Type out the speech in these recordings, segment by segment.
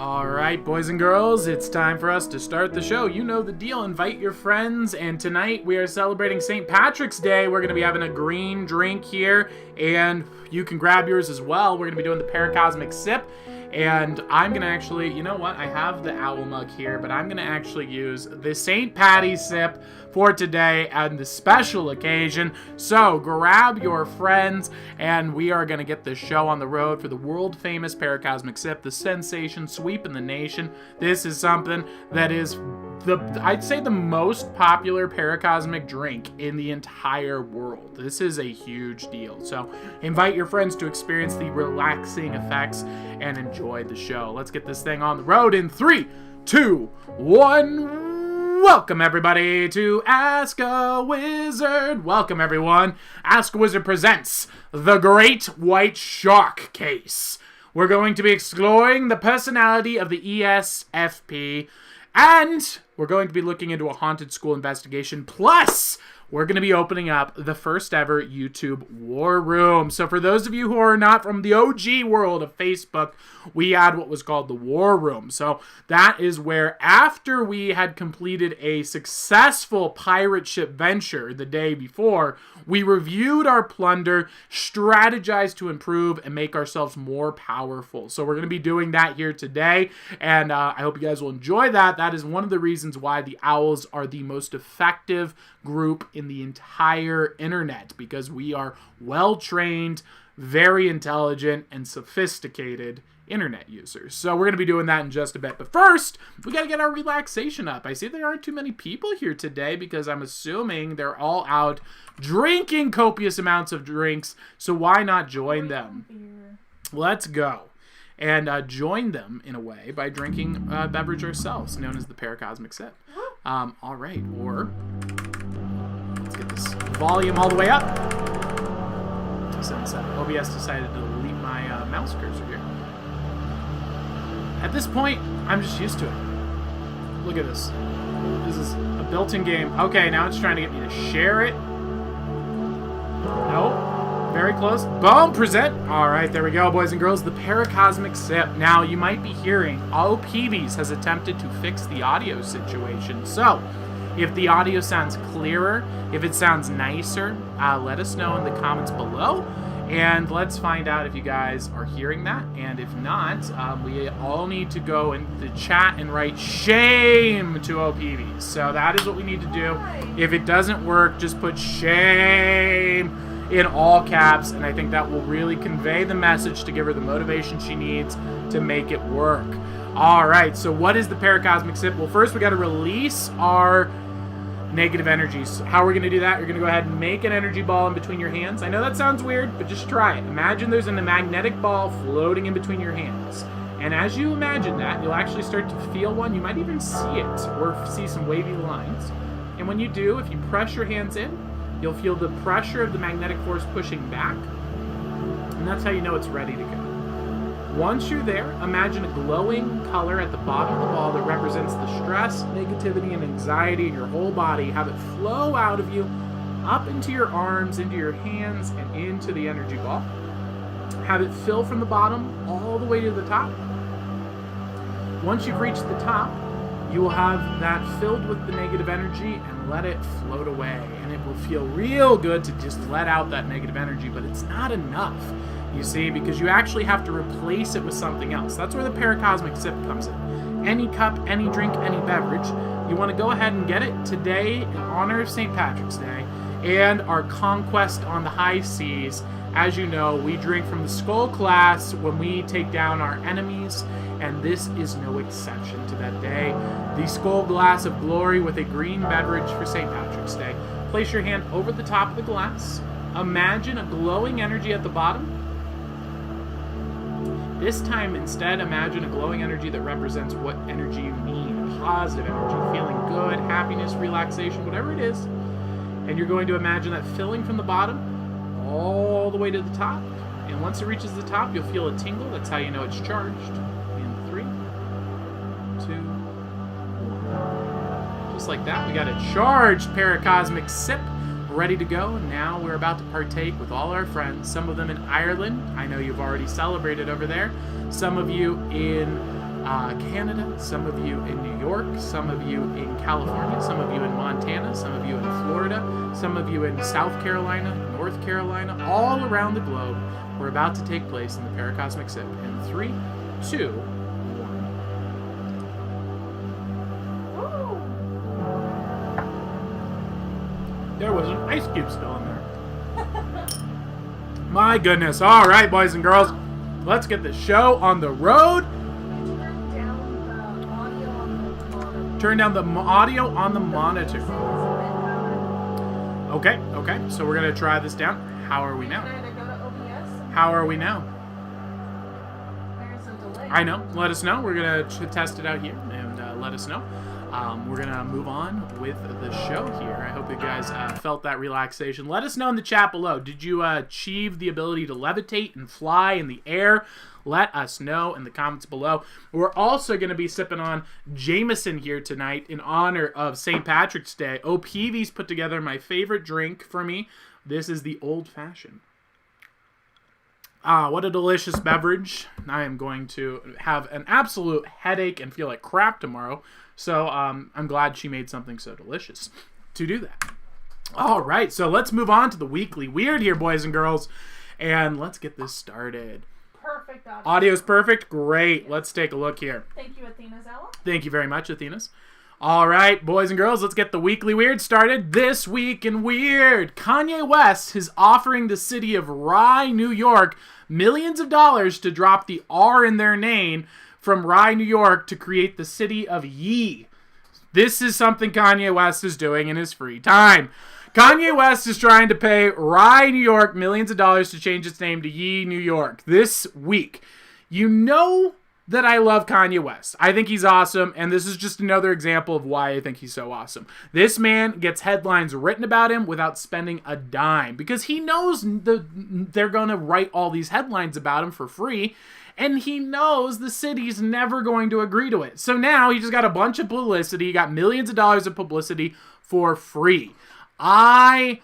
Alright, boys and girls, it's time for us to start the show. You know the deal. Invite your friends, and tonight we are celebrating St. Patrick's Day. We're going to be having a green drink here, and you can grab yours as well. We're going to be doing the Paracosmic Sip, and I'm going to actually, you know what, I have the owl mug here, but I'm going to actually use the St. Patty's Sip for today and the special occasion. So grab your friends, and we are going to get this show on the road for the world-famous Paracosmic Sip, the sensation sweep in the nation. This is something that is I'd say the most popular paracosmic drink in the entire world. This is a huge deal. So invite your friends to experience the relaxing effects and enjoy the show. Let's get this thing on the road in 3, 2, 1. Welcome everybody to Ask a Wizard. Welcome everyone. Ask a Wizard presents The Great White Shark Case. We're going to be exploring the personality of the ESFP, and we're going to be looking into a haunted school investigation. Plus, we're going to be opening up the first ever YouTube War Room. So for those of you who are not from the OG world of Facebook, we had what was called the War Room. So that is where, after we had completed a successful pirate ship venture the day before, we reviewed our plunder, strategized to improve, and make ourselves more powerful. So we're going to be doing that here today, and I hope you guys will enjoy that. That is one of the reasons why the Owls are the most effective group in the entire internet, because we are well-trained, very intelligent, and sophisticated internet users. So we're going to be doing that in just a bit. But first, we got to get our relaxation up. I see there aren't too many people here today because I'm assuming they're all out drinking copious amounts of drinks. So why not join them? Let's go. And join them, in a way, by drinking a beverage ourselves, known as the Paracosmic Sip. All right, or let's get this volume all the way up. Since OBS decided to delete my mouse cursor here. At this point, I'm just used to it. Look at this. This is a built-in game. Okay, now it's trying to get me to share it. Nope. Very close. Boom! Present! Alright, there we go, boys and girls. The Paracosmic Sip. Now, you might be hearing, OPVs has attempted to fix the audio situation. So, if the audio sounds clearer, if it sounds nicer, let us know in the comments below. And let's find out if you guys are hearing that. And if not, we all need to go in the chat and write shame to OPVs. So that is what we need to do. If it doesn't work, just put shame in all caps. And I think that will really convey the message to give her the motivation she needs to make it work. All right, so what is the Paracosmic Sip? Well, first we got to release our negative energies. How we're going to do that, you're going to go ahead and make an energy ball in between your hands. I know that sounds weird, but just try it. Imagine there's a magnetic ball floating in between your hands. And as you imagine that, you'll actually start to feel one. You might even see it, or see some wavy lines. And when you do, if you press your hands in, you'll feel the pressure of the magnetic force pushing back. And that's how you know it's ready to go. Once you're there, imagine a glowing color at the bottom of the ball that represents the stress, negativity, and anxiety in your whole body. Have it flow out of you, up into your arms, into your hands, and into the energy ball. Have it fill from the bottom all the way to the top. Once you've reached the top, you will have that filled with the negative energy and let it float away. And it will feel real good to just let out that negative energy, but it's not enough. You see, because you actually have to replace it with something else. That's where the Paracosmic Sip comes in. Any cup, any drink, any beverage, you want to go ahead and get it today in honor of St. Patrick's Day and our conquest on the high seas. As you know, we drink from the skull class when we take down our enemies, and this is no exception to that day. The skull glass of glory with a green beverage for St. Patrick's Day. Place your hand over the top of the glass. Imagine a glowing energy at the bottom. This time, instead, imagine a glowing energy that represents what energy you need. Positive energy, feeling good, happiness, relaxation, whatever it is. And you're going to imagine that filling from the bottom all the way to the top. And once it reaches the top, you'll feel a tingle. That's how you know it's charged. In 3, 2, 1. Just like that, we got a charged Paracosmic Sip ready to go. Now we're about to partake with all our friends, some of them in Ireland. I know you've already celebrated over there. Some of you in Canada, some of you in New York, some of you in California, some of you in Montana, some of you in Florida, some of you in South Carolina, North Carolina, all around the globe. We're about to take place in the Paracosmic Sip in 3, 2, 1. There was an ice cube still in there. My goodness. All right, boys and girls, let's get the show on the road. Turn down the audio on the monitor. Okay, so we're going to try this down. How are we now? How are we now? There's a delay. I know. Let us know. We're going to test it out here and let us know. We're going to move on with the show here. I hope you guys felt that relaxation. Let us know in the chat below. Did you achieve the ability to levitate and fly in the air? Let us know in the comments below. We're also going to be sipping on Jameson here tonight in honor of St. Patrick's Day. OPV's put together my favorite drink for me. This is the Old Fashioned. What a delicious beverage. I am going to have an absolute headache and feel like crap tomorrow. So I'm glad she made something so delicious to do that. All right, so let's move on to the Weekly Weird here, boys and girls. And let's get this started. Perfect audio. Audio's perfect? Great. Let's take a look here. Thank you, Athena Zella. Thank you very much, Athenas. All right, boys and girls, let's get the Weekly Weird started. This Week in Weird. Kanye West is offering the city of Rye, New York, millions of dollars to drop the R in their name from Rye, New York to create the city of Ye. This is something Kanye West is doing in his free time. Kanye West is trying to pay Rye, New York, millions of dollars to change its name to Ye, New York this week. You know that I love Kanye West. I think he's awesome, and this is just another example of why I think he's so awesome. This man gets headlines written about him without spending a dime because he knows they're going to write all these headlines about him for free, and he knows the city's never going to agree to it. So now he just got a bunch of publicity. He got millions of dollars of publicity for free. I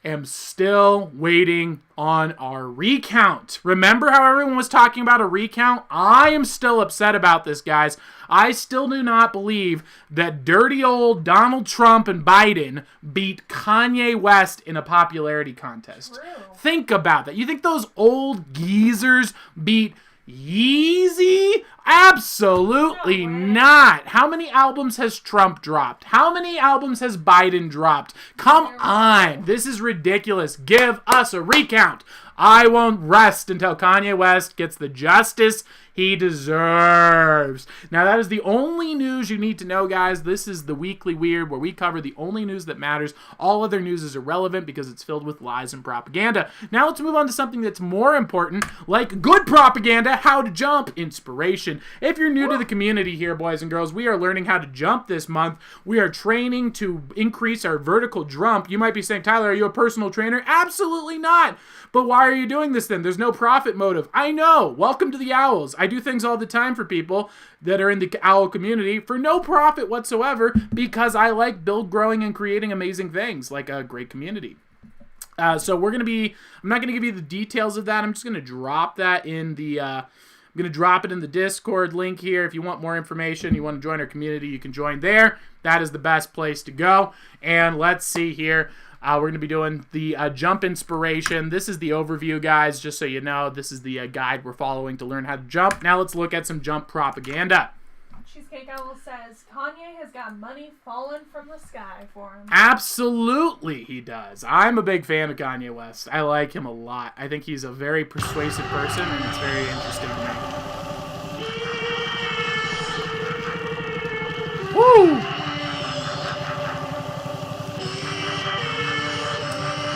am still waiting on our recount. Remember how everyone was talking about a recount? I am still upset about this, guys. I still do not believe that dirty old Donald Trump and Biden beat Kanye West in a popularity contest. True. Think about that. You think those old geezers beat Yeezy? Absolutely not. How many albums has Trump dropped? How many albums has Biden dropped? Come on. This is ridiculous. Give us a recount. I won't rest until Kanye West gets the justice he deserves. Now, that is the only news you need to know, guys. This is the Weekly Weird, where we cover the only news that matters. All other news is irrelevant because it's filled with lies and propaganda. Now, let's move on to something that's more important, like good propaganda, how to jump, inspiration. If you're new to the community here, boys and girls, we are learning how to jump this month. We are training to increase our vertical jump. You might be saying, Tyler, are you a personal trainer? Absolutely not. But why are you doing this then? There's no profit motive. I know. Welcome to the Owls. I do things all the time for people that are in the owl community for no profit whatsoever because I like growing and creating amazing things like a great community. So I'm not going to give you the details of that. I'm just going to drop that in the, I'm going to drop it in the Discord link here. If you want more information, you want to join our community, you can join there. That is the best place to go. And let's see here. We're going to be doing the jump inspiration. This is the overview, guys, just so you know. This is the guide we're following to learn how to jump. Now let's look at some jump propaganda. Cheesecake Owl says, Kanye has got money falling from the sky for him. Absolutely he does. I'm a big fan of Kanye West. I like him a lot. I think he's a very persuasive person, and it's very interesting to me. Woo!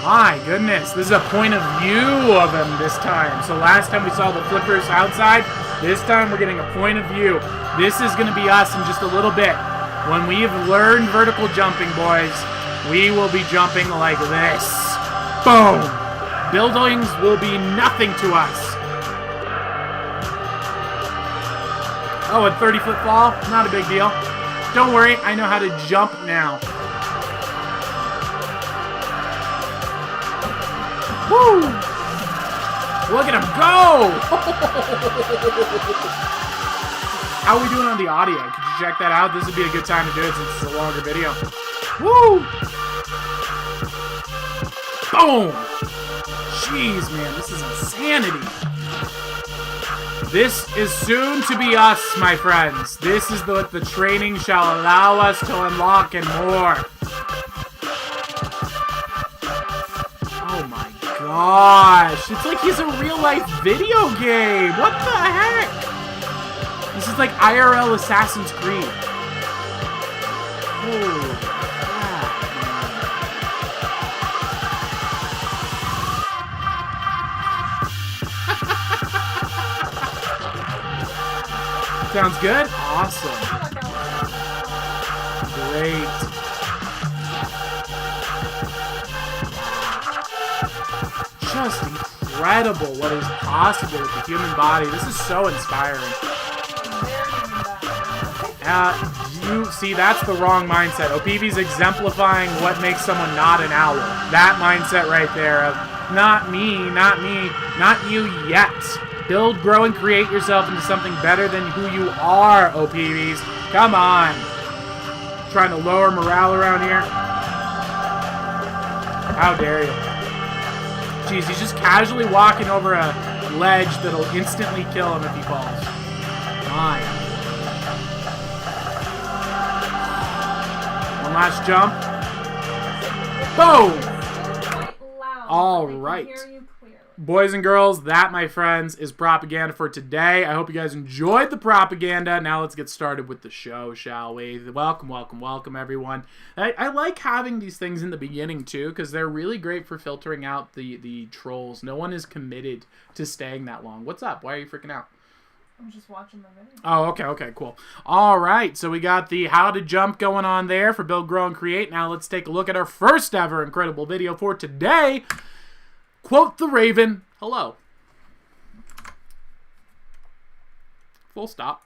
My goodness, this is a point of view of him this time. So last time we saw the flippers outside, this time we're getting a point of view. This is going to be us in just a little bit. When we've learned vertical jumping, boys, we will be jumping like this. Boom! Buildings will be nothing to us. Oh, a 30-foot fall? Not a big deal. Don't worry, I know how to jump now. Woo! Look at him go! How are we doing on the audio? Could you check that out? This would be a good time to do it since it's a longer video. Woo! Boom! Jeez, man, this is insanity. This is soon to be us, my friends. This is what the training shall allow us to unlock and more. Oh my gosh. It's like he's a real-life video game. What the heck? This is like IRL Assassin's Creed. Holy crap, sounds good? Awesome. Great. Just incredible what is possible with the human body. This is so inspiring. You see, that's the wrong mindset. OPV's exemplifying what makes someone not an owl. That mindset right there of not me, not you yet. Build, grow, and create yourself into something better than who you are, OPVs. Come on. Trying to lower morale around here. How dare you. Jeez, he's just casually walking over a ledge that'll instantly kill him if he falls. My. One last jump. Boom! All right. Boys and girls, that, my friends, is propaganda for today. I hope you guys enjoyed the propaganda. Now let's get started with the show, shall we? Welcome, welcome, welcome, everyone. I like having these things in the beginning, too, because they're really great for filtering out the trolls. No one is committed to staying that long. What's up? Why are you freaking out? I'm just watching the video. Oh, okay, cool. All right, so we got the how to jump going on there for Build, Grow, and Create. Now let's take a look at our first ever incredible video for today. Quote the Raven, hello. Full stop.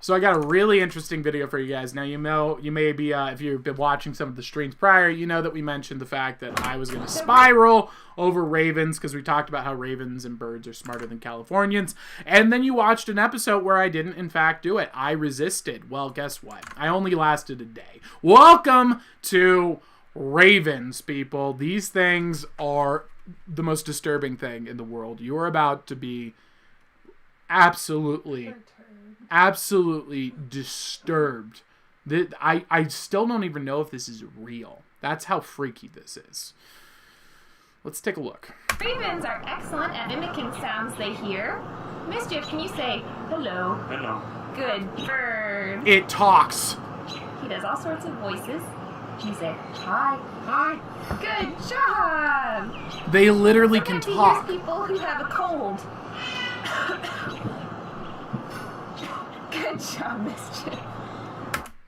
So I got a really interesting video for you guys. Now, you may be, if you've been watching some of the streams prior, you know that we mentioned the fact that I was going to spiral over ravens because we talked about how ravens and birds are smarter than Californians. And then you watched an episode where I didn't, in fact, do it. I resisted. Well, guess what? I only lasted a day. Welcome to ravens, people. These things are the most disturbing thing in the world. You're about to be absolutely disturbed. I still don't even know if this is real. That's how freaky this is. Let's take a look. Ravens are excellent at mimicking sounds they hear. Mischief, can you say hello? Hello. Good bird. It talks. He does all sorts of voices. Can you say hi? Hi. Good job. They literally can Sometimes talk. He hears people who have a cold. Good job, Mischief.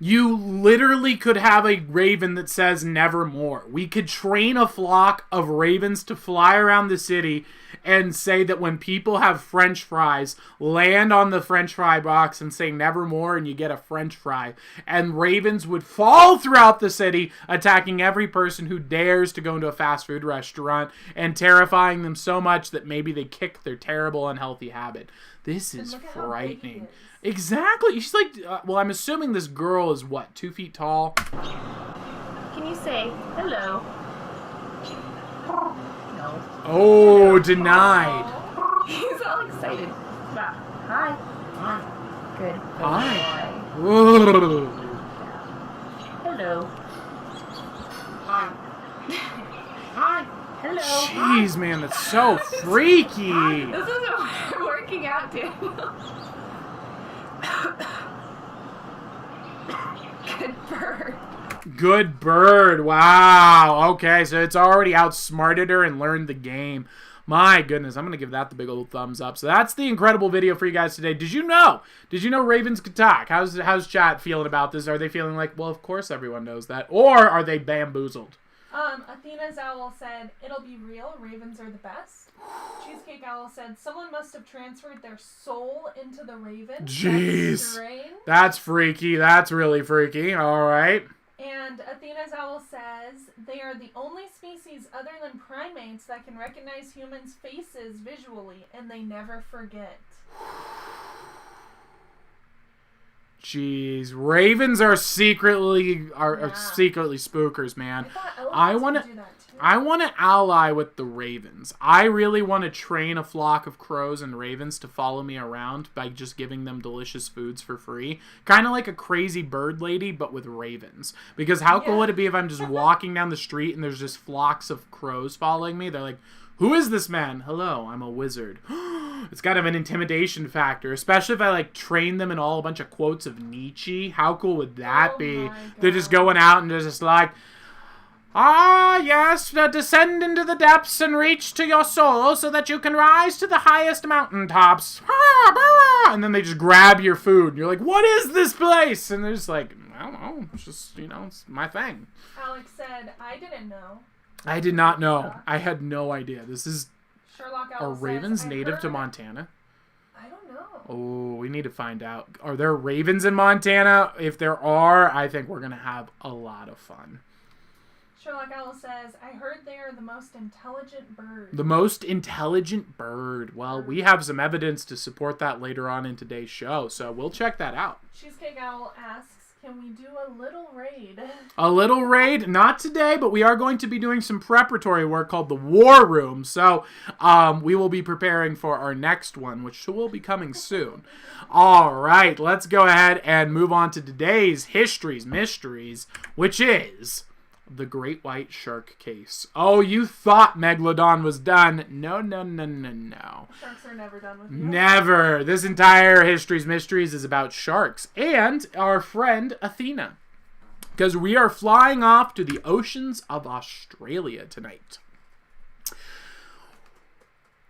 You literally could have a raven that says nevermore. We could train a flock of ravens to fly around the city and say that when people have French fries, land on the French fry box and say nevermore and you get a French fry. And ravens would fall throughout the city, attacking every person who dares to go into a fast food restaurant and terrifying them so much that maybe they kick their terrible, unhealthy habit. This is frightening. Exactly. She's like, well, I'm assuming this girl is what, 2 feet tall? Can you say hello? No. Oh, denied. He's all excited. Hi. Hi. Good. Hi. Hello. Hi. Hi. Hello. Jeez, man, that's so freaky. This isn't working out, Daniel. Good bird. Good bird. Wow. Okay, so it's already outsmarted her and learned the game. My goodness, I'm going to give that the big old thumbs up. So that's the incredible video for you guys today. Did you know ravens could talk? How's chat feeling about this? Are they feeling like, well, of course everyone knows that? Or are they bamboozled? Athena's Owl said, it'll be real, ravens are the best. Cheesecake Owl said, someone must have transferred their soul into the raven. Jeez. That's strange. That's freaky. That's really freaky. All right. And Athena's Owl says, they are the only species other than primates that can recognize humans' faces visually, and they never forget. Jeez, ravens are secretly spookers, man. I want to ally with the ravens. I really want to train a flock of crows and ravens to follow me around by just giving them delicious foods for free. Kind of like a crazy bird lady, but with ravens. Because how cool would it be if I'm just walking down the street and there's just flocks of crows following me? They're like, who is this man? Hello, I'm a wizard. It's kind of an intimidation factor, especially if I like train them in all a bunch of quotes of Nietzsche. How cool would that be? They're just going out and they're just like, yes, descend into the depths and reach to your soul so that you can rise to the highest mountaintops. And then they just grab your food. And you're like, what is this place? And they're just like, I don't know. It's just, it's my thing. Alex said, I didn't know. I did not know. I had no idea. This is... Sherlock Are ravens native to Montana? I don't know. Oh, we need to find out. Are there ravens in Montana? If there are, I think we're going to have a lot of fun. Sherlock Owl says, I heard they are the most intelligent bird. The most intelligent bird. Well, we have some evidence to support that later on in today's show, so we'll check that out. Cheesecake Owl asks, can we do a little raid? A little raid? Not today, but we are going to be doing some preparatory work called the War Room. So we will be preparing for our next one, which will be coming soon. All right, let's go ahead and move on to today's Histories Mysteries, which is the Great White Shark Case. Oh, you thought Megalodon was done. No. Sharks are never done with you. Never. This entire Histories Mysteries is about sharks and our friend Athena. Because we are flying off to the oceans of Australia tonight.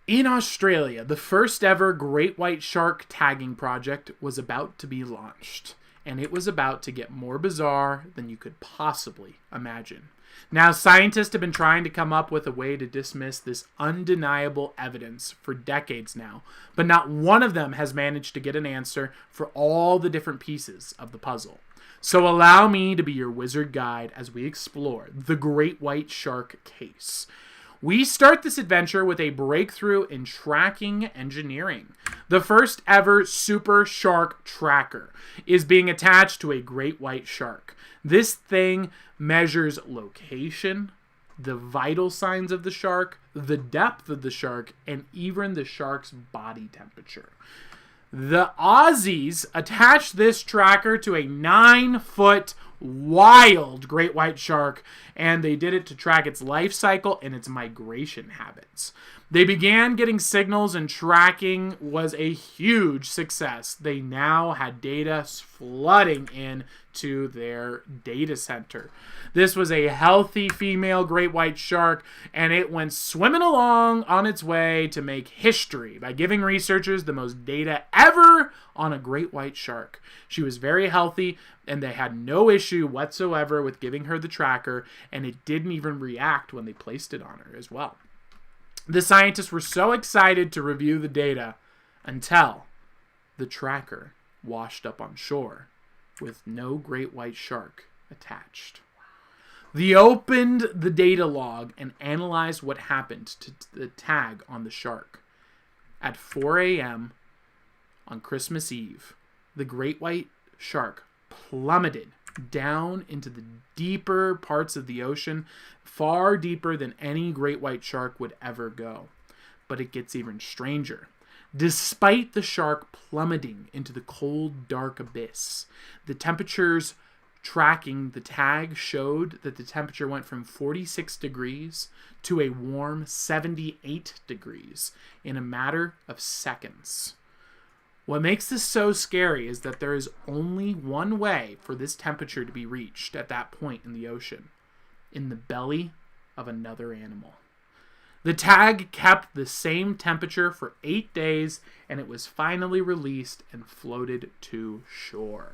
In Australia, the first ever Great White Shark tagging project was about to be launched. And it was about to get more bizarre than you could possibly imagine. Now, scientists have been trying to come up with a way to dismiss this undeniable evidence for decades now, but not one of them has managed to get an answer for all the different pieces of the puzzle. So allow me to be your wizard guide as we explore the Great White Shark Case. We start this adventure with a breakthrough in tracking engineering. The first ever super shark tracker is being attached to a great white shark. This thing measures location, the vital signs of the shark, the depth of the shark, and even the shark's body temperature. The Aussies attached this tracker to a 9-foot wild great white shark, and they did it to track its life cycle and its migration habits. They began getting signals, and tracking was a huge success. They now had data flooding in to their data center. This was a healthy female great white shark, and it went swimming along on its way to make history by giving researchers the most data ever on a great white shark. She was very healthy, and they had no issue whatsoever with giving her the tracker, and it didn't even react when they placed it on her as well. The scientists were so excited to review the data until the tracker washed up on shore with no great white shark attached. They opened the data log and analyzed what happened to the tag on the shark. At 4 a.m. on Christmas Eve, the great white shark plummeted down into the deeper parts of the ocean, far deeper than any great white shark would ever go. But it gets even stranger. Despite the shark plummeting into the cold, dark abyss, the temperatures tracking the tag showed that the temperature went from 46 degrees to a warm 78 degrees in a matter of seconds. What makes this so scary is that there is only one way for this temperature to be reached at that point in the ocean: in the belly of another animal. The tag kept the same temperature for 8 days, and it was finally released and floated to shore.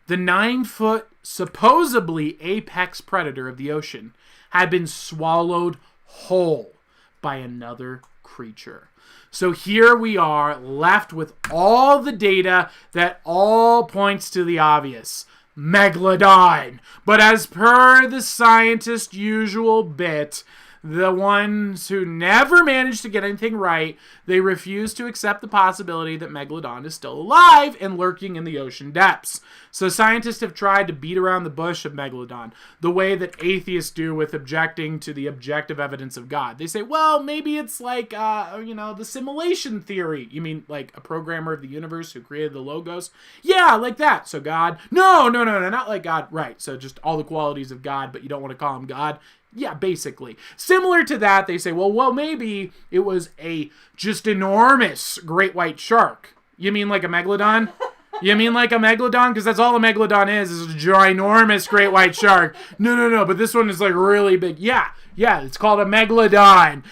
The 9-foot, supposedly apex predator of the ocean had been swallowed whole by another creature. So here we are, left with all the data that all points to the obvious: Megalodon. But as per the scientist's usual bit, the ones who never managed to get anything right, they refuse to accept the possibility that Megalodon is still alive and lurking in the ocean depths. So scientists have tried to beat around the bush of Megalodon, the way that atheists do with objecting to the objective evidence of God. They say, well, maybe it's like, the simulation theory. You mean like a programmer of the universe who created the logos? Yeah, like that. So God? No, not like God. Right, so just all the qualities of God, but you don't want to call him God? Yeah, basically. Similar to that, they say, well, maybe it was a just enormous great white shark. You mean like a megalodon? You mean like a megalodon? Because that's all a megalodon is a ginormous great white shark. No, but this one is like really big. Yeah, it's called a megalodon.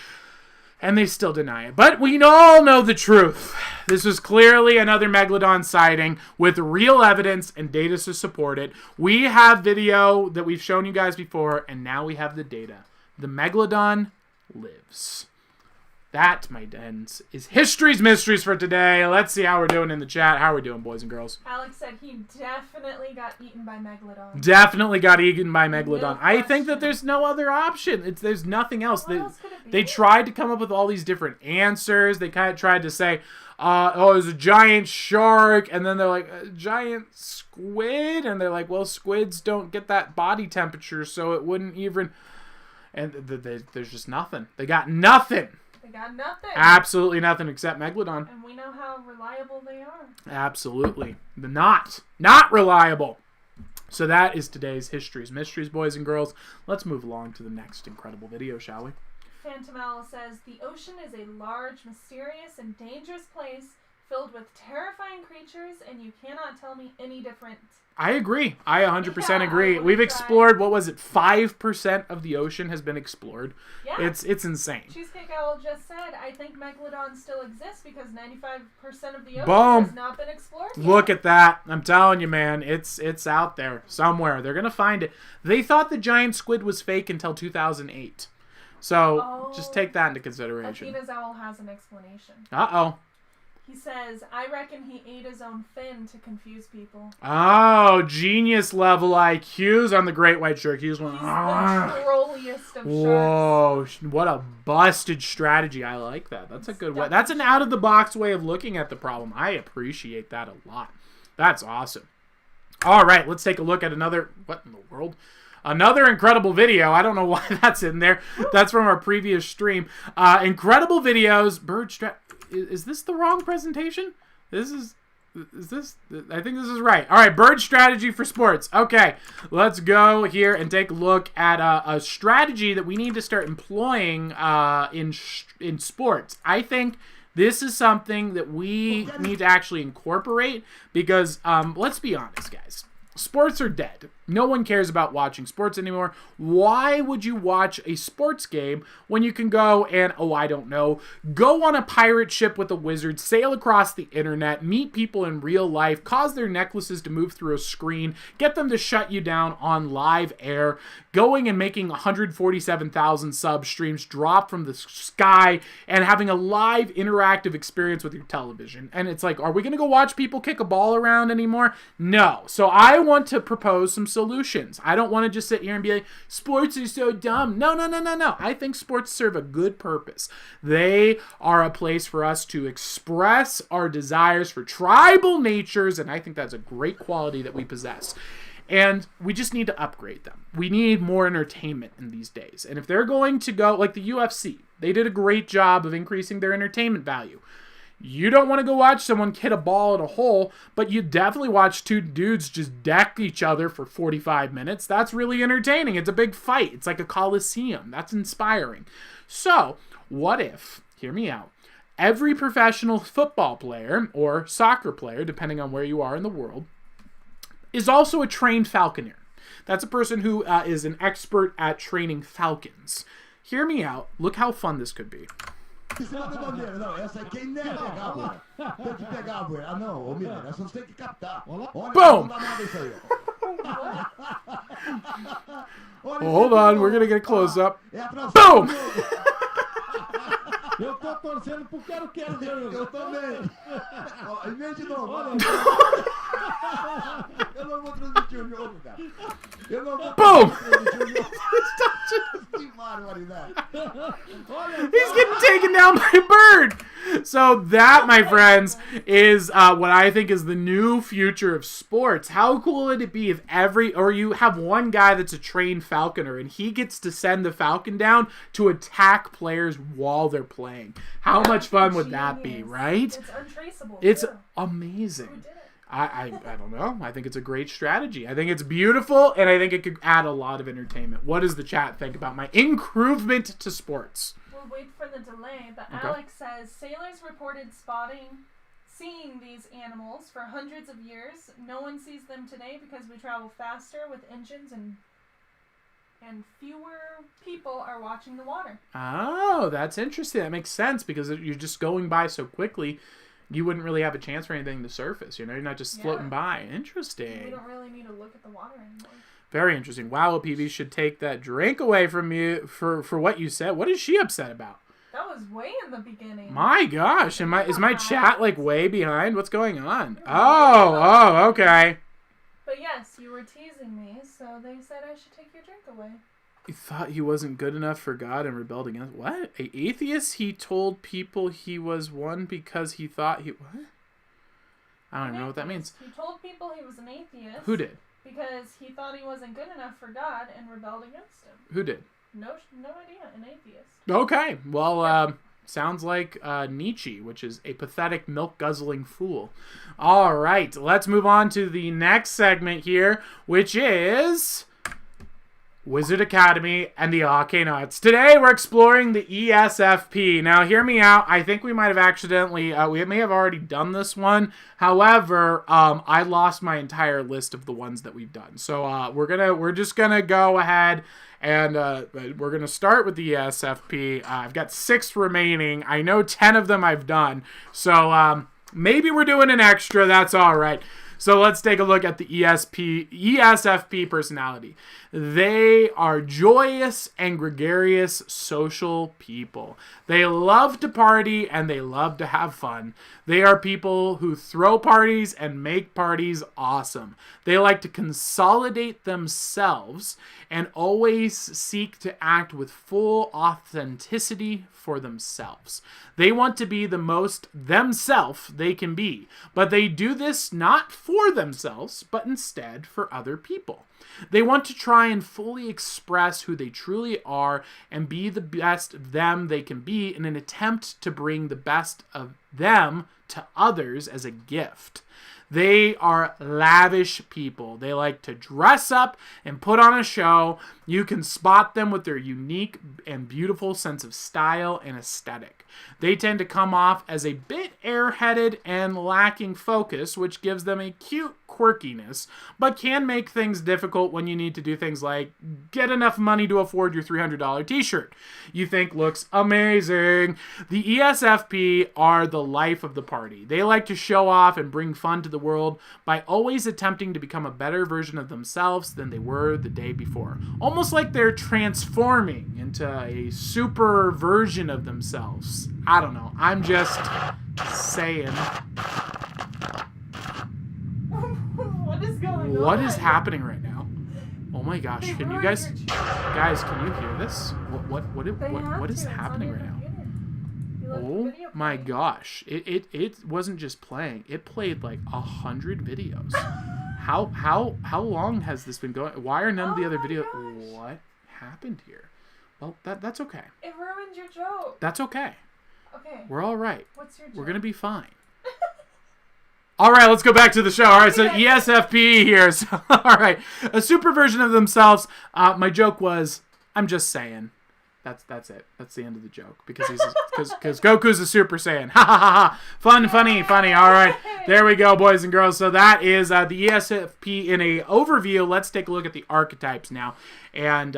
And they still deny it. But we all know the truth. This was clearly another megalodon sighting with real evidence and data to support it. We have video that we've shown you guys before, and now we have the data. The megalodon lives. That, my dens, is History's Mysteries for today. Let's see how we're doing in the chat. How are we doing, boys and girls? Alex said he definitely got eaten by Megalodon. Definitely got eaten by Megalodon. No I think that there's no other option. There's nothing else. What else could it be? They tried to come up with all these different answers. They kind of tried to say, it was a giant shark, and then they're like, a giant squid, and they're like, well, squids don't get that body temperature, so it wouldn't even... And there's just nothing. They got nothing. They got nothing. Absolutely nothing except Megalodon. And we know how reliable they are. Absolutely. Not reliable. So that is today's History's Mysteries, boys and girls. Let's move along to the next incredible video, shall we? Phantom Owl says, the ocean is a large, mysterious, and dangerous place filled with terrifying creatures, and you cannot tell me any different. I agree. I 100% Yeah, agree. I We've tried. explored, 5% of the ocean has been explored. Yeah. It's insane. Cheesecake Owl just said, I think Megalodon still exists because 95% of the ocean Boom. has not been explored yet. Look at that. I'm telling you, man. It's out there somewhere. They're going to find it. They thought the giant squid was fake until 2008. So just take that into consideration. Athena's Owl has an explanation. Uh-oh. He says, I reckon he ate his own fin to confuse people. Oh, genius level IQs on the great white shark. He's He's one. the trolliest of sharks. Whoa, what a busted strategy. I like that. That's a good way. That's an out-of-the-box way of looking at the problem. I appreciate that a lot. That's awesome. All right, let's take a look at another... What in the world? Another incredible video. I don't know why that's in there. That's from our previous stream. Incredible videos. Is this the wrong presentation? Is this? I think this is right. All right, bird strategy for sports. Okay, let's go here and take a look at a strategy that we need to start employing in sports. I think this is something that we need to actually incorporate because, let's be honest, guys. Sports are dead. No one cares about watching sports anymore. Why would you watch a sports game when you can go and, I don't know, go on a pirate ship with a wizard, sail across the internet, meet people in real life, cause their necklaces to move through a screen, get them to shut you down on live air, going and making 147,000 sub streams drop from the sky, and having a live interactive experience with your television. And it's like, are we going to go watch people kick a ball around anymore? No. So I want to propose some solutions. I don't want to just sit here and be like, sports are so dumb. No. I think sports serve a good purpose. They are a place for us to express our desires for tribal natures, and I think that's a great quality that we possess. And we just need to upgrade them. We need more entertainment in these days. And if they're going to go, like the UFC, they did a great job of increasing their entertainment value. You don't want to go watch someone hit a ball at a hole, but you definitely watch two dudes just deck each other for 45 minutes. That's really entertaining. It's a big fight. It's like a coliseum. That's inspiring. So, what if, hear me out, every professional football player or soccer player, depending on where you are in the world, is also a trained falconer. That's a person who is an expert at training falcons. Hear me out. Look how fun this could be. Boom! Hold on, we're gonna get a close up. Boom! Eu tô torcendo pro quero dele. Eu também. Ó, em vez de novo. Eu não vou transmitir o jogo, cara. Eu não vou Boom! transmitir o jogo. barbaridade. He's getting taken down by a bird. So that, my friends, is what I think is the new future of sports. How cool would it be if you have one guy that's a trained falconer and he gets to send the falcon down to attack players while they're playing? How much fun would that be, right? It's untraceable. It's too. amazing. Who did it? I don't know. I think it's a great strategy. I think it's beautiful, and I think it could add a lot of entertainment. What does the chat think about my improvement to sports? We'll wait for the delay, but Okay. Alex says sailors reported seeing these animals for hundreds of years. No one sees them today because we travel faster with engines and fewer people are watching the water. Oh, that's interesting. That makes sense because you're just going by so quickly. You wouldn't really have a chance for anything to surface. You're not just floating by. Interesting. We don't really need to look at the water anymore. Very interesting. Wow, PB should take that drink away from you for what you said. What is she upset about? That was way in the beginning. My gosh, is my chat like way behind? What's going on? Oh, okay. But yes, you were teasing me, so they said I should take your drink away. He thought he wasn't good enough for God and rebelled against... What? An atheist? He told people he was one because he thought he... What? I don't even know what that means. He told people he was an atheist. Who did? Because he thought he wasn't good enough for God and rebelled against him. Who did? No idea. An atheist. Okay. Well, sounds like Nietzsche, which is a pathetic, milk-guzzling fool. All right. Let's move on to the next segment here, which is... Wizard Academy and the Archetypes. Today we're exploring the ESFP. Now hear me out. I think we might have accidentally, we may have already done this one. However, I lost my entire list of the ones that we've done. So we're just gonna go ahead and we're gonna start with the ESFP. I've got 6 remaining. I know 10 of them I've done. So maybe we're doing an extra. That's all right. So let's take a look at the ESFP personality. They are joyous and gregarious social people. They love to party and they love to have fun. They are people who throw parties and make parties awesome. They like to consolidate themselves and always seek to act with full authenticity for themselves. They want to be the most themselves they can be, but they do this not for themselves, but instead for other people. They want to try and fully express who they truly are and be the best of them they can be in an attempt to bring the best of them to others as a gift. They are lavish people. They like to dress up and put on a show. You can spot them with their unique and beautiful sense of style and aesthetic. They tend to come off as a bit airheaded and lacking focus, which gives them a cute quirkiness, but can make things difficult when you need to do things like get enough money to afford your $300 t-shirt you think looks amazing. The ESFP are the life of the party. They like to show off and bring fun to the world by always attempting to become a better version of themselves than they were the day before. Almost like they're transforming into a super version of themselves. I don't know. I'm just saying. What is going on? What is happening right now? Oh my gosh! Can you guys can you hear this? What is happening right now? Oh my gosh! It wasn't just playing. It played like 100 videos. How long has this been going? Why are none of the other videos? What happened here? Well, that's okay. It ruined your joke. That's okay. Okay. We're all right. What's your joke? We're gonna be fine. All right, let's go back to the show. All right, so ESFP here. So, all right, a super version of themselves. My joke was, I'm just saying. That's it. That's the end of the joke because because Goku's a Super Saiyan. Ha ha ha ha. Fun, funny. All right, there we go, boys and girls. So that is the ESFP in a overview. Let's take a look at the archetypes now, and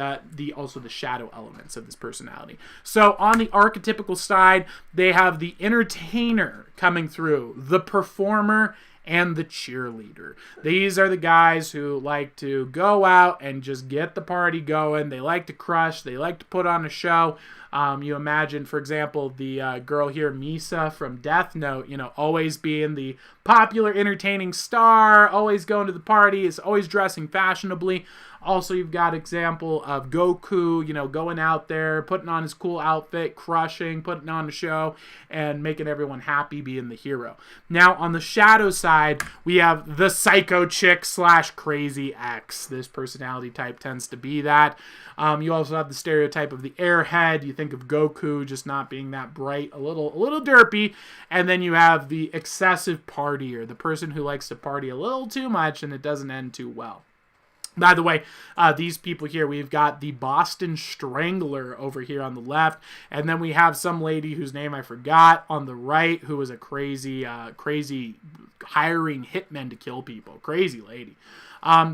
also the shadow elements of this personality. So on the archetypical side, they have the entertainer coming through, the performer, and the cheerleader. These are the guys who like to go out and just get the party going. They like to crush. They like to put on a show. You imagine, for example, the girl here, Misa from Death Note, always being the popular, entertaining star, always going to the party, is always dressing fashionably. Also, you've got example of Goku, going out there, putting on his cool outfit, crushing, putting on a show, and making everyone happy, being the hero. Now, on the shadow side, we have the psycho chick / crazy ex. This personality type tends to be that. You also have the stereotype of the airhead. You think of Goku just not being that bright, a little derpy. And then you have the excessive partier, the person who likes to party a little too much and it doesn't end too well. By the way, these people here, we've got the Boston Strangler over here on the left, and then we have some lady whose name I forgot on the right, who is a crazy hiring hitmen to kill people. Crazy lady.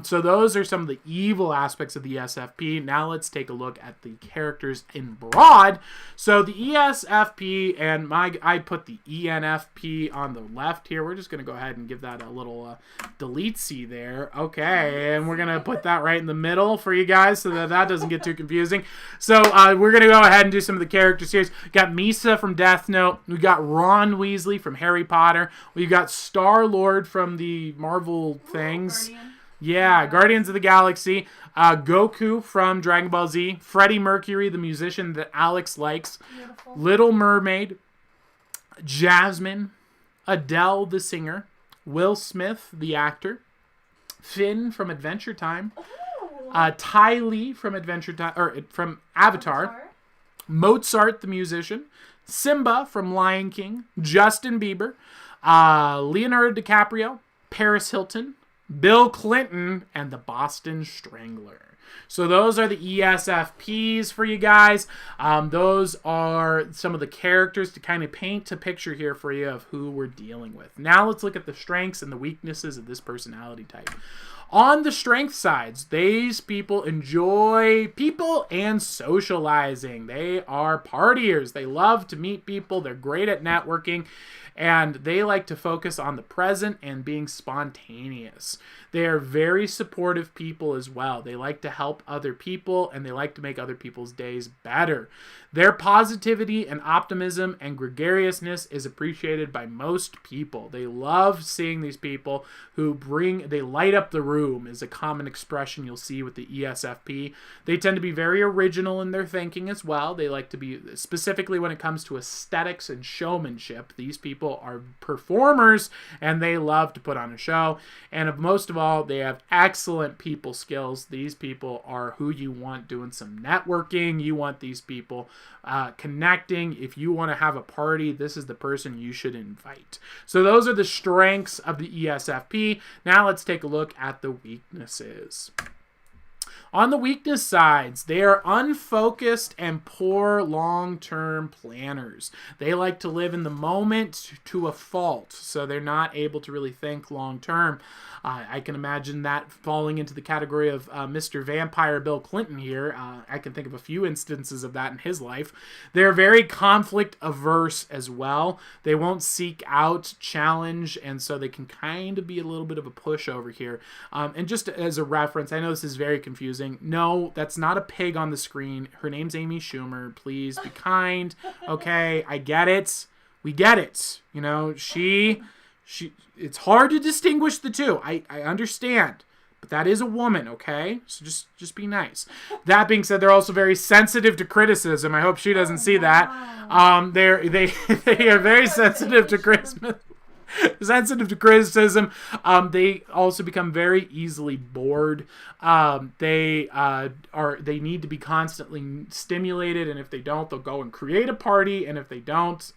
So those are some of the evil aspects of the ESFP. Now let's take a look at the characters in broad. So the ESFP, and I put the ENFP on the left here. We're just going to go ahead and give that a little delete-see there. Okay, and we're going to put that right in the middle for you guys so that doesn't get too confusing. So we're going to go ahead and do some of the characters here. We got Misa from Death Note. We got Ron Weasley from Harry Potter. We've got Star-Lord from the Marvel things. Yeah, Guardians of the Galaxy. Goku from Dragon Ball Z. Freddie Mercury, the musician that Alex likes. Beautiful. Little Mermaid. Jasmine. Adele, the singer. Will Smith, the actor. Finn from Adventure Time. Ty Lee from from Avatar. Mozart, the musician. Simba from Lion King. Justin Bieber. Leonardo DiCaprio. Paris Hilton. Bill Clinton, and the Boston Strangler. So those are the ESFPs for you guys. Those are some of the characters to kind of paint a picture here for you of who we're dealing with. Now let's look at the strengths and the weaknesses of this personality type. On the strength sides, these people enjoy people and socializing. They are partiers. They love to meet people. They're great at networking. And they like to focus on the present and being spontaneous. They are very supportive people as well. They like to help other people, and they like to make other people's days better. Their positivity and optimism and gregariousness is appreciated by most people. They love seeing these people who they light up the room is a common expression you'll see with the ESFP. They tend to be very original in their thinking as well. They like to be, specifically when it comes to aesthetics and showmanship, these people are performers and they love to put on a show. And most of all, they have excellent people skills. These people are who you want doing some networking. You want these people connecting. If you want to have a party, this is the person you should invite. So those are the strengths of the ESFP. Now let's take a look at the weaknesses. On the weakness sides, they are unfocused and poor long-term planners. They like to live in the moment to a fault, so they're not able to really think long-term. I can imagine that falling into the category of Mr. Vampire Bill Clinton here. I can think of a few instances of that in his life. They're very conflict averse as well. They won't seek out challenge, and so they can kind of be a little bit of a pushover here. And just as a reference, I know this is very confusing. No, that's not a pig on the screen. Her name's Amy Schumer. Please be kind. Okay, I get it. We get it. You know, she it's hard to distinguish the two. I understand. But that is a woman, okay? So just be nice. That being said, they're also very sensitive to criticism. I hope she doesn't see that. They are very sensitive to criticism. They also become very easily bored. They need to be constantly stimulated, and if they don't, they'll go and create a party, and if they don't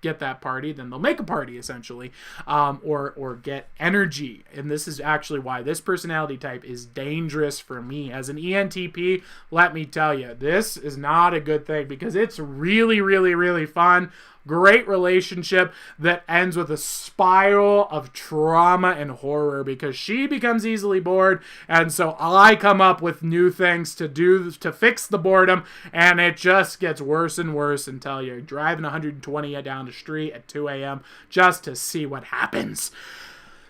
get that party, then they'll make a party essentially, or get energy. And this is actually why this personality type is dangerous for me as an ENTP. Let me tell you, this is not a good thing because it's really, really, really fun. Great relationship that ends with a spiral of trauma and horror because she becomes easily bored, and so I come up with new things to do to fix the boredom, and it just gets worse and worse until you're driving 120 down the street at 2 a.m. just to see what happens.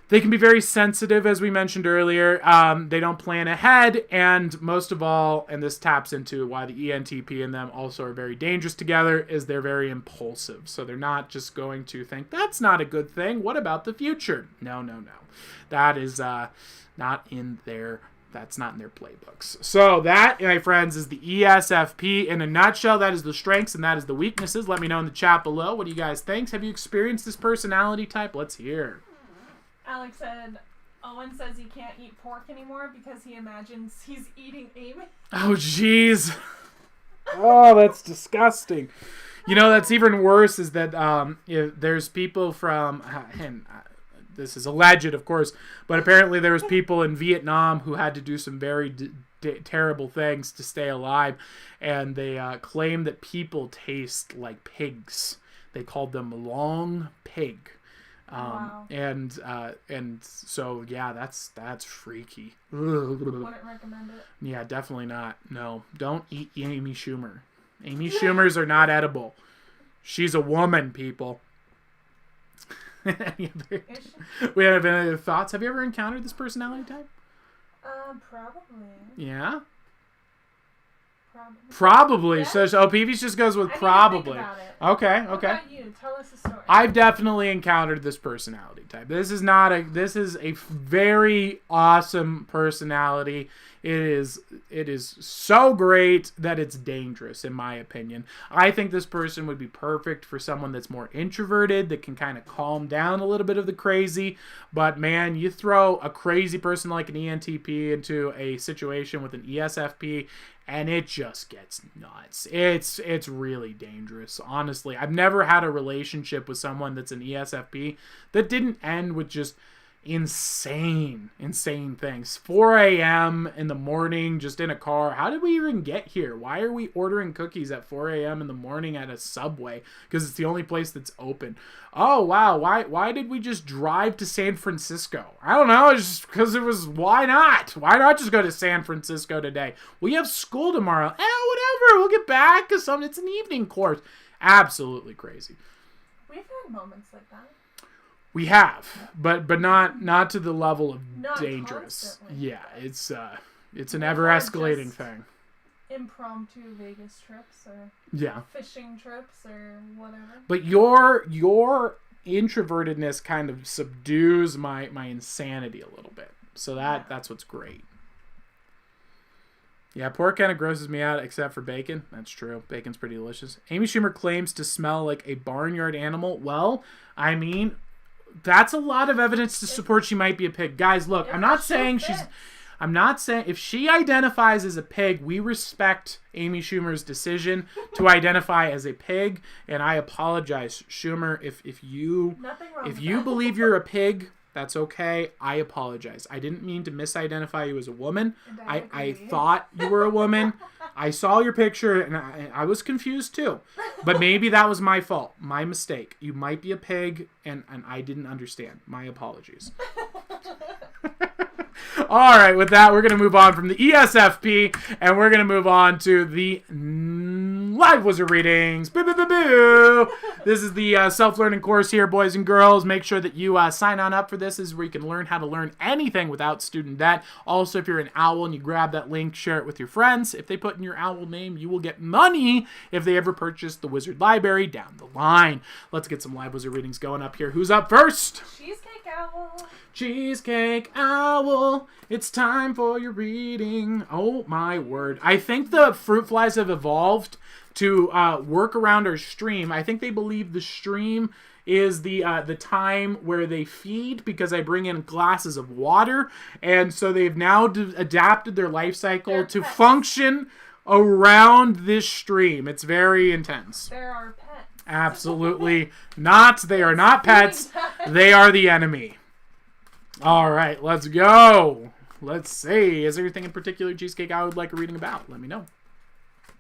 They can be very sensitive, as we mentioned earlier. They don't plan ahead, and most of all, and this taps into why the ENTP and them also are very dangerous together, is they're very impulsive. So they're not just going to think, that's not a good thing. What about the future? No. That is not in their... That's not in their playbooks. So that, my friends, is the ESFP in a nutshell. That is the strengths and that is the weaknesses. Let me know in the chat below. What do you guys think? Have you experienced this personality type? Let's hear. Alex said, Owen says he can't eat pork anymore because he imagines he's eating Amy. Oh, jeez. Oh, that's disgusting. You know, that's even worse is that there's people from, and this is alleged, of course, but apparently there was people in Vietnam who had to do some very terrible things to stay alive, and they claim that people taste like pigs. They called them long pig. Wow. And so yeah, that's freaky. Wouldn't recommend it. Yeah, definitely not. No, don't eat Amy Schumer. Amy Schumers are not edible. She's a woman, people. We have any other thoughts? Have you ever encountered this personality type? Probably. Yeah. Probably. Yeah. So Peavy's just goes with probably. Okay. What about you? Tell us a story. I've definitely encountered this personality type. This is a very awesome personality. It is so great that it's dangerous, in my opinion. I think this person would be perfect for someone that's more introverted, that can kind of calm down a little bit of the crazy. But man, you throw a crazy person like an ENTP into a situation with an ESFP, and it just gets nuts. It's really dangerous, honestly. I've never had a relationship with someone that's an ESFP that didn't end with just insane things. 4 a.m. in the morning, just in a car. How did we even get here? Why are we ordering cookies at 4 a.m. in the morning at a Subway? Because it's the only place that's open. Oh, wow. Why did we just drive to San Francisco? I don't know. It's just because it was, why not? Why not just go to San Francisco today? We have school tomorrow. Whatever. We'll get back because it's an evening course. Absolutely crazy. We've had moments like that. We have, but not to the level of Not dangerous. constantly. Yeah, it's an ever escalating thing. Impromptu Vegas trips or fishing trips or whatever. But your introvertedness kind of subdues my insanity a little bit. So that's what's great. Yeah, pork kind of grosses me out except for bacon. That's true. Bacon's pretty delicious. Amy Schumer claims to smell like a barnyard animal. Well, I mean, that's a lot of evidence to support she might be a pig. Guys, look, I'm not saying if she identifies as a pig, we respect Amy Schumer's decision to identify as a pig, and I apologize, Schumer, if you believe you're a pig, that's okay. I apologize. I didn't mean to misidentify you as a woman. I thought you were a woman. I saw your picture, and I was confused too. But maybe that was my fault. My mistake. You might be a pig, and I didn't understand. My apologies. All right, with that, we're going to move on from the ESFP, and we're going to move on to the live wizard readings. Boo, boo, boo, boo. This is the self-learning course here, boys and girls. Make sure that you sign on up for this. This is where you can learn how to learn anything without student debt. Also, if you're an owl and you grab that link, share it with your friends. If they put in your owl name, you will get money if they ever purchase the wizard library down the line. Let's get some live wizard readings going up here. Who's up first? Cheesecake Owl. Cheesecake Owl, it's time for your reading. Oh my word. I think the fruit flies have evolved to work around our stream. I think they believe the stream is the time where they feed because I bring in glasses of water. And so they've now adapted their life cycle to function around this stream. It's very intense. There are pets. Absolutely not. They are not pets. They are the enemy. All right, let's go. Let's see. Is there anything in particular, Cheesecake I would like a reading about? Let me know.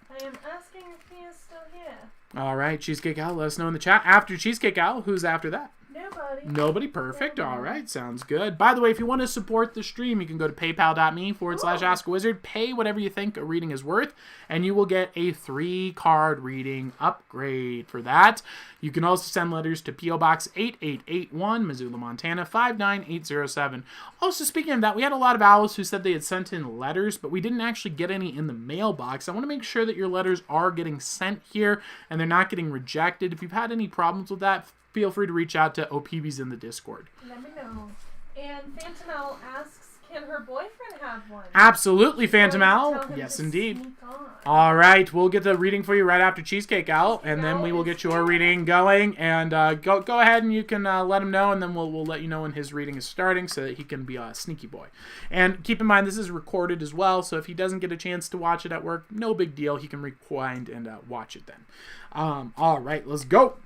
I am asking if he is still here. All right, Cheesecake Owl, let us know in the chat. After Cheesecake Owl, who's after that? Nobody. Nobody, perfect. All right, sounds good. By the way, if you want to support the stream, you can go to paypal.me/AskAWizard. Pay whatever you think a reading is worth, and you will get a 3-card reading upgrade for that. You can also send letters to P.O. Box 8881, Missoula, Montana 59807. Also, speaking of that, we had a lot of owls who said they had sent in letters, but we didn't actually get any in the mailbox. I want to make sure that your letters are getting sent here and they're not getting rejected. If you've had any problems with that, feel free to reach out to OPBs in the Discord. Let me know. And Phantom Owl asks, can her boyfriend have one? Absolutely, Phantom Or Owl. tell him Yes, to indeed. sneak on. All right, we'll get the reading for you right after Cheesecake Owl, and then we will get your reading going. And go ahead and you can let him know, and then we'll let you know when his reading is starting so that he can be a sneaky boy. And keep in mind, this is recorded as well, so if he doesn't get a chance to watch it at work, no big deal. He can rewind and watch it then. All right, let's go.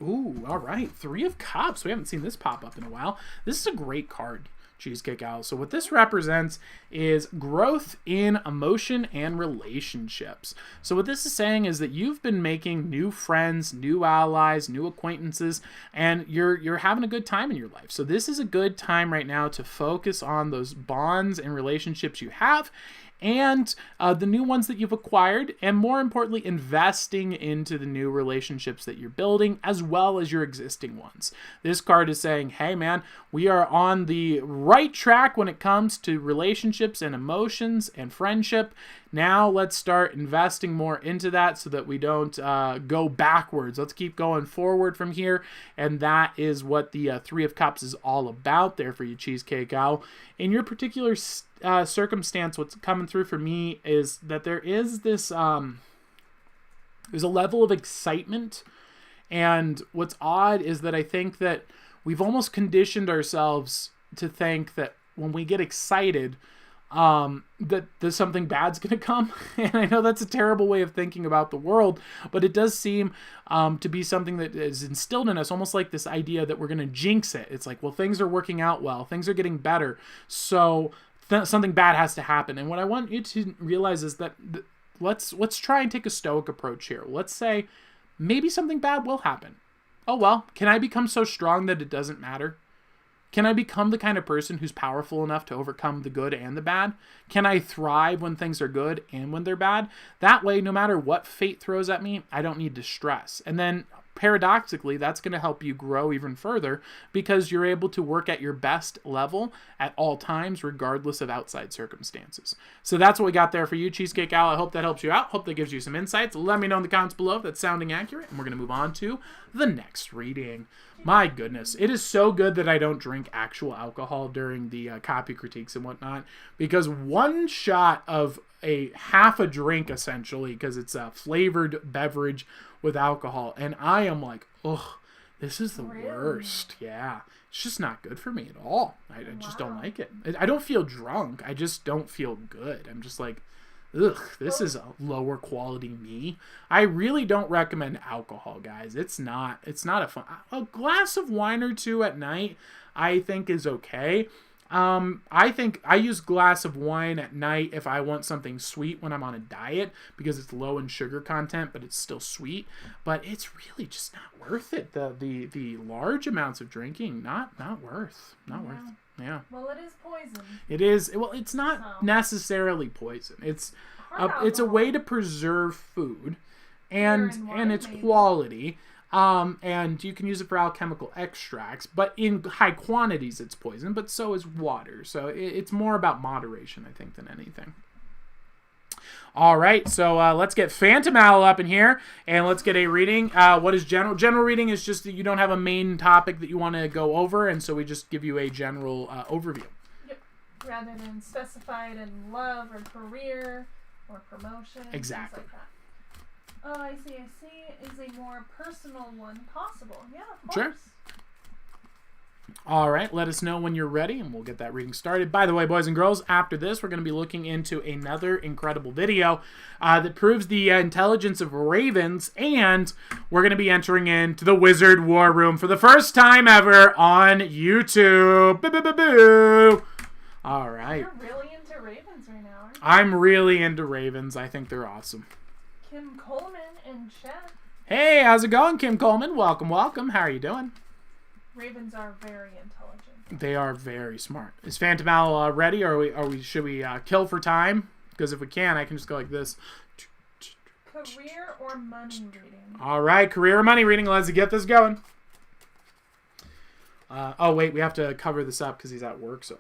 Ooh, all right. 3 of Cups. We haven't seen this pop up in a while. This is a great card, Cheesecake Owl. So what this represents is growth in emotion and relationships. So what this is saying is that you've been making new friends, new allies, new acquaintances, and you're having a good time in your life. So this is a good time right now to focus on those bonds and relationships you have, and the new ones that you've acquired, and more importantly, investing into the new relationships that you're building, as well as your existing ones. This card is saying, hey man, we are on the right track when it comes to relationships and emotions and friendship. Now let's start investing more into that so that we don't go backwards. Let's keep going forward from here. And that is what the 3 of Cups is all about there for you, Cheesecake Owl. In your particular circumstance, what's coming through for me is that there is this, there's a level of excitement. And what's odd is that I think that we've almost conditioned ourselves to think that when we get excited, that there's something bad's going to come. And I know that's a terrible way of thinking about the world, but it does seem to be something that is instilled in us, almost like this idea that we're going to jinx it. It's like, well, things are working out well, things are getting better, so something bad has to happen. And what I want you to realize is that let's try and take a stoic approach here. Let's say maybe something bad will happen. Oh well, can I become so strong that it doesn't matter? Can I become the kind of person who's powerful enough to overcome the good and the bad? Can I thrive when things are good and when they're bad? That way, no matter what fate throws at me, I don't need to stress. And then paradoxically, that's going to help you grow even further because you're able to work at your best level at all times, regardless of outside circumstances. So that's what we got there for you, Cheesecake Owl. I hope that helps you out. Hope that gives you some insights. Let me know in the comments below if that's sounding accurate. And we're going to move on to the next reading. My goodness, it is so good that I don't drink actual alcohol during the copy critiques and whatnot, because one shot of a half a drink, essentially, because it's a flavored beverage with alcohol, and I am like, ugh, this is the worst. Yeah, it's just not good for me at all. I just don't like it. I don't feel drunk. I just don't feel good. I'm just like, ugh, this is a lower quality me. I really don't recommend alcohol, guys. It's not a fun. A glass of wine or two at night, I think, is okay. I think I use glass of wine at night if I want something sweet when I'm on a diet because it's low in sugar content, but it's still sweet. But it's really just not worth it. The large amounts of drinking, not worth. Not worth. Yeah. Well, it is poison. It is. Well, it's not necessarily poison. It's a way to preserve food and its quality. And you can use it for alchemical extracts, but in high quantities it's poison, but so is water. So it's more about moderation, I think, than anything. All right, so let's get Phantom Owl up in here, and let's get a reading. What is general? General reading is just that you don't have a main topic that you want to go over, and so we just give you a general overview. Yep. Rather than specified in love or career or promotion. Exactly. Things like that. Oh, I see. Is a more personal one possible? Yeah, of Sure. course. All right, let us know when you're ready, and we'll get that reading started. By the way, boys and girls, after this, we're going to be looking into another incredible video that proves the intelligence of ravens, and we're going to be entering into the Wizard War Room for the first time ever on YouTube. Boo-boo-boo-boo! All right. You're really into ravens right now, aren't you? I'm really into ravens. I think they're awesome. Kim Coleman and Chet. Hey, how's it going, Kim Coleman? Welcome. How are you doing? Ravens are very intelligent. They are very smart. Is Phantom Owl ready, or should we kill for time? Because if we can, I can just go like this. Career or money reading? All right, career or money reading. Let's get this going. Oh, wait, we have to cover this up because he's at work. So,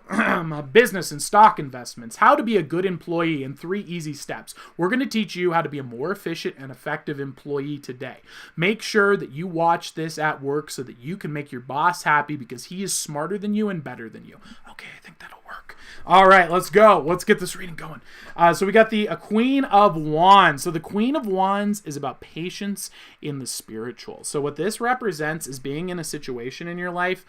business and stock investments. How to be a good employee in 3 easy steps. We're going to teach you how to be a more efficient and effective employee today. Make sure that you watch this at work so that you can make your boss happy because he is smarter than you and better than you. Okay, I think that'll work. All right, let's go. Let's get this reading going. So we got the Queen of Wands. So the Queen of Wands is about patience in the spiritual. So what this represents is being in a situation in your life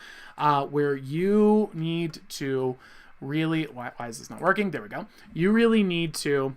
where you need to really... Why is this not working? There we go. You really need to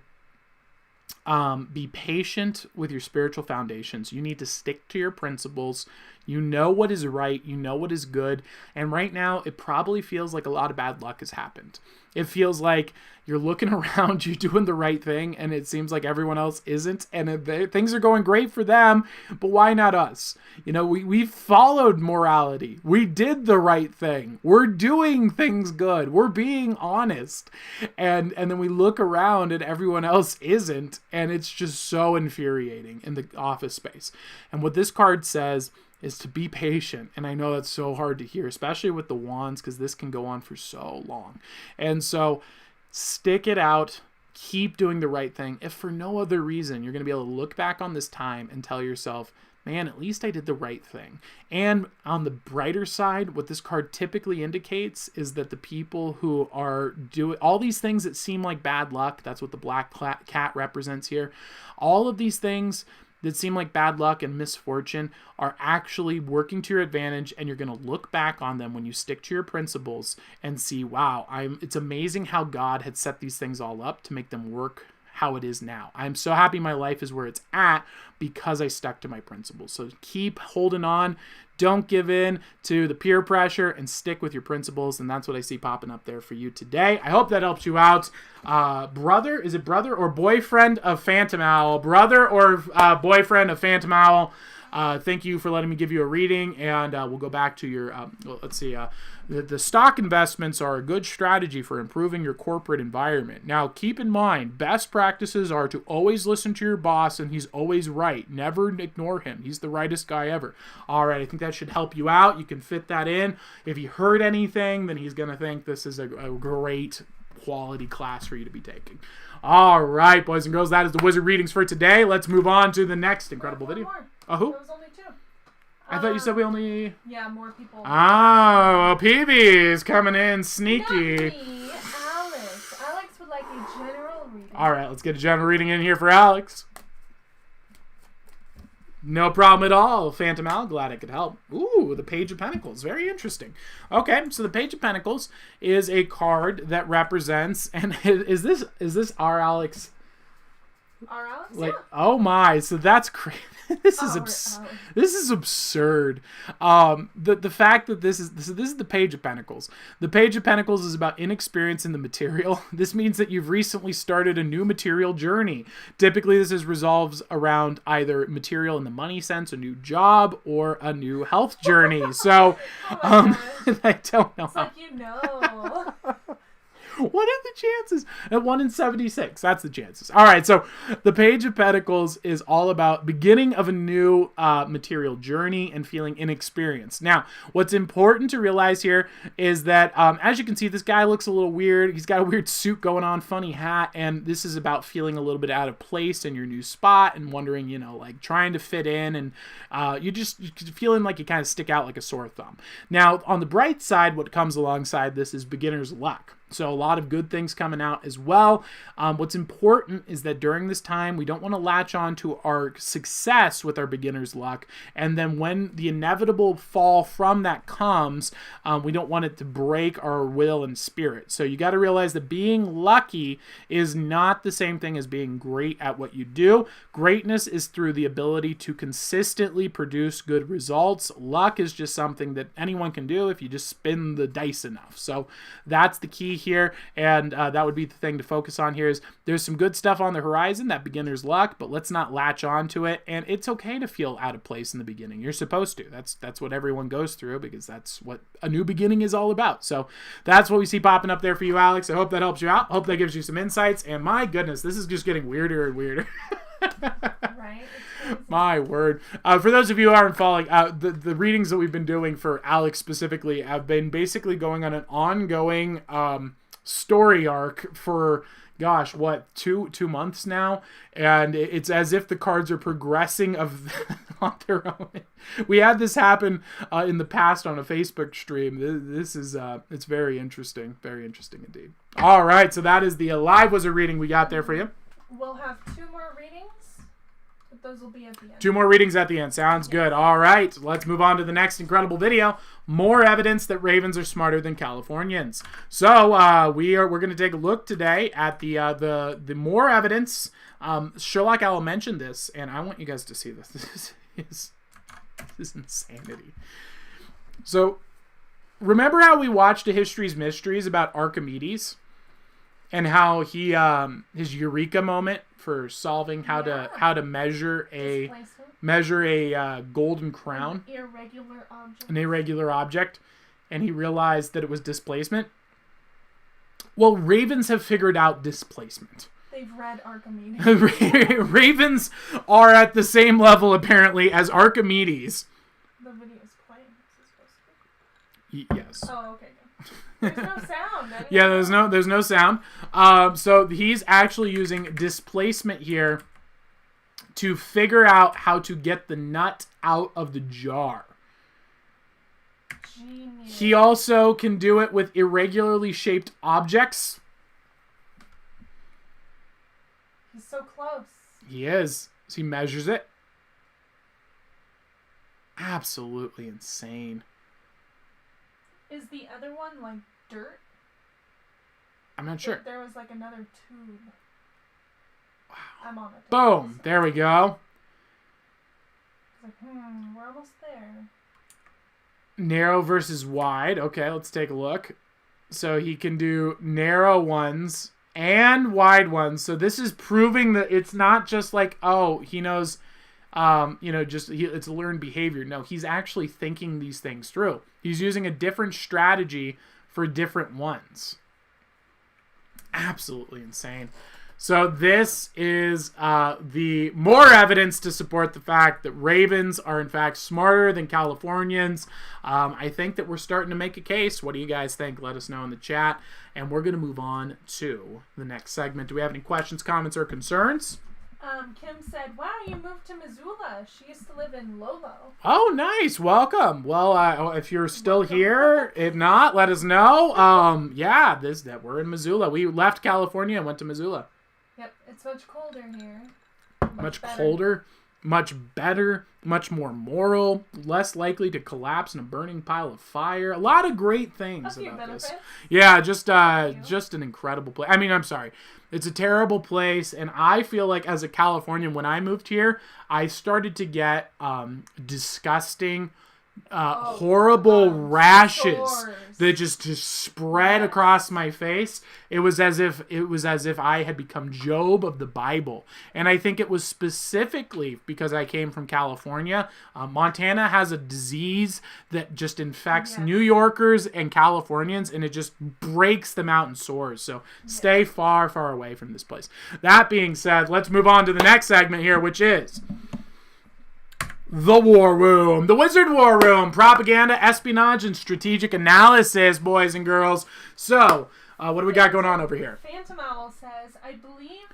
be patient with your spiritual foundations. You need to stick to your principles. You know what is right. You know what is good. And right now, it probably feels like a lot of bad luck has happened. It feels like you're looking around, you're doing the right thing, and it seems like everyone else isn't. And things are going great for them, but why not us? You know, we followed morality. We did the right thing. We're doing things good. We're being honest. And then we look around and everyone else isn't. And it's just so infuriating in the office space. And what this card says is to be patient. And I know that's so hard to hear, especially with the wands, because this can go on for so long. And so stick it out, keep doing the right thing. If for no other reason, you're going to be able to look back on this time and tell yourself, man, at least I did the right thing. And on the brighter side, what this card typically indicates is that the people who are doing all these things that seem like bad luck, that's what the black cat represents here, all of these things that seem like bad luck and misfortune are actually working to your advantage, and you're going to look back on them when you stick to your principles and see, wow, it's amazing how God had set these things all up to make them work how it is now. I'm so happy my life is where it's at because I stuck to my principles. So keep holding on. Don't give in to the peer pressure and stick with your principles. And that's what I see popping up there for you today. I hope that helps you out. Brother, is it brother or boyfriend of Phantom Owl? Brother or boyfriend of Phantom Owl? Thank you for letting me give you a reading, and we'll go back to your, let's see, the stock investments are a good strategy for improving your corporate environment. Now, keep in mind, best practices are to always listen to your boss, and he's always right. Never ignore him. He's the rightest guy ever. All right, I think that should help you out. You can fit that in. If he heard anything, then he's going to think this is a great quality class for you to be taking. All right, boys and girls, that is the wizard readings for today. Let's move on to the next incredible video. More. Oh, who? There was only 2. I thought you said we only... Yeah, more people. Oh, PB is coming in sneaky. Not me, Alex. Alex would like a general reading. All right, let's get a general reading in here for Alex. No problem at all, Phantom Owl. Glad I could help. Ooh, the Page of Pentacles. Very interesting. Okay, so the Page of Pentacles is a card that represents... And is this our Alex? Our Alex? Like, Yeah. oh my, so that's crazy. This is absurd. The fact that this is the Page of Pentacles. The Page of Pentacles is about inexperience in the material. This means that you've recently started a new material journey. Typically, this resolves around either material in the money sense, a new job, or a new health journey. So, I don't know. It's like you know. What are the chances? At 1 in 76. That's the chances. All right, so the Page of Pentacles is all about beginning of a new material journey and feeling inexperienced. Now, what's important to realize here is that, as you can see, this guy looks a little weird. He's got a weird suit going on, funny hat, and this is about feeling a little bit out of place in your new spot and wondering, like trying to fit in, and you're feeling like you kind of stick out like a sore thumb. Now, on the bright side, what comes alongside this is beginner's luck. So a lot of good things coming out as well. What's important is that during this time, we don't want to latch on to our success with our beginner's luck. And then when the inevitable fall from that comes, we don't want it to break our will and spirit. So you got to realize that being lucky is not the same thing as being great at what you do. Greatness is through the ability to consistently produce good results. Luck is just something that anyone can do if you just spin the dice enough. So that's the key here, and that would be the thing to focus on here is there's some good stuff on the horizon, that beginner's luck, but let's not latch on to it, and it's okay to feel out of place in the beginning. You're supposed to. That's what everyone goes through, because that's what a new beginning is all about. So that's what we see popping up there for you, Alex. I hope that helps you out. Hope that gives you some insights, and my goodness, this is just getting weirder and weirder. Right? My word. For those of you who aren't following, the readings that we've been doing for Alex specifically have been basically going on an ongoing story arc for, gosh, what, two months now? And it's as if the cards are progressing on their own. We had this happen in the past on a Facebook stream. This is, it's very interesting. Very interesting indeed. All right, so that is the Live Wizard reading we got there for you. We'll have 2 more readings, but those will be at the end. 2 more readings at the end. Sounds good. All right, let's move on to the next incredible video. More evidence that ravens are smarter than Californians. So we're going to take a look today at the more evidence. Sherlock Owl mentioned this, and I want you guys to see this. This is insanity. So remember how we watched a History's Mysteries about Archimedes? And how he his eureka moment for solving how to measure a golden crown, an irregular object, and he realized that it was displacement. Well, ravens have figured out displacement. They've read Archimedes. Ravens are at the same level apparently as Archimedes. The video is playing. Is it supposed to be? Yes. Oh, okay. There's no sound. Yeah, there's no sound. So he's actually using displacement here to figure out how to get the nut out of the jar. Genius. He also can do it with irregularly shaped objects. He's so close. He is. So he measures it. Absolutely insane. Is the other one like dirt? I'm not sure. There was like another tube. Wow. I'm on it. Boom. There we go. It's like, we're almost there. Narrow versus wide. Okay, let's take a look. So he can do narrow ones and wide ones. So this is proving that it's not just like, oh, he knows, it's learned behavior. No, he's actually thinking these things through. He's using a different strategy for different ones. Absolutely insane. So this is the more evidence to support the fact that ravens are in fact smarter than Californians. I think that we're starting to make a case. What do you guys think? Let us know in the chat. And we're going to move on to the next segment. Do we have any questions, comments, or concerns? Kim said, wow, you moved to Missoula. She used to live in Lolo. Oh, nice. Welcome. Well, if you're still here, if not, let us know. We're in Missoula. We left California and went to Missoula. Yep, it's much colder here. Much colder, much better, much more moral, less likely to collapse in a burning pile of fire. A lot of great things about this. Yeah, just an incredible place. I mean, I'm sorry. It's a terrible place, and I feel like as a Californian, when I moved here, I started to get disgusting, horrible rashes that just spread across my face. It was as if I had become Job of the Bible, and I think it was specifically because I came from California. Montana has a disease that just infects New Yorkers and Californians, and it just breaks them out in sores. So stay far, far away from this place. That being said, let's move on to the next segment here, which is the War Room. The Wizard War Room. Propaganda, espionage, and strategic analysis, boys and girls. So, what do we got going on over here? Phantom Owl says, I believe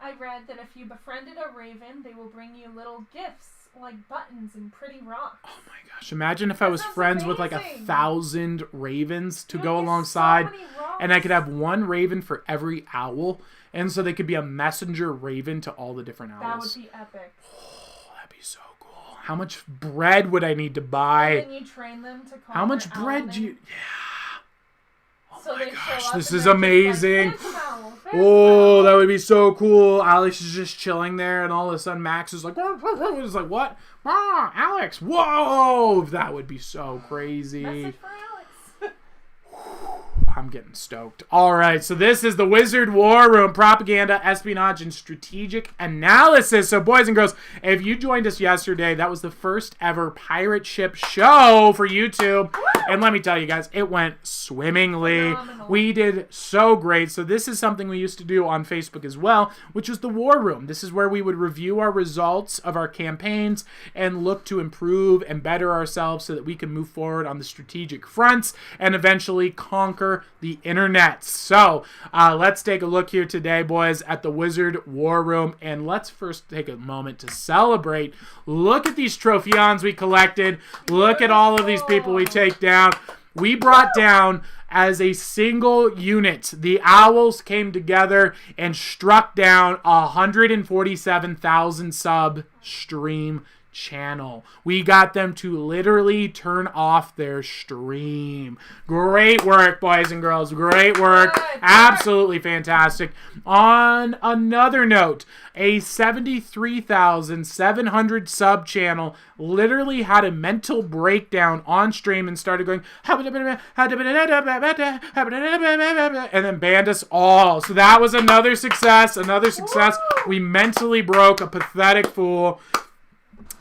I read that if you befriended a raven, they will bring you little gifts like buttons and pretty rocks. Oh my gosh. Imagine if I was friends with like 1,000 ravens to go alongside. And I could have one raven for every owl. And so they could be a messenger raven to all the different owls. That would be epic. Oh, that'd be so cool. How much bread would I need to buy? And then you train them to call How much their bread owl do you... name. Yeah. Oh So my gosh, this and is they're just amazing. Like, Phantom Owl, Phantom Oh, Owl. that would be so cool. Alex is just chilling there, and all of a sudden Max is like, it's like, what? Ah, Alex, whoa! That would be so crazy. Message for Alex. I'm getting stoked. All right, so this is the Wizard War Room, propaganda, espionage, and strategic analysis. So boys and girls, if you joined us yesterday, that was the first ever pirate ship show for YouTube. And let me tell you guys, it went swimmingly. Phenomenal. We did so great. So this is something we used to do on Facebook as well, which was the War Room. This is where we would review our results of our campaigns and look to improve and better ourselves so that we can move forward on the strategic fronts and eventually conquer the internet. So let's take a look here today, boys, at the Wizard War Room, and let's first take a moment to celebrate. Look at these trophyons we collected. Look at all of these people we take down. We brought down, as a single unit, the Owls came together and struck down 147,000 sub stream channel. We got them to literally turn off their stream. Great work, boys and girls. Great work. Absolutely fantastic. On another note, a 73,700 sub channel literally had a mental breakdown on stream and started going and then banned us all. So that was another success. We mentally broke a pathetic fool.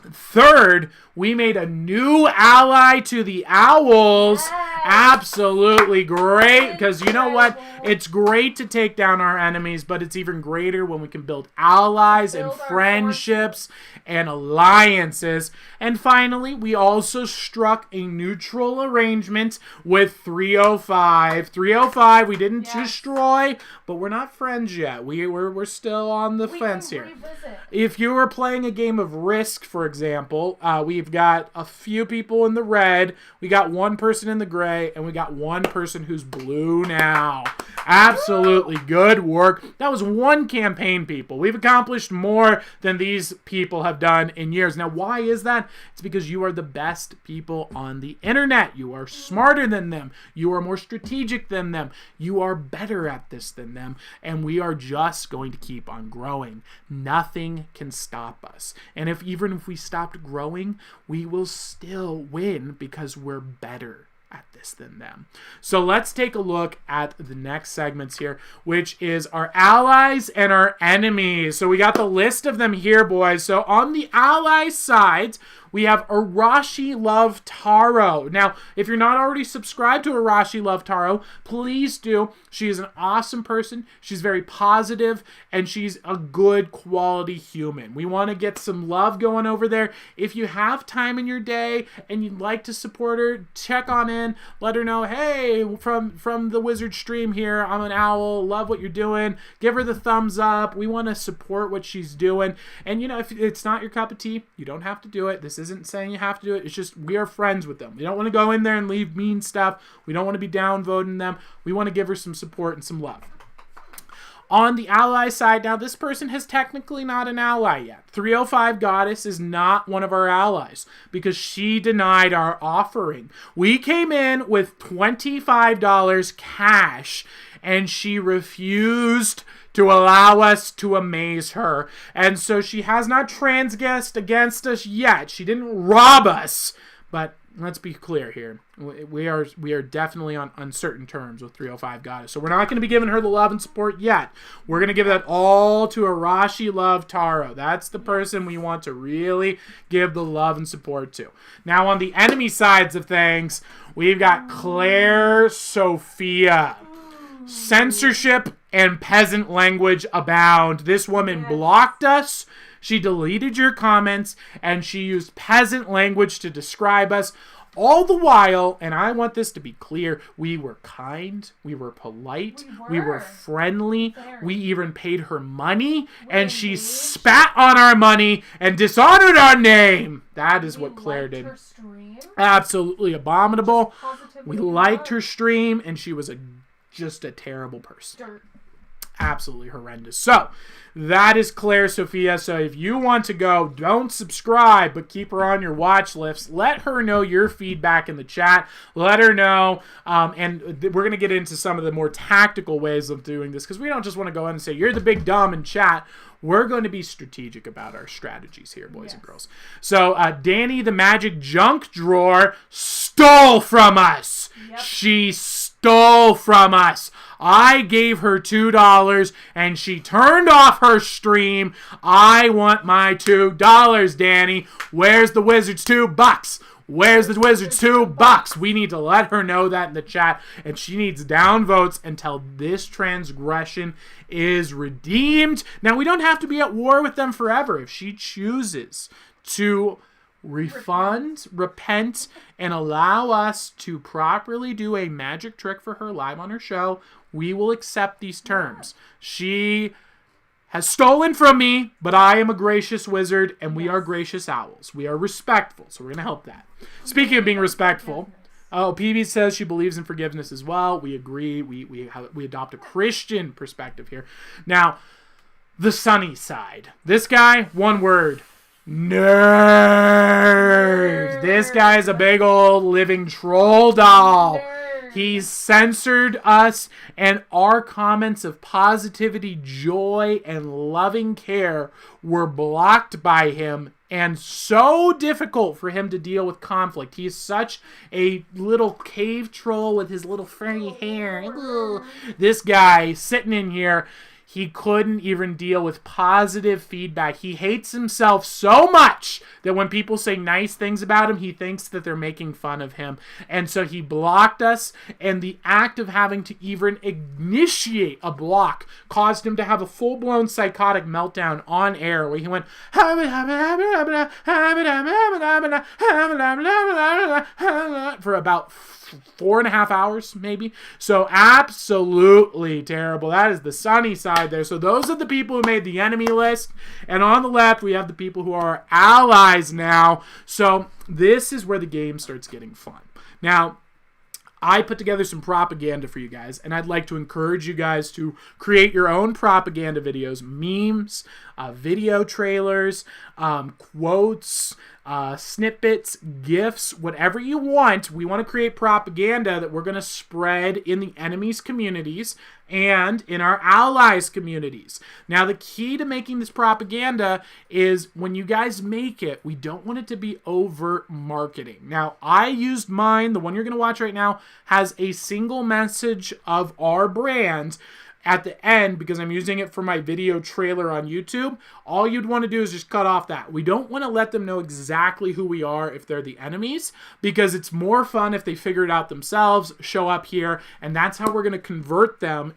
Third, we made a new ally to the Owls. Yes. Absolutely great, because you know what? It's great to take down our enemies, but it's even greater when we can build allies and friendships and alliances. And finally, we also struck a neutral arrangement with 305. 305, we didn't destroy, but we're not friends yet. We're still on the fence here. Revisit. If you were playing a game of Risk, for example, we've got a few people in the red, we got one person in the gray, and we got one person who's blue now. Absolutely good work. That was one campaign, people. We've accomplished more than these people have done in years. Now, why is that? It's because you are the best people on the internet. You are smarter than them. You are more strategic than them. You are better at this than them. And we are just going to keep on growing. Nothing can stop us. And even if we stopped growing, we will still win because we're better at this than them. So let's take a look at the next segments here, which is our allies and our enemies. So we got the list of them here, boys. So on the ally side, we have Arashi Love Taro. Now, if you're not already subscribed to Arashi Love Taro, please do. She is an awesome person. She's very positive, and she's a good quality human. We want to get some love going over there. If you have time in your day and you'd like to support her, check on in. Let her know, hey, from the Wizard stream here, I'm an owl. Love what you're doing. Give her the thumbs up. We want to support what she's doing. And, you know, if it's not your cup of tea, you don't have to do it. This isn't saying you have to do it. It's just we are friends with them. We don't want to go in there and leave mean stuff. We don't want to be downvoting them. We want to give her some support and some love. On the ally side, now this person has technically not an ally yet. 305 Goddess is not one of our allies because she denied our offering. We came in with $25 cash and she refused to allow us to amaze her. And so she has not transgressed against us yet. She didn't rob us, but let's be clear here. We are definitely on uncertain terms with 305 Goddess. So we're not going to be giving her the love and support yet. We're going to give that all to Arashi Love Taro. That's the person we want to really give the love and support to. Now on the enemy sides of things, we've got Claire Sophia. Censorship and peasant language abound. This woman blocked us. She deleted your comments, and she used peasant language to describe us. All the while, and I want this to be clear, we were kind, we were polite, we were friendly, we even paid her money, and she spat on our money and dishonored our name. That is what Claire did. Absolutely abominable. We liked her stream, and she was just a terrible person. Absolutely horrendous. So that is Claire Sophia. So if you want to go, don't subscribe, but keep her on your watch list. Let her know your feedback in the chat. Let her know. And we're going to get into some of the more tactical ways of doing this because we don't just want to go in and say, you're the big dumb in chat. We're going to be strategic about our strategies here, boys and girls. So Danny the Magic Junk Drawer stole from us. Yep. She stole from us. I gave her $2 and she turned off her stream. I want my $2, Danny. Where's the wizard's $2? Where's the wizard's $2? We need to let her know that in the chat, and she needs downvotes until this transgression is redeemed. Now, we don't have to be at war with them forever. If she chooses to refund, repent, and allow us to properly do a magic trick for her live on her show, we will accept these terms. She has stolen from me, but I am a gracious wizard, and we are gracious owls. We are respectful, so we're going to help that. Speaking of being respectful, PB says she believes in forgiveness as well. We agree. We adopt a Christian perspective here. Now, the sunny side. This guy, one word. Nerd. This guy is a big old living troll doll. He's censored us, and our comments of positivity, joy, and loving care were blocked by him, and so difficult for him to deal with conflict. He is such a little cave troll with his little furry hair. Ugh. This guy sitting in here, he couldn't even deal with positive feedback. He hates himself so much that when people say nice things about him, he thinks that they're making fun of him. And so he blocked us, and the act of having to even initiate a block caused him to have a full-blown psychotic meltdown on air where he went for about 4.5 hours, maybe. So absolutely terrible. That is the sunny side there. So those are the people who made the enemy list. And on the left, we have the people who are allies now. So this is where the game starts getting fun. Now, I put together some propaganda for you guys, and I'd like to encourage you guys to create your own propaganda videos, memes, video trailers, quotes, snippets, GIFs, whatever you want. We want to create propaganda that we're going to spread in the enemy's communities and in our allies' communities. Now, the key to making this propaganda is when you guys make it, we don't want it to be overt marketing. Now, I used mine. The one you're going to watch right now has a single message of our brand at the end because I'm using it for my video trailer on YouTube. All you'd want to do is just cut off that. We don't want to let them know exactly who we are if they're the enemies, because it's more fun if they figure it out themselves, show up here, and that's how we're going to convert them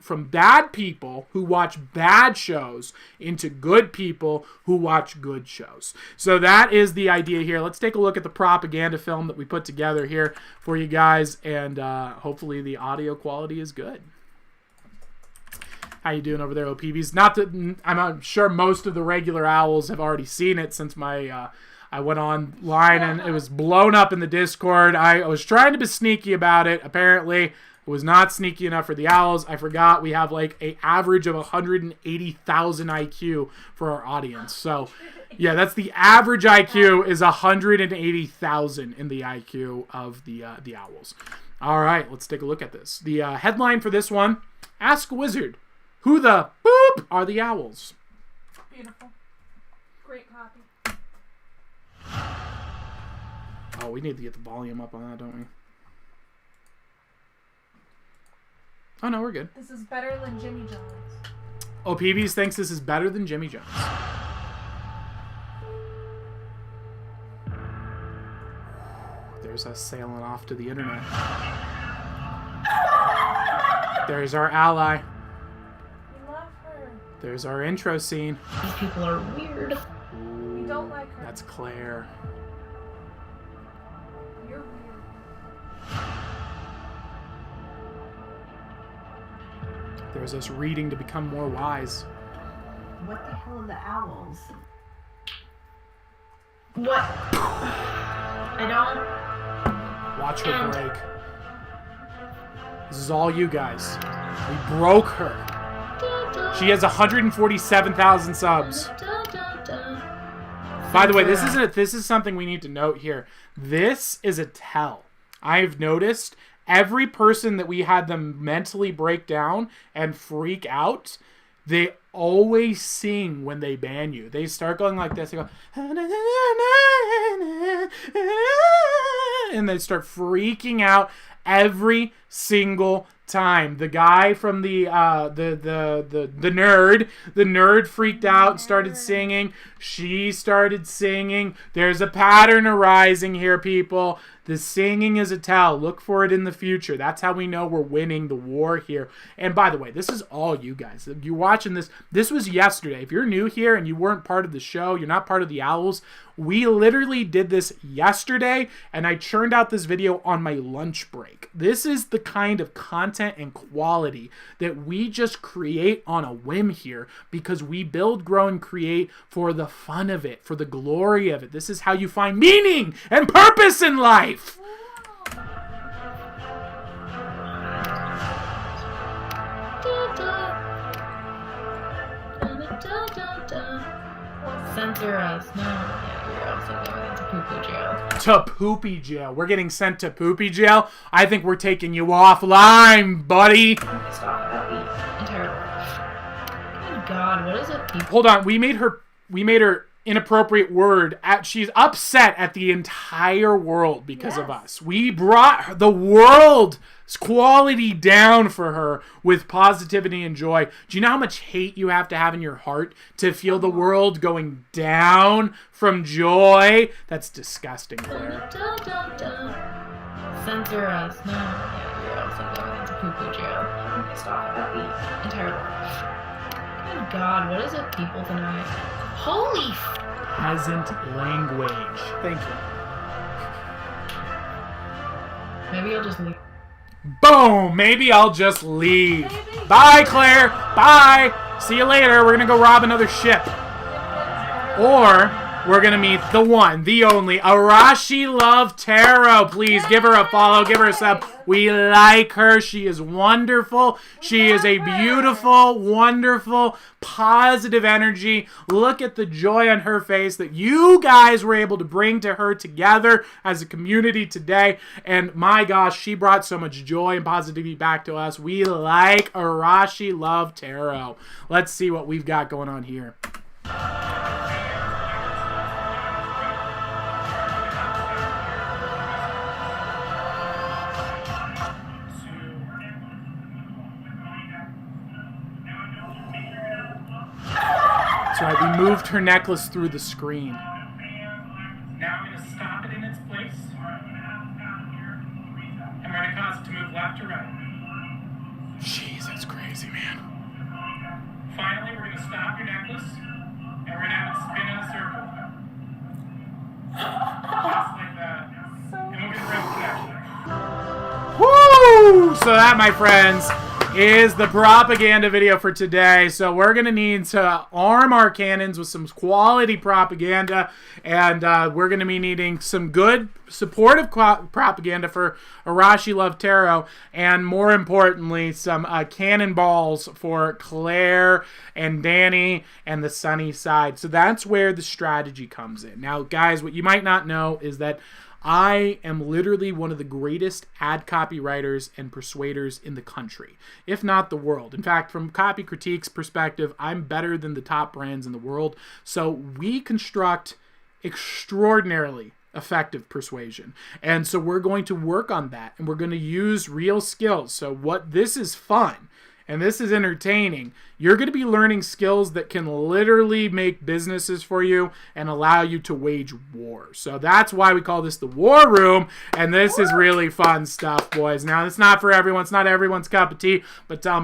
from bad people who watch bad shows into good people who watch good shows. So that is the idea here. Let's take a look at the propaganda film that we put together here for you guys, and hopefully the audio quality is good. How you doing over there, OPBs? Not that I'm sure most of the regular owls have already seen it since I went online and it was blown up in the Discord. I was trying to be sneaky about it. Apparently, it was not sneaky enough for the owls. I forgot we have like an average of 180,000 IQ for our audience. So, yeah, that's the average IQ is 180,000 in the IQ of the owls. All right, let's take a look at this. The headline for this one: Ask a Wizard. Who the boop are the owls? Beautiful. Great copy. Oh, we need to get the volume up on that, don't we? Oh, no, we're good. This is better than Jimmy John's. Oh, PBs thinks this is better than Jimmy John's. There's us sailing off to the internet. There's our ally. There's our intro scene. These people are weird. Ooh, We don't like her. That's Claire. You're weird. There's us reading to become more wise. What the hell are the owls? What? I don't... Watch her break. This is all you guys. We broke her. She has 147,000 subs. By the way, this is something we need to note here. This is a tell. I've noticed every person that we had them mentally break down and freak out, they always sing when they ban you. They start going like this. They go, and they start freaking out every single time. The guy from the nerd freaked out and started singing. She started singing. There's a pattern arising here, people. The singing is a tell. Look for it in the future. That's how we know we're winning the war here. And by the way, this is all you guys. If you're watching this, this was yesterday. If you're new here and you weren't part of the show, you're not part of the Owls, we literally did this yesterday, and I churned out this video on my lunch break. This is the kind of content and quality that we just create on a whim here, because we build, grow, and create for the fun of it, for the glory of it. This is how you find meaning and purpose in life. Censor us. No. Yeah, you're also going into poo-poo jail. To poopy jail. We're getting sent to poopy jail. I think we're taking you offline, buddy. Stop that entire. Good God, what is it? People? Hold on. We made her inappropriate word. She's upset at the entire world because of us. We brought the world's quality down for her with positivity and joy. Do you know how much hate you have to have in your heart to feel the world going down from joy? That's disgusting, Claire. Censor us. No. Yeah, you're also going into poo-poo jail. Stop that entire. Good God, what is it, people tonight? Holy Peasant language. Thank you. Maybe I'll just leave. Boom! Maybe I'll just leave. Bye, Claire. Bye. See you later. We're gonna go rob another ship. Or we're gonna meet the one, the only, Arashi Love Tarot. Please give her a follow, give her a sub. We like her. She is wonderful. She is a beautiful, wonderful, positive energy. Look at the joy on her face that you guys were able to bring to her together as a community today. And my gosh, she brought so much joy and positivity back to us. We like Arashi Love Tarot. Let's see what we've got going on here. That's right, we moved her necklace through the screen. Now I'm going to stop it in its place. And we're going to cause it to move left or right. Jeez, that's crazy, man. Finally, we're going to stop your necklace, and we're going to have it spin in a circle. Just like that. And we're going to break connection. Woo! So that, my friends, is the propaganda video for today. So we're going to need to arm our cannons with some quality propaganda, and we're going to be needing some good supportive propaganda for Arashi Love Tarot, and more importantly, some cannonballs for Claire and Danny and the sunny side. So that's where the strategy comes in. Now, guys, what you might not know is that I am literally one of the greatest ad copy writers and persuaders in the country, if not the world. In fact, from Copy Critique's perspective, I'm better than the top brands in the world. So we construct extraordinarily effective persuasion. And so we're going to work on that, and we're going to use real skills. So this is fun and this is entertaining. You're going to be learning skills that can literally make businesses for you and allow you to wage war. So that's why we call this the War Room, and this is really fun stuff, boys. Now, it's not for everyone. It's not everyone's cup of tea, but I'll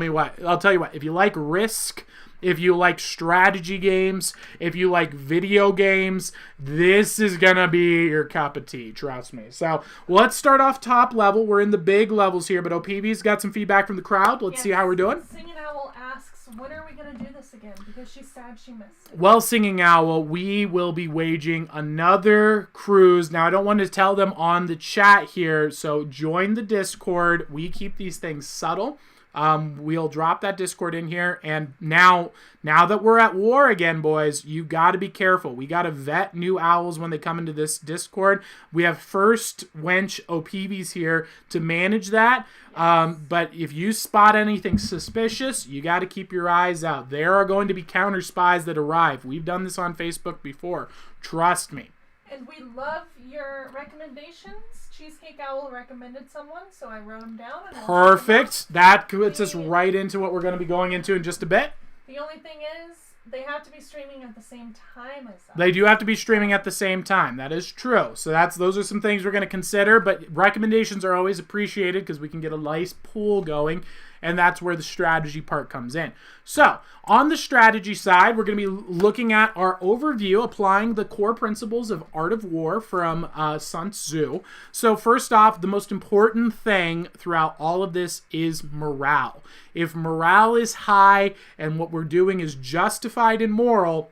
tell you what, if you like Risk, if you like strategy games, if you like video games, this is going to be your cup of tea, trust me. So let's start off top level. We're in the big levels here, but OPV's got some feedback from the crowd. Let's see how we're doing. Singing Owl asks, when are we going to do this again? Because she's sad she missed it. Well, Singing Owl, we will be waging another cruise. Now, I don't want to tell them on the chat here, so join the Discord. We keep these things subtle. We'll drop that Discord in here, and now that we're at war again, boys, you got to be careful. We got to vet new owls when they come into this Discord. We have first wench OPVs here to manage that, but if you spot anything suspicious, you got to keep your eyes out. There are going to be counter spies that arrive. We've done this on Facebook before. Trust me. And we love your recommendations. Cheesecake Owl recommended someone, so I wrote them down. And Perfect. That puts us right into what we're going to be going into in just a bit. The only thing is, they have to be streaming at the same time as us. They do have to be streaming at the same time. That is true. So those are some things we're going to consider, but recommendations are always appreciated because we can get a nice pool going, and that's where the strategy part comes in. So, on the strategy side, we're going to be looking at our overview, applying the core principles of Art of War from Sun Tzu. So, first off, the most important thing throughout all of this is morale. If morale is high and what we're doing is justified and moral,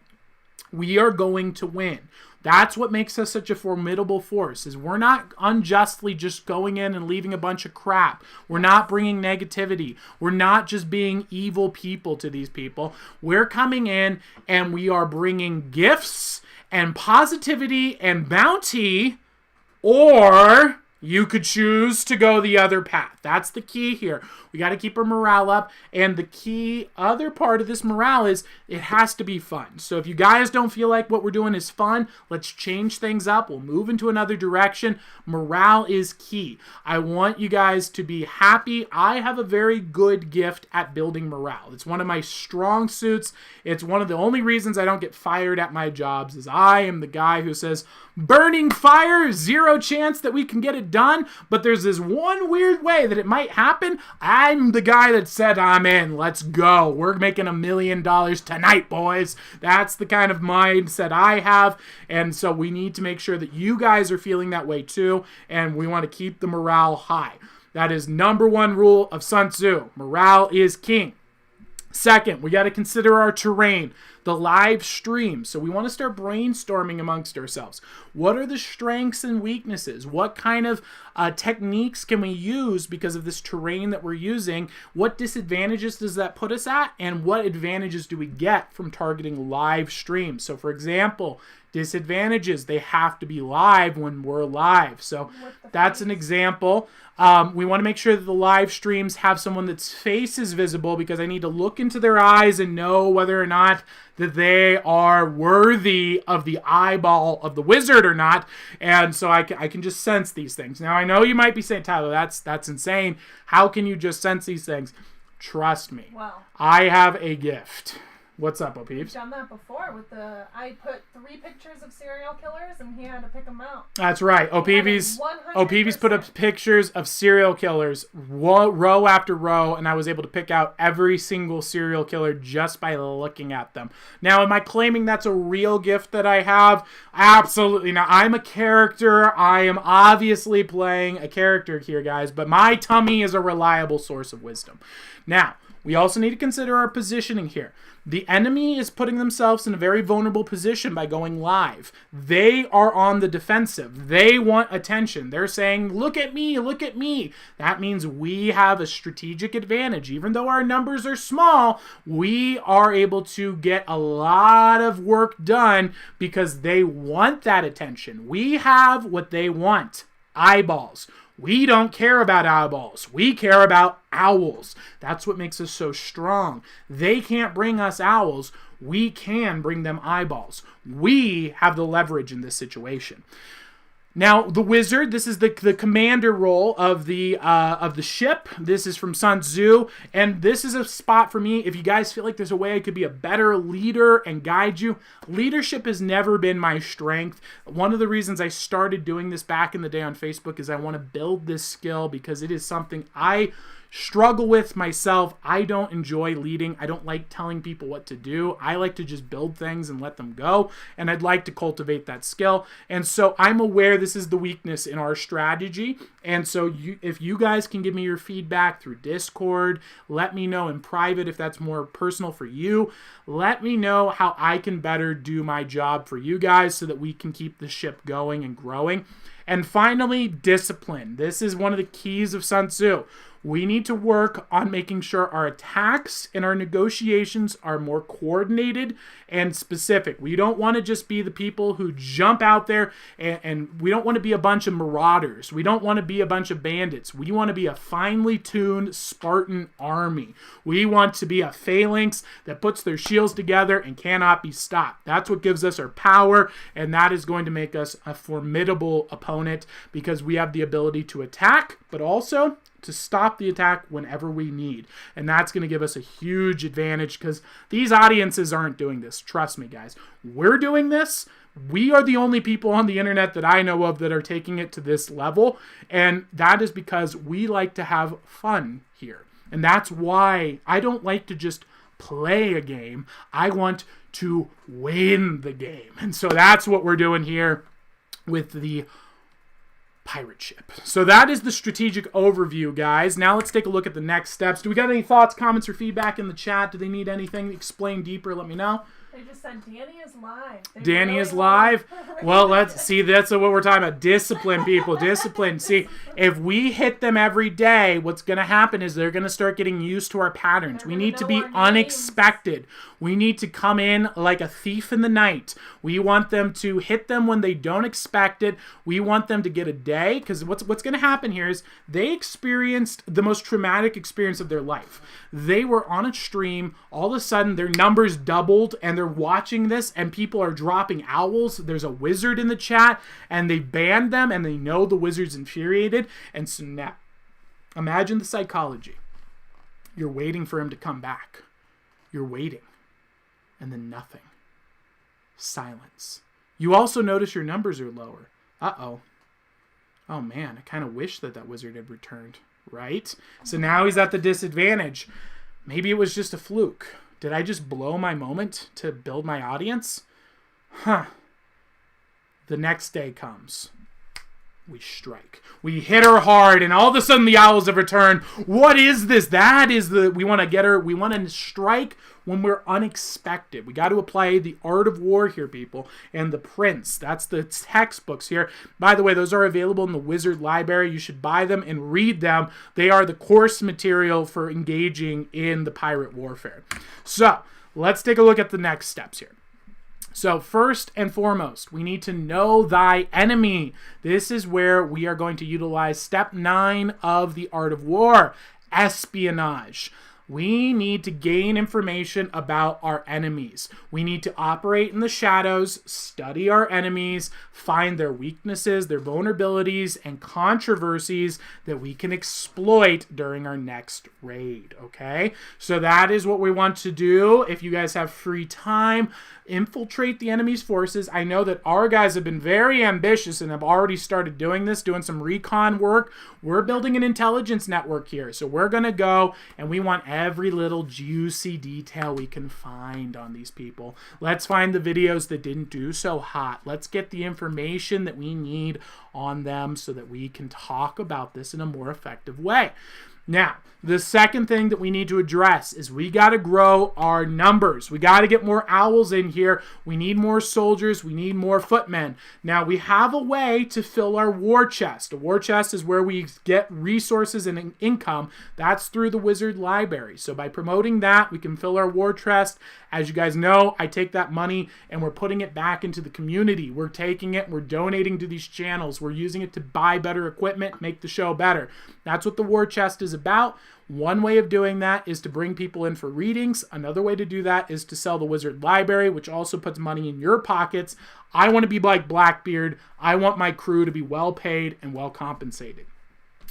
we are going to win. That's what makes us such a formidable force, is we're not unjustly just going in and leaving a bunch of crap. We're not bringing negativity. We're not just being evil people to these people. We're coming in and we are bringing gifts and positivity and bounty, or you could choose to go the other path. That's the key here. We got to keep our morale up. And the key other part of this morale is it has to be fun. So if you guys don't feel like what we're doing is fun, let's change things up. We'll move into another direction. Morale is key. I want you guys to be happy. I have a very good gift at building morale. It's one of my strong suits. It's one of the only reasons I don't get fired at my jobs is I am the guy who says, burning fire, 0 chance that we can get it done, but there's this one weird way that it might happen. I'm the guy that said, I'm in, let's go. We're making $1 million tonight, boys. That's the kind of mindset I have, and so we need to make sure that you guys are feeling that way too, and we want to keep the morale high. That is number 1 rule of Sun Tzu. Morale is king. Second, we got to consider our terrain, the live stream. So we want to start brainstorming amongst ourselves. What are the strengths and weaknesses? What kind of techniques can we use because of this terrain that we're using? What disadvantages does that put us at? And what advantages do we get from targeting live streams? So for example, disadvantages, they have to be live when we're live. So that's an example. We want to make sure that the live streams have someone that's face is visible because I need to look into their eyes and know whether or not that they are worthy of the eyeball of the wizard or not. And so I can just sense these things. Now, I know you might be saying, Tyler, that's insane. How can you just sense these things? Trust me. Wow. I have a gift. What's up, O'Peeps? We've done that before with I put 3 pictures of serial killers and he had to pick them out. That's right. O'Peeps put up pictures of serial killers row after row, and I was able to pick out every single serial killer just by looking at them. Now, am I claiming that's a real gift that I have? Absolutely not. I'm a character. I am obviously playing a character here, guys, but my tummy is a reliable source of wisdom. Now, we also need to consider our positioning here. The enemy is putting themselves in a very vulnerable position by going live. They are on the defensive. They want attention. They're saying, look at me, look at me. That means we have a strategic advantage. Even though our numbers are small, we are able to get a lot of work done because they want that attention. We have what they want, eyeballs. We don't care about eyeballs. We care about owls. That's what makes us so strong. They can't bring us owls. We can bring them eyeballs. We have the leverage in this situation. Now, the wizard, this is the commander role of the ship. This is from Sun Tzu, and this is a spot for me. If you guys feel like there's a way I could be a better leader and guide you, leadership has never been my strength. One of the reasons I started doing this back in the day on Facebook is I want to build this skill because it is something I struggle with myself. I don't enjoy leading. I don't like telling people what to do. I like to just build things and let them go, and I'd like to cultivate that skill. And so I'm aware this is the weakness in our strategy, and so if you guys can give me your feedback through Discord, let me know in private if that's more personal for you. Let me know how I can better do my job for you guys so that we can keep the ship going and growing. And finally, discipline. This is one of the keys of Sun Tzu. We need to work on making sure our attacks and our negotiations are more coordinated and specific. We don't want to just be the people who jump out there, and we don't want to be a bunch of marauders. We don't want to be a bunch of bandits. We want to be a finely tuned Spartan army. We want to be a phalanx that puts their shields together and cannot be stopped. That's what gives us our power, and that is going to make us a formidable opponent because we have the ability to attack, but also to stop the attack whenever we need. And that's going to give us a huge advantage because these audiences aren't doing this. Trust me, guys. We're doing this. We are the only people on the internet that I know of that are taking it to this level. And that is because we like to have fun here. And that's why I don't like to just play a game. I want to win the game. And so that's what we're doing here with the pirate ship. So that is the strategic overview, guys. Now let's take a look at the next steps. Do we got any thoughts, comments, or feedback in the chat? Do they need anything explained deeper? Let me know. They just said Danny is live. Danny is live. Well, let's see. That's what we're talking about. Discipline, people. Discipline. See, if we hit them every day, what's going to happen is they're going to start getting used to our patterns. We need to be unexpected. We need to come in like a thief in the night. We want them to hit them when they don't expect it. We want them to get a day, because what's going to happen here is they experienced the most traumatic experience of their life. They were on a stream. All of a sudden, their numbers doubled, and they're watching this, and people are dropping owls. There's a wizard in the chat, and they banned them, and they know the wizard's infuriated. And so now, imagine the psychology. You're waiting for him to come back. You're waiting. And then nothing. Silence. You also notice your numbers are lower. Uh-oh. Oh, man, I kind of wish that wizard had returned, right? So now he's at the disadvantage. Maybe it was just a fluke. Did I just blow my moment to build my audience? Huh. The next day comes. We strike. We hit her hard, and all of a sudden the owls have returned. What is this? That is we want to get her. We want to strike when we're unexpected. We got to apply the art of war here, people, and the prince. That's the textbooks here. By the way, those are available in the Wizard Library. You should buy them and read them. They are the course material for engaging in the pirate warfare. So let's take a look at the next steps here. So first and foremost, we need to know thy enemy. This is where we are going to utilize step 9 of the art of war, espionage. We need to gain information about our enemies. We need to operate in the shadows, study our enemies, find their weaknesses, their vulnerabilities, and controversies that we can exploit during our next raid, okay? So that is what we want to do. If you guys have free time, infiltrate the enemy's forces. I know that our guys have been very ambitious and have already started doing this, doing some recon work. We're building an intelligence network here. So we're going to go and we want every little juicy detail we can find on these people. Let's find the videos that didn't do so hot. Let's get the information that we need on them so that we can talk about this in a more effective way. Now, the second thing that we need to address is we got to grow our numbers. We got to get more owls in here. We need more soldiers. We need more footmen. Now, we have a way to fill our war chest. A war chest is where we get resources and income. That's through the Wizard Library. So by promoting that, we can fill our war chest. As you guys know, I take that money and we're putting it back into the community. We're taking it, we're donating to these channels. We're using it to buy better equipment, make the show better. That's what the war chest is about. One way of doing that is to bring people in for readings. Another way to do that is to sell the Wizard Library, which also puts money in your pockets. I want to be like Blackbeard. I want my crew to be well paid and well compensated.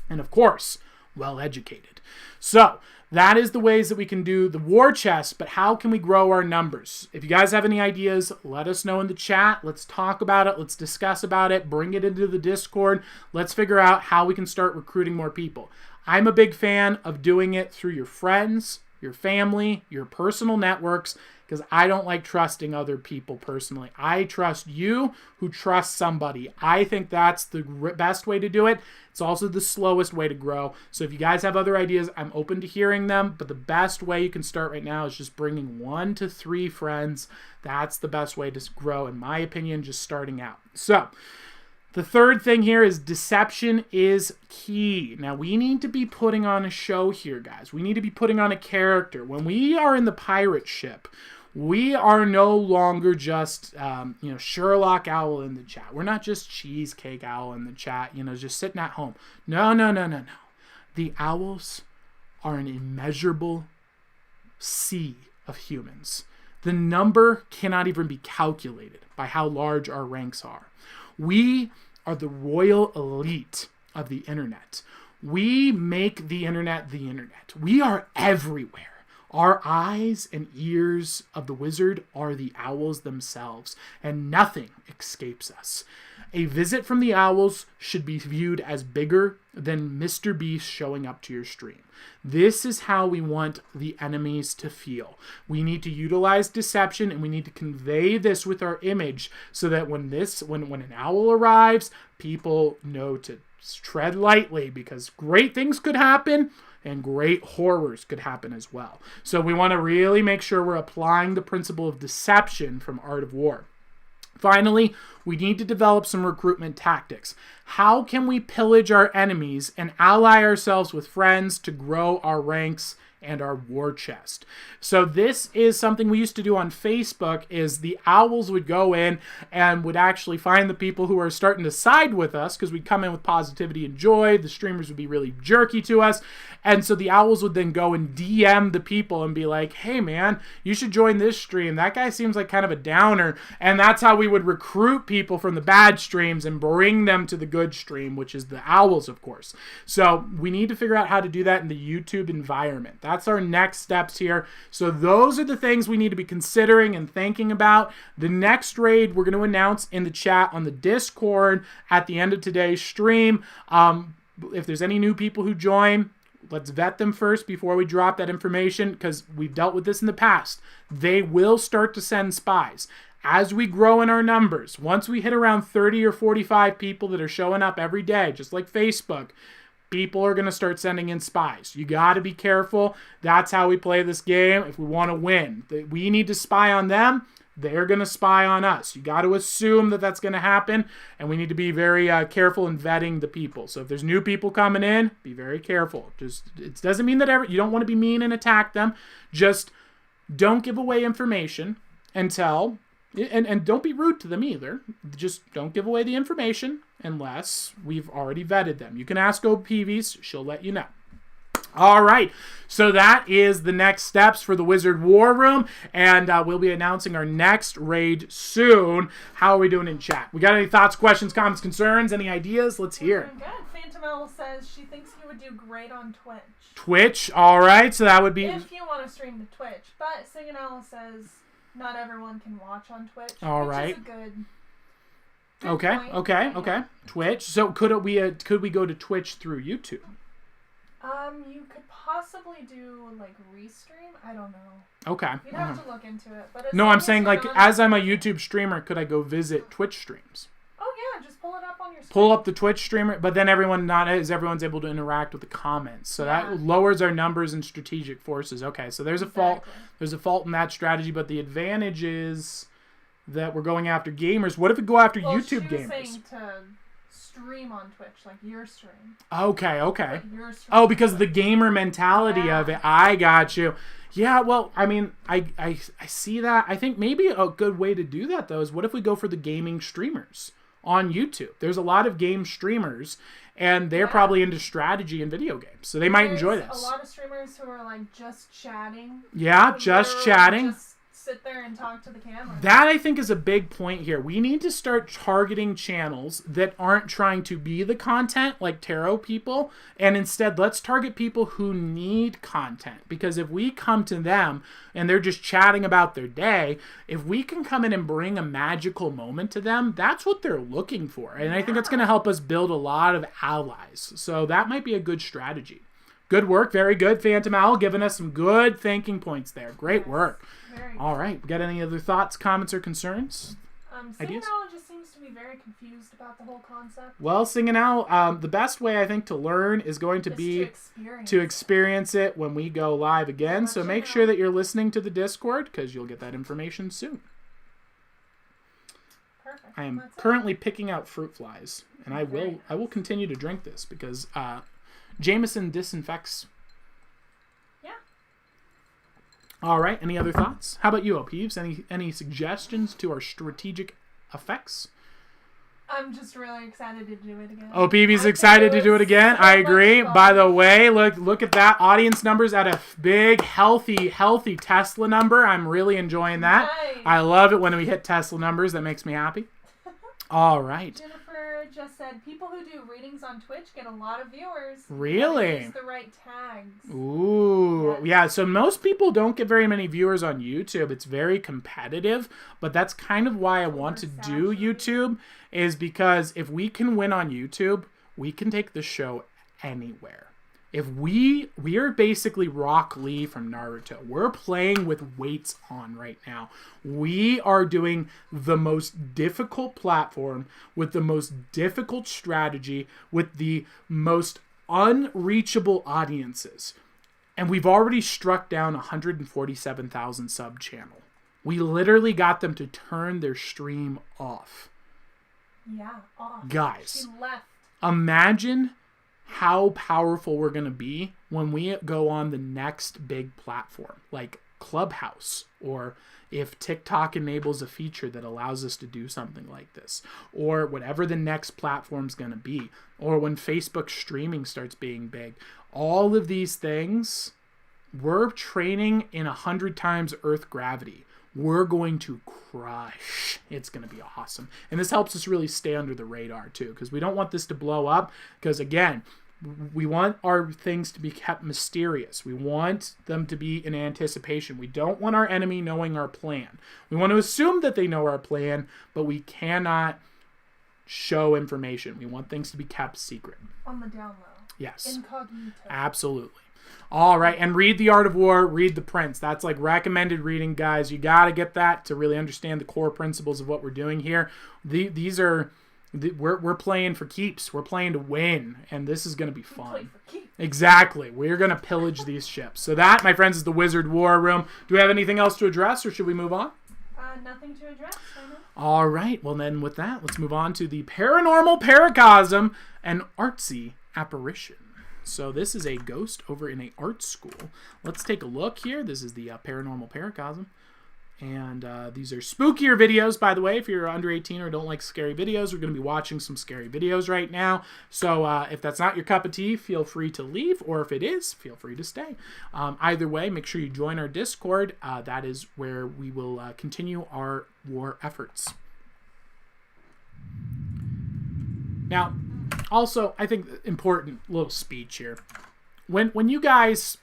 And of course, well educated. So that is the ways that we can do the war chest, but how can we grow our numbers? If you guys have any ideas, let us know in the chat. Let's talk about it. Let's discuss about it. Bring it into the Discord. Let's figure out how we can start recruiting more people. I'm a big fan of doing it through your friends, your family, your personal networks, because I don't like trusting other people personally. I trust you who trust somebody. I think that's the best way to do it. It's also the slowest way to grow. So if you guys have other ideas, I'm open to hearing them, but the best way you can start right now is just bringing 1 to 3 friends. That's the best way to grow, in my opinion, just starting out. So The third thing here is deception is key. Now, we need to be putting on a show here, guys. We need to be putting on a character. When we are in the pirate ship, we are no longer just, Sherlock Owl in the chat. We're not just Cheesecake Owl in the chat, just sitting at home. No. The owls are an immeasurable sea of humans. The number cannot even be calculated by how large our ranks are. We are the royal elite of the internet. We make the internet the internet. We are everywhere. Our eyes and ears of the wizard are the owls themselves, and nothing escapes us. A visit from the owls should be viewed as bigger than Mr. Beast showing up to your stream. This is how we want the enemies to feel. We need to utilize deception, and we need to convey this with our image so that when an owl arrives, people know to tread lightly, because great things could happen and great horrors could happen as well. So we want to really make sure we're applying the principle of deception from Art of War. Finally, we need to develop some recruitment tactics. How can we pillage our enemies and ally ourselves with friends to grow our ranks and our war chest? So this is something we used to do on Facebook, is the owls would go in and would actually find the people who are starting to side with us, because we'd come in with positivity and joy. The streamers would be really jerky to us. And so the owls would then go and DM the people and be like, hey man, you should join this stream. That guy seems like kind of a downer. And that's how we would recruit people from the bad streams and bring them to the good stream, which is the owls, of course. So we need to figure out how to do that in the YouTube environment. That's our next steps here. So those are the things we need to be considering and thinking about. The next raid we're going to announce in the chat on the Discord at the end of today's stream. If there's any new people who join, let's vet them first before we drop that information, because we've dealt with this in the past. They will start to send spies. As we grow in our numbers, once we hit around 30 or 45 people that are showing up every day, just like Facebook, people are going to start sending in spies. You got to be careful. That's how we play this game if we want to win. We need to spy on them. They're going to spy on us. You got to assume that that's going to happen, and we need to be very careful in vetting the people. So if there's new people coming in, be very careful. It doesn't mean that you don't want to be mean and attack them. Just don't give away information until, and don't be rude to them either. Just don't give away the information unless we've already vetted them. You can ask OPVs. She'll let you know. All right, so that is the next steps for the Wizard War Room, and we'll be announcing our next raid soon. How are we doing in chat? We got any thoughts, questions, comments, concerns, any ideas? Let's hear it. Good. Phantom Owl says she thinks you would do great on Twitch. Twitch, all right, so that would be... If you want to stream to Twitch, but Singing Owl says not everyone can watch on Twitch. All which right. Is a good Okay, point. okay, Yeah. okay. Twitch, so could we go to Twitch through YouTube? You could possibly do like restream. I don't know. Okay. You'd have to look into it. But as No, long I'm as saying you're like not- as I'm a YouTube streamer, could I go visit Twitch streams? Oh yeah, just pull it up on your screen. Pull up the Twitch streamer, but then everyone's able to interact with the comments, so Yeah. that lowers our numbers and strategic forces. Okay, so there's a fault. Exactly. There's a fault in that strategy, but the advantage is that we're going after gamers. What if we go after YouTube she was gamers? saying to stream on Twitch, like your stream. Okay. Like your stream. Oh, because of the gamer mentality Yeah. of it. I got you. Yeah, well, I mean, I see that. I think maybe a good way to do that, though, is what if we go for the gaming streamers on YouTube? There's a lot of game streamers, and they're probably into strategy and video games, so they might enjoy There's this. a lot of streamers who are like just chatting. Yeah, Who just literally chatting. Just sit there and talk to the camera. That, I think, is a big point here. We need to start targeting channels that aren't trying to be the content, like tarot people, and instead, let's target people who need content. Because if we come to them and they're just chatting about their day, if we can come in and bring a magical moment to them, that's what they're looking for. And I think that's going to help us build a lot of allies. So that might be a good strategy. Good work. Very good, Phantom Owl, giving us some good thinking points there. Great work. Very All right. Got any other thoughts, comments, or concerns? Singing ideas? Owl just seems to be very confused about the whole concept. Well, Singing Owl, the best way, I think, to learn is going to Is be experience to it. experience it when we go live again. So Let make you sure know. that you're listening to the Discord, because you'll get that information soon. Perfect. I am That's it. currently picking out fruit flies, and I will continue to drink this because Jameson disinfects. Yeah. All right. Any other thoughts? How about you, Peeves? Any suggestions to our strategic effects? I'm just really excited to do it again. Oh, PB's I excited think to do it again. so I agree. much fun. By the way, look at that. Audience numbers at a big, healthy Tesla number. I'm really enjoying that. Nice. I love it when we hit Tesla numbers. That makes me happy. All right. Jennifer just said people who do readings on Twitch get a lot of viewers. Really? Use the right tags. Ooh. Yes. Yeah, so most people don't get very many viewers on YouTube. It's very competitive, but that's kind of why I want to do YouTube, is because if we can win on YouTube, we can take the show anywhere. If we are basically Rock Lee from Naruto. We're playing with weights on right now. We are doing the most difficult platform with the most difficult strategy with the most unreachable audiences. And we've already struck down 147,000 sub channel. We literally got them to turn their stream off. Yeah, off. Guys, She left. imagine how powerful we're going to be when we go on the next big platform like Clubhouse, or if TikTok enables a feature that allows us to do something like this, or whatever the next platform's going to be, or when Facebook streaming starts being big. All of these things, we're training in 100 times Earth gravity. We're going to crush. It's going to be awesome. And this helps us really stay under the radar too, because we don't want this to blow up, because again, we want our things to be kept mysterious. We want them to be in anticipation. We don't want our enemy knowing our plan. We want to assume that they know our plan, but we cannot show information. We want things to be kept secret. On the down low. Yes. Incognito. Absolutely. All right, and read The Art of War, read The Prince. That's like recommended reading, guys. You got to get that to really understand the core principles of what we're doing here. We're playing for keeps. We're playing to win, and this is going to be fun. Exactly. We're going to pillage these ships. So that, my friends, is the Wizard War Room. Do we have anything else to address, or should we move on? Nothing to address. All right. Well, then with that, let's move on to the Paranormal Paracosm, an artsy apparition. So this is a ghost over in a art school. Let's take a look here. This is the Paranormal Paracosm. And these are spookier videos, by the way. If you're under 18 or don't like scary videos, we're going to be watching some scary videos right now. So if that's not your cup of tea, feel free to leave. Or if it is, feel free to stay. Either way, make sure you join our Discord. That is where we will continue our war efforts. Now, also, I think important little speech here. When you guys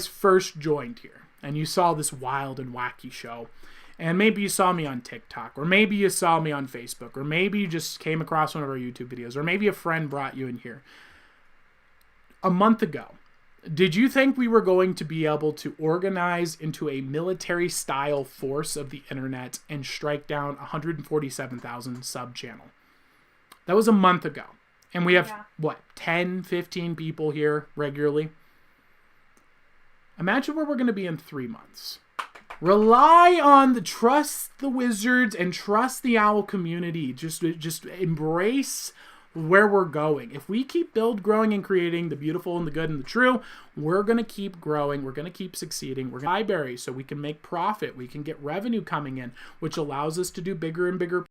first joined here and you saw this wild and wacky show, and maybe you saw me on TikTok, or maybe you saw me on Facebook, or maybe you just came across one of our YouTube videos, or maybe a friend brought you in here a month ago, did you think we were going to be able to organize into a military-style force of the internet and strike down 147,000 sub-channel? That was a month ago. And we have, 10, 15 people here regularly? Imagine where we're going to be in 3 months. Rely on trust the wizards and trust the owl community. Just embrace where we're going. If we keep growing and creating the beautiful and the good and the true, we're going to keep growing. We're going to keep succeeding. We're going to library so we can make profit. We can get revenue coming in, which allows us to do bigger and bigger.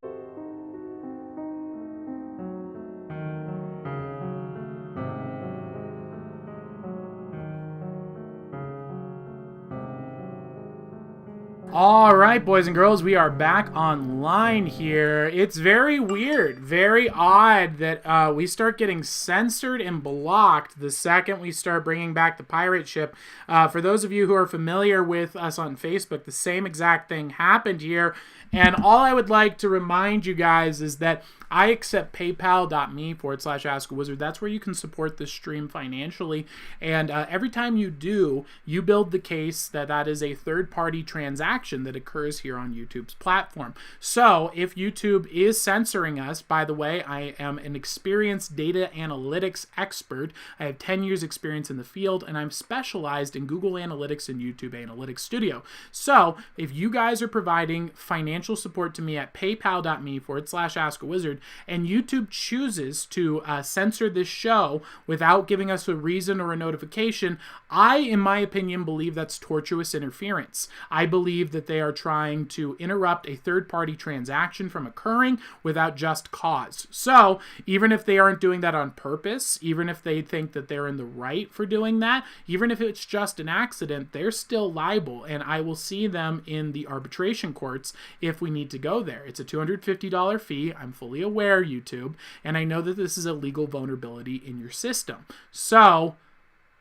All right, boys and girls, we are back online here. It's very weird, very odd that we start getting censored and blocked the second we start bringing back the pirate ship. For those of you who are familiar with us on Facebook, the same exact thing happened here. And all I would like to remind you guys is that I accept paypal.me/askawizard. That's where you can support this stream financially. And every time you do, you build the case that that is a third-party transaction interaction that occurs here on YouTube's platform. So if YouTube is censoring us, by the way, I am an experienced data analytics expert. I have 10 years experience in the field, and I'm specialized in Google Analytics and YouTube Analytics Studio. So if you guys are providing financial support to me at paypal.me/askawizard, and YouTube chooses to censor this show without giving us a reason or a notification, I, in my opinion, believe that's tortuous interference. I believe that they are trying to interrupt a third-party transaction from occurring without just cause. So even if they aren't doing that on purpose, even if they think that they're in the right for doing that, even if it's just an accident, they're still liable, and I will see them in the arbitration courts if we need to go there. It's a $250 fee. I'm fully aware, YouTube, and I know that this is a legal vulnerability in your system. So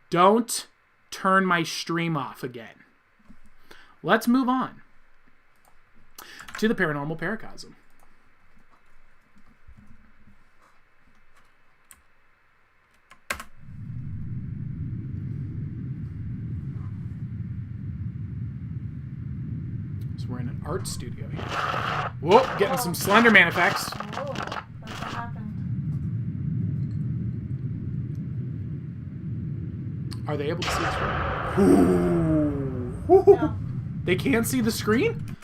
don't turn my stream off again. Let's move on to the paranormal paracosm. So we're in an art studio here. Whoa, getting some Slender Man effects. Oh, that's what happened. Are they able to see the screen? Ooh. No. They can't see the screen?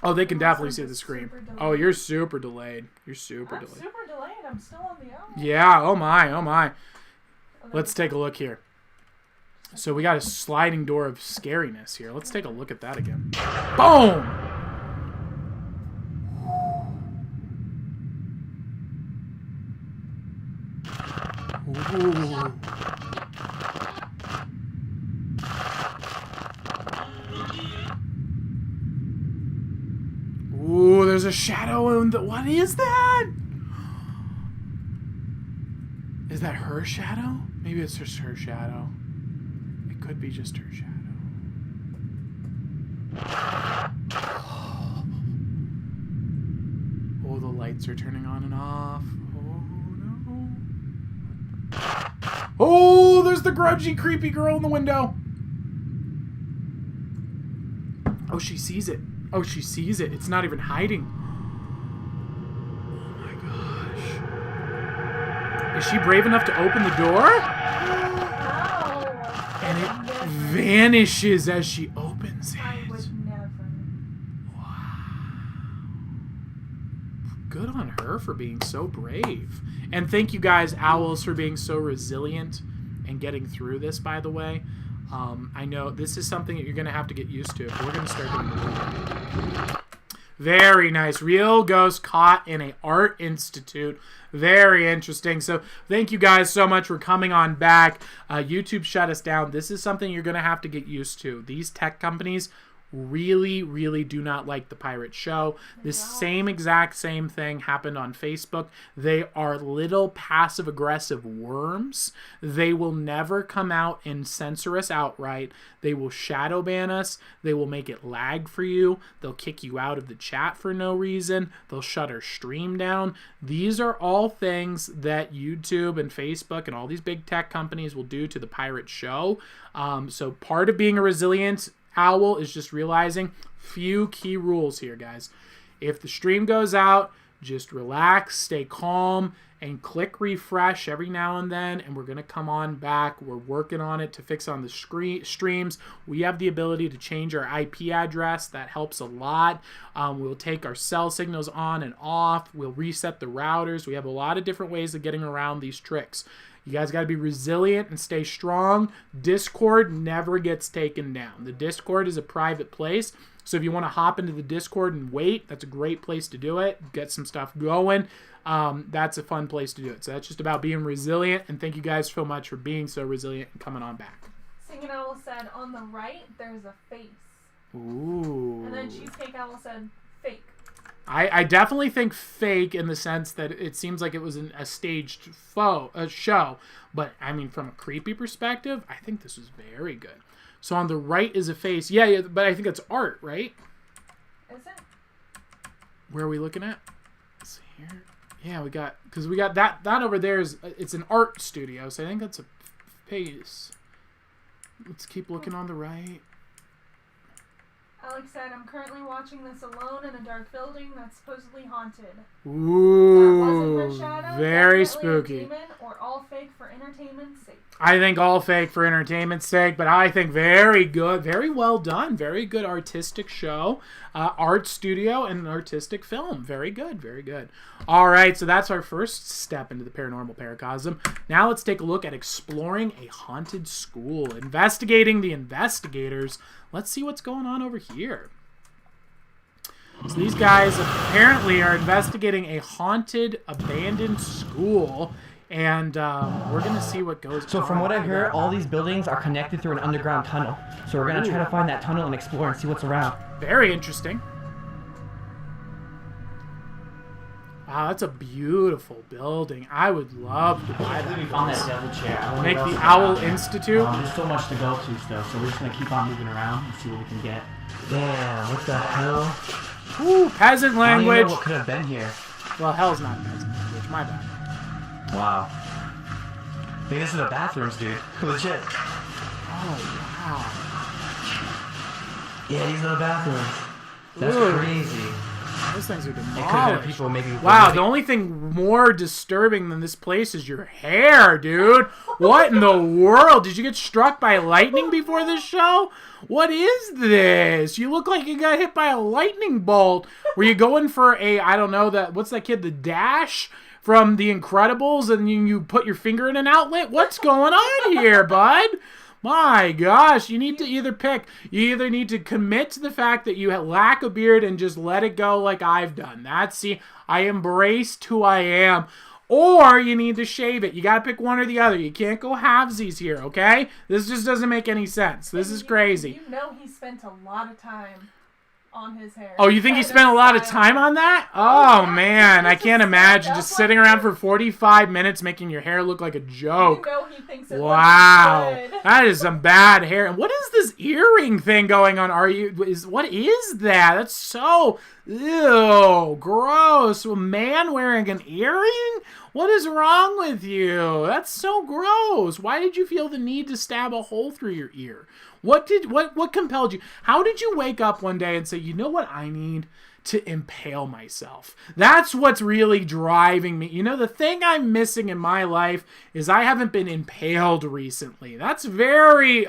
Oh, they can definitely see the screen. Oh, you're super delayed. You're super delayed. Super delayed. I'm still on the hour. Yeah, oh my, oh my. Let's take a look here. So we got a sliding door of scariness here. Let's take a look at that again. Boom! Ooh. Ooh, there's a shadow in the... What is that? Is that her shadow? Maybe it's just her shadow. It could be just her shadow. Oh, the lights are turning on and off. Oh, no. Oh, there's the grudgy, creepy girl in the window. Oh, she sees it. Oh, she sees it. It's not even hiding. Oh, my gosh. Is she brave enough to open the door? And it vanishes as she opens it. I would never. Wow. Good on her for being so brave. And thank you guys, Owls, for being so resilient and getting through this, by the way. I know this is something that you're going to have to get used to. We're going to start doing it. Very nice. Real ghost caught in a art institute. Very interesting. So thank you guys so much for coming on back. YouTube shut us down. This is something you're going to have to get used to. These tech companies really, really do not like the pirate show. This same exact same thing happened on Facebook. They are little passive-aggressive worms. They will never come out and censor us outright. They will shadow ban us. They will make it lag for you. They'll kick you out of the chat for no reason. They'll shut our stream down. These are all things that YouTube and Facebook and all these big tech companies will do to the pirate show. So part of being a resilient owl is just realizing few key rules here, guys. If the stream goes out, just relax, stay calm, and click refresh every now and then, and we're going to come on back. We're working on it to fix on the streams. We have the ability to change our IP address. That helps a lot. We'll take our cell signals on and off. We'll reset the routers. We have a lot of different ways of getting around these tricks. You guys got to be resilient and stay strong. Discord never gets taken down. The Discord is a private place. So if you want to hop into the Discord and wait, that's a great place to do it. Get some stuff going. That's a fun place to do it. So that's just about being resilient. And thank you guys so much for being so resilient and coming on back. Singing Owl said, on the right, there's a face. Ooh. And then Cheesecake Owl said, fake. I definitely think fake in the sense that it seems like it was a staged show. But, I mean, from a creepy perspective, I think this was very good. So on the right is a face. Yeah, but I think it's art, right? Is it? Where are we looking at? Let's see here. Yeah, we got that over there it's an art studio. So I think that's a face. Let's keep looking on the right. Alex said, I'm currently watching this alone in a dark building that's supposedly haunted. Ooh, That wasn't her shadow, very definitely a spooky. demon, or all fake for entertainment's sake. I think all fake for entertainment's sake, but I think very good, very well done, very good artistic show, art studio, and an artistic film. Very good, very good. All right, so that's our first step into the paranormal paracosm. Now let's take a look at exploring a haunted school, investigating the investigators. Let's see what's going on over here. So these guys apparently are investigating a haunted, abandoned school. And we're going to see what goes on. So from what I heard, all these buildings are connected through an underground tunnel. So we're going to try to find that tunnel and explore and see what's around. Very interesting. Wow, that's a beautiful building. I would love to buy that. We found that devil chair. Make the Owl Institute. There's so much to go to still, so we're just going to keep on moving around and see what we can get. Damn, what the hell? Ooh, peasant I don't even language. know what could have been here. Well, hell's not peasant language. My bad. Wow. I think this is the bathrooms, dude. Legit. Oh, wow. Yeah, these are the bathrooms. That's Ooh. crazy. Those things are It could have been demolished. people maybe... Wow, the only thing more disturbing than this place is your hair, dude. What in the world? Did you get struck by lightning before this show? What is this? You look like you got hit by a lightning bolt. Were you going for a, I don't know, what's that kid, the Dash from The Incredibles, and you put your finger in an outlet? What's going on here, bud? My gosh, you need to either pick. You either need to commit to the fact that you lack a beard and just let it go like I've done. I embraced who I am. Or you need to shave it. You got to pick one or the other. You can't go halvesies here, okay? This just doesn't make any sense. This is crazy. You know he spent a lot of time on his hair. Oh, you think he spent a lot of time on that? Oh, man. I can't imagine just sitting around for 45 minutes making your hair look like a joke. You know he thinks it Wow. looks good. That is some bad hair. And what is this earring thing going on? What is that? That's so... Ew, gross. A man wearing an earring? What is wrong with you? That's so gross. Why did you feel the need to stab a hole through your ear? What compelled you? How did you wake up one day and say, you know what I need? To impale myself. That's what's really driving me. You know, the thing I'm missing in my life is I haven't been impaled recently. That's a very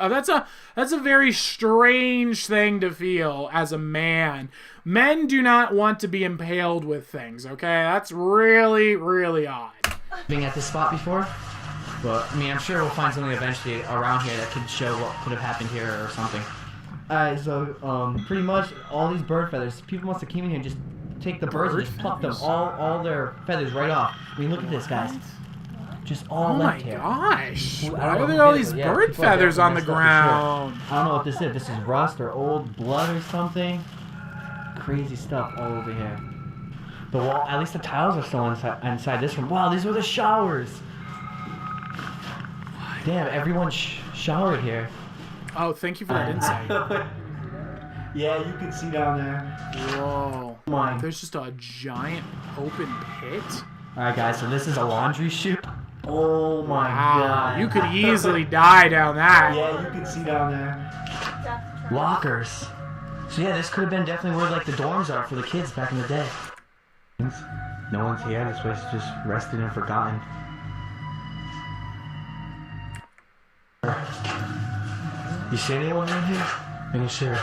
strange thing to feel as a man. Men do not want to be impaled with things, okay? That's really, really odd. Being at this spot before, but I mean, I'm sure we'll find something eventually around here that could show what could have happened here or something. Alright, so pretty much all these bird feathers, people must have came in here and just take the birds and just pluck them, all their feathers right off. I mean, look at this, guys. Just all left here. Oh my gosh. I Why don't are know there who all did it, these but yeah, bird people are feathers on the definitely messed up ground? I don't know what this is. This is rust or old blood or something. Crazy stuff all over here. The wall, at least the tiles are still inside this room. Wow, these were the showers. Damn, everyone showered here. Oh, thank you for that insight. Yeah, you can see down there. Whoa. Mine. There's just a giant open pit. Alright guys, so this is a laundry chute. Oh my god. You could easily die down that. Yeah, you can see down there. Lockers. So yeah, this could have been definitely where like the dorms are for the kids back in the day. No one's here, this place is just rested and forgotten. You see anyone in here? Making sure.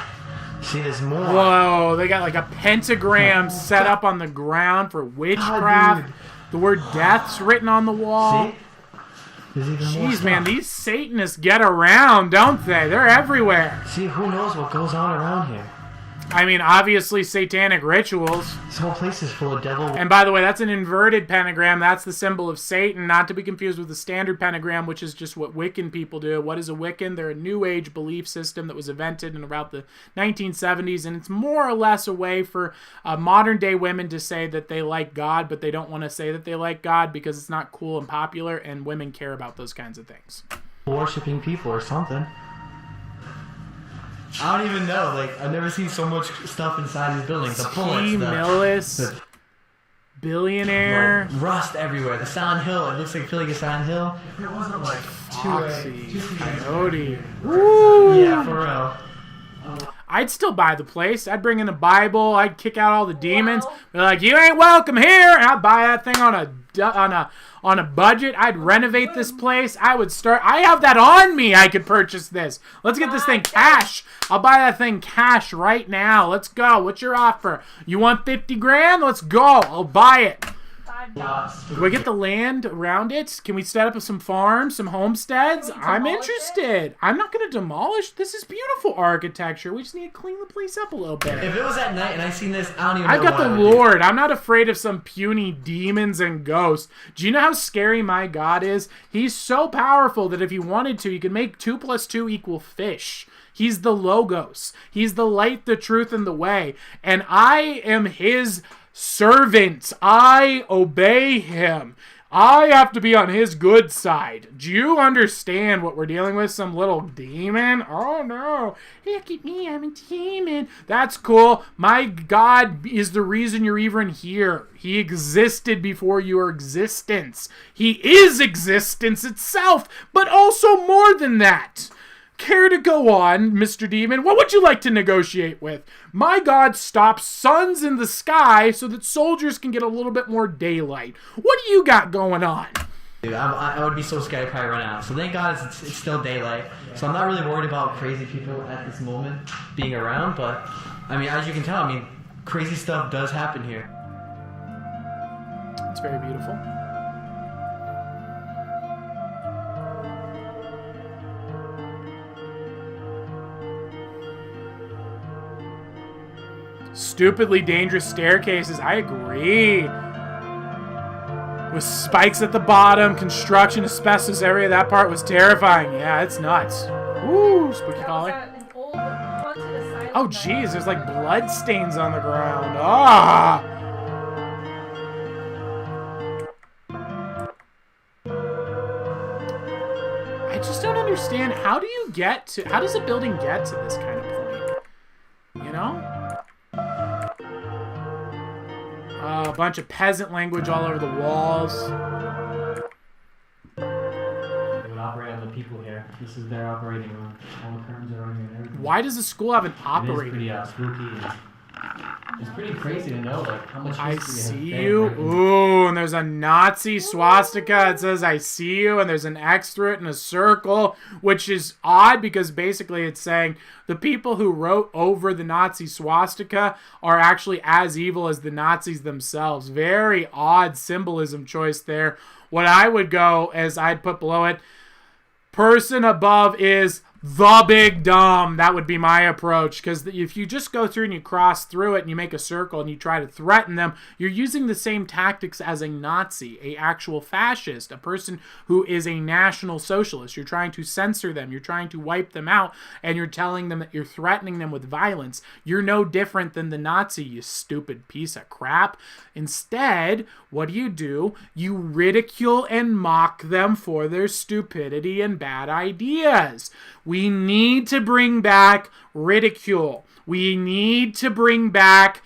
See, there's more. Whoa, they got like a pentagram set up on the ground for witchcraft. The word death's written on the wall. See? There's even more Jeez, stuff. man, these Satanists get around, don't they? They're everywhere. See, who knows what goes on around here? I mean, obviously satanic rituals. This whole place is full of devil. And by the way, that's an inverted pentagram. That's the symbol of Satan, not to be confused with the standard pentagram, which is just what Wiccan people do. What is a Wiccan? They're a New Age belief system that was invented in about the 1970s, and it's more or less a way for modern-day women to say that they like God, but they don't want to say that they like God because it's not cool and popular, and women care about those kinds of things. Worshipping people or something. I don't even know. Like, I've never seen so much stuff inside these buildings. The bullets, T. Millis, billionaire. like, rust everywhere. The Silent Hill. It looks like feeling a Silent Hill. If it wasn't like Foxy, two Coyote. Woo! Yeah, for real. I'd still buy the place. I'd bring in a Bible. I'd kick out all the demons. Wow. Be like, you ain't welcome here. And I'd buy that thing on a budget. I'd renovate this place. I have that on me. I could purchase this. Let's get this thing cash. I'll buy that thing cash right now. Let's go. What's your offer? You want 50 grand? Let's go. I'll buy it. $5. Do we get the land around it? Can we set up some farms, some homesteads? Can we I'm demolish interested. I'm not going to demolish. This is beautiful architecture. We just need to clean the place up a little bit. If it was at night and I seen this, I don't even know I've got what the I would do. Lord. I'm not afraid of some puny demons and ghosts. Do you know how scary my God is? He's so powerful that if he wanted to, he could make 2 + 2 equal fish. He's the Logos. He's the light, the truth, and the way. And I am his servant. I obey him. I have to be on his good side. Do you understand what we're dealing with? Some little demon? Oh no. Look at me, I'm a demon. That's cool. My God is the reason you're even here. He existed before your existence. He is existence itself, but also more than that. Care to go on, Mr. Demon? What would you like to negotiate with? My God stops suns in the sky so that soldiers can get a little bit more daylight. What do you got going on? Dude, I would be so scared I'd probably run out. So thank God it's still daylight. So I'm not really worried about crazy people at this moment being around. But, I mean, as you can tell, crazy stuff does happen here. It's very beautiful. Stupidly dangerous staircases. I agree. With spikes at the bottom, construction, asbestos area. That part was terrifying. Yeah, it's nuts. Ooh, spooky collar. An old haunted asylum. Oh, jeez, there's like blood stains on the ground. Ah! I just don't understand. How does a building get to this kind of point? You know? A bunch of peasant language all over the walls. They would operate on the people here. This is their operating room. All the curtains are on here and everything. Why does the school have an operating? It is pretty spooky. It's pretty crazy to know how much I history see has you. been. Ooh, and there's a Nazi swastika. It says I see you, and there's an X through it in a circle, which is odd because basically it's saying the people who wrote over the Nazi swastika are actually as evil as the Nazis themselves. Very odd symbolism choice there. What I would go as I'd put below it, person above is the big dumb. That would be my approach, because if you just go through and you cross through it and you make a circle and you try to threaten them, you're using the same tactics as a Nazi, a actual fascist, a person who is a national socialist. You're trying to censor them, you're trying to wipe them out, and you're telling them that you're threatening them with violence. You're no different than the Nazi, you stupid piece of crap. Instead, what do? You ridicule and mock them for their stupidity and bad ideas. We need to bring back ridicule. We need to bring back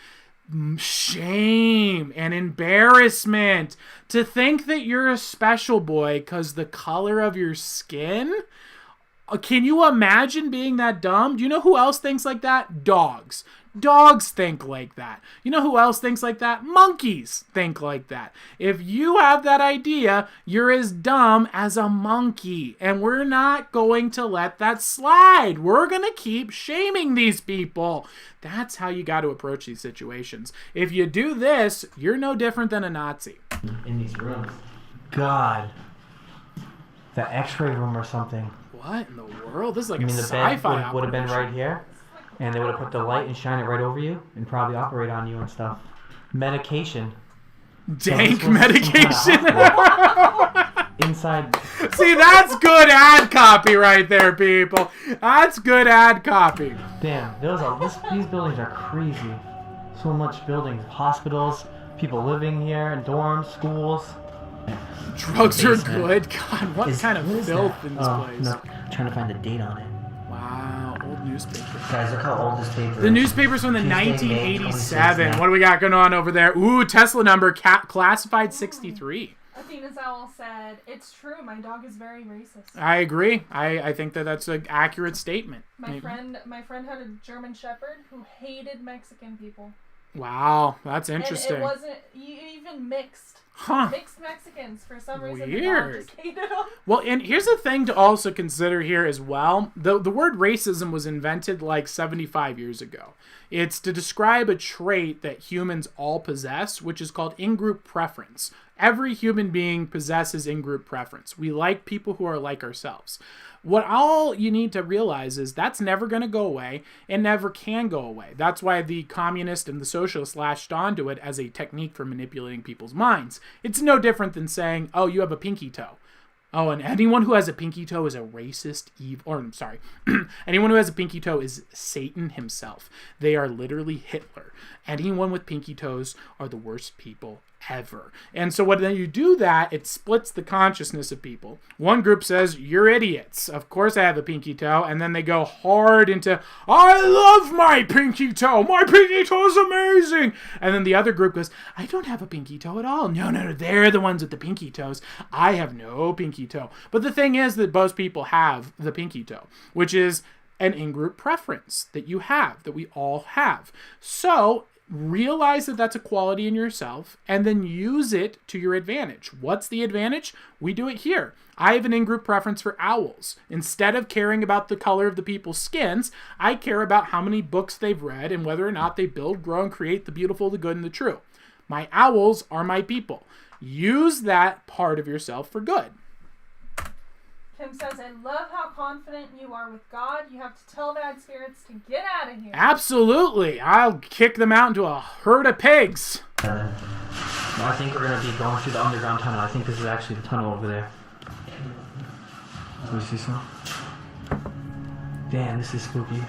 shame and embarrassment. To think that you're a special boy because the color of your skin? Can you imagine being that dumb? Do you know who else thinks like that? Dogs. Dogs think like that. You know who else thinks like that? Monkeys think like that. If you have that idea, you're as dumb as a monkey. And we're not going to let that slide. We're going to keep shaming these people. That's how you got to approach these situations. If you do this, you're no different than a Nazi. In these rooms. God. The x-ray room or something. What in the world? This is like a the sci-fi bed would have been operation. right here. And they would have put the light and shine it right over you and probably operate on you and stuff. Medication. Dank So this was some kind of medication. Inside. See, that's good ad copy right there, people. That's good ad copy. Damn, these buildings are crazy. So much buildings, hospitals, people living here in dorms, schools. Drugs are Basement. good. God, what kind of what is filth that? in this place? No, I'm trying to find the date on it. Wow, old newspaper. Guys, look how old this paper is. The newspaper's from the Tuesday, May 1987. 26th. What do we got going on over there? Ooh, Tesla number classified 63. A Venus Owl said, "It's true. My dog is very racist." I agree. I think that that's an accurate statement. My friend had a German Shepherd who hated Mexican people. Wow, that's interesting. And it wasn't even mixed. Huh. Mixed Mexicans, for some reason, Weird. the dog just hated them. Well, and here's the thing to also consider here as well. The word racism was invented like 75 years ago. It's to describe a trait that humans all possess, which is called in-group preference. Every human being possesses in-group preference. We like people who are like ourselves. What all you need to realize is that's never going to go away and never can go away. That's why the communist and the socialist latched onto it as a technique for manipulating people's minds. It's no different than saying, oh, you have a pinky toe. Oh, and anyone who has a pinky toe is a racist, anyone who has a pinky toe is Satan himself. They are literally Hitler. Anyone with pinky toes are the worst people ever. And so when you do that, it splits the consciousness of people. One group says, you're idiots. Of course I have a pinky toe. And then they go hard into, I love my pinky toe. My pinky toe is amazing. And then the other group goes, I don't have a pinky toe at all. No, they're the ones with the pinky toes. I have no pinky toe. But the thing is that most people have the pinky toe, which is an in-group preference that you have, that we all have. So realize that that's a quality in yourself and then use it to your advantage. What's the advantage? We do it here. I have an in-group preference for owls. Instead of caring about the color of the people's skins, I care about how many books they've read and whether or not they build, grow, and create the beautiful, the good, and the true. My owls are my people. Use that part of yourself for good. Kim says, I love how confident you are with God. You have to tell bad spirits to get out of here. Absolutely. I'll kick them out into a herd of pigs. I think we're going to be going through the underground tunnel. I think this is actually the tunnel over there. Do we see some? Damn, this is spooky.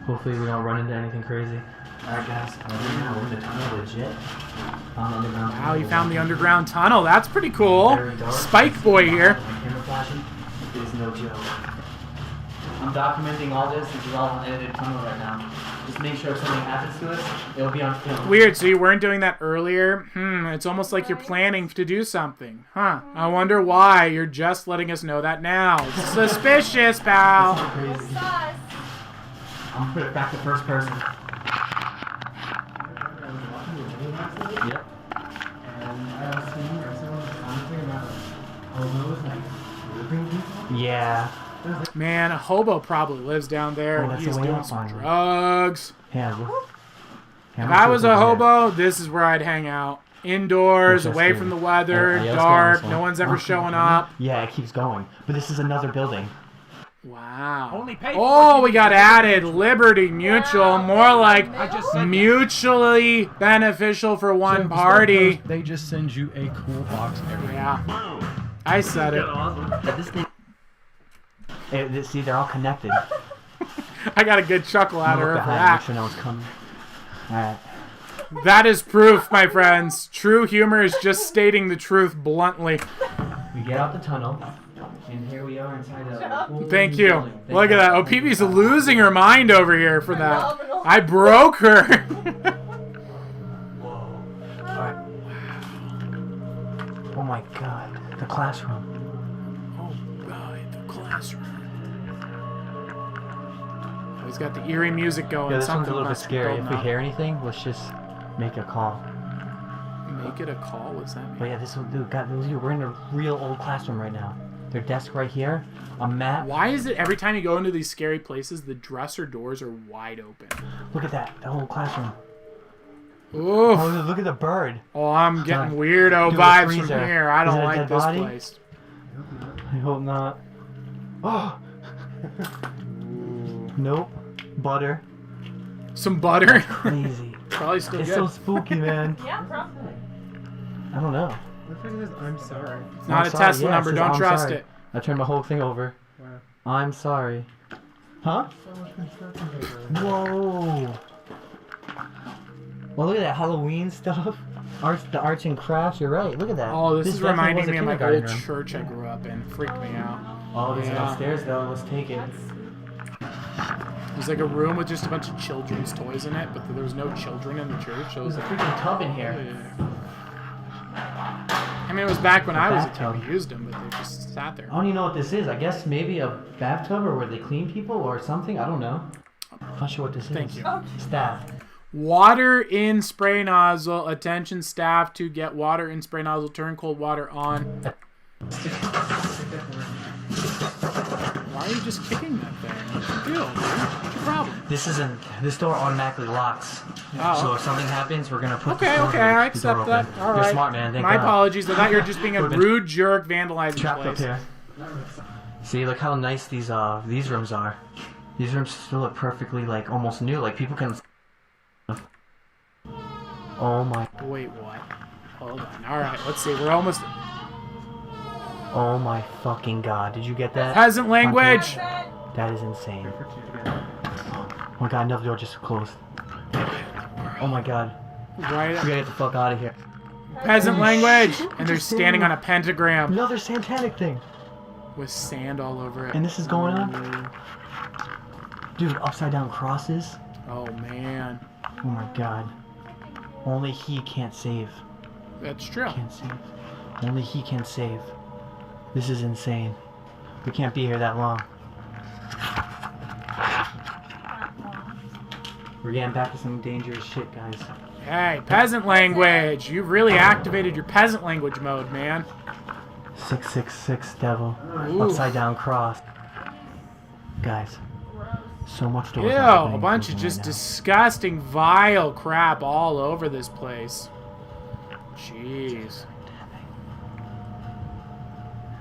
Hopefully we don't run into anything crazy. Alright guys, we're in the tunnel legit. Wow, you found the underground tunnel. That's pretty cool. Spike Boy here. Camera flashing. It is no joke. I'm documenting all this. This is all an edited tunnel right now. Just make sure if something happens to us, it'll be on film. Weird, so you weren't doing that earlier? It's almost like you're planning to do something. Huh, I wonder why. You're just letting us know that now. Suspicious, pal. Crazy. I'm gonna put it back to first person. Yep. Yeah. Man, a hobo probably lives down there. Oh, He's doing some drugs. Yeah. If I was a hobo, this is where I'd hang out. Indoors, away from the weather, dark, no one's ever showing up. Yeah, it keeps going. But this is another building. Wow. Oh, we got added. Liberty Mutual. More like mutually beneficial for one party. They just send you a cool box every day. Yeah. I said it. But this thing... see, they're all connected. I got a good chuckle out of her for that. Make sure no one's coming. Alright. That is proof, my friends. True humor is just stating the truth bluntly. We get out the tunnel. And here we are inside a cool Thank you. building. Look at that. Oh, PB's losing her mind over here for that. I broke her. Whoa. Alright. Oh my god. The classroom. Oh, right. The classroom. Oh, he's got the eerie music going. Yeah, this one's Something a little bit must be scary. going If we on. hear anything, let's just make a call. Make it a call? What's that mean? But yeah, this one, dude, God, we're in a real old classroom right now. Their desk right here, a map. Why is it every time you go into these scary places, the dresser doors are wide open? Look at that, the whole classroom. Oof. Oh, look at the bird. Oh, I'm getting Sorry. weirdo Dude, vibes freezer. from here. I Is don't it a like dead this body? place. I hope not. Oh. Nope. Butter. Some butter? Crazy. Probably still It's good. so spooky, man. Yeah, probably. I don't know. I'm sorry. It's not I'm a sorry. Tesla Yeah, it number. says, Don't "I'm trust sorry." it. I turned my whole thing over. Wow. I'm sorry. Huh? Whoa. Well, look at that Halloween stuff. The arts and crafts. You're right. Look at that. Oh, this is definitely reminding was a me of my kindergarten old room. church I grew up in. Freaked me out. Oh, this is Yeah. upstairs though. Let's take it. There's like a room with just a bunch of children's toys in it, but there was no children in the church. So it was There's a like, freaking tub in here. I mean, it was back when I was a kid. bathtub. We used them, but they just sat there. I don't even know what this is. I guess maybe a bathtub or where they clean people or something. I don't know. I'm not sure what this Thank is. you. Staff. Water in spray nozzle. Attention staff to get water in spray nozzle. Turn cold water on. Why are you just kicking that thing? What's the deal, dude? What's your problem? This door automatically locks. Oh. So if something happens, we're gonna put Okay, this door okay, here, I keep the door accept that. open. All right. You're smart, man. Thank My God. apologies. I thought you were just being a Would've been rude jerk vandalizing the Trapped up place. here. See, look how nice these rooms are. These rooms still look perfectly like almost new. Like people can. Oh my. Wait, what? Hold on. All right, let's see. We're almost. Oh my fucking God! Did you get that? Peasant language. That is insane. Oh my God! Another door just closed. Oh my God! Right. We gotta get the fuck out of here. Peasant language. And they're standing on a pentagram Another satanic thing. with sand all over it. And this is going on? Dude, upside down crosses. Oh man, Oh my God. Only he can't save. that's true. Can't save. Only he can save. This is insane. We can't be here that long. We're getting back to some dangerous shit, guys. Hey, peasant language. You've really activated your peasant language mode, man. 666 devil. Ooh. Upside down cross. Guys, so much doors. Ew, are a opening bunch of right just now. disgusting, vile crap all over this place. Jeez.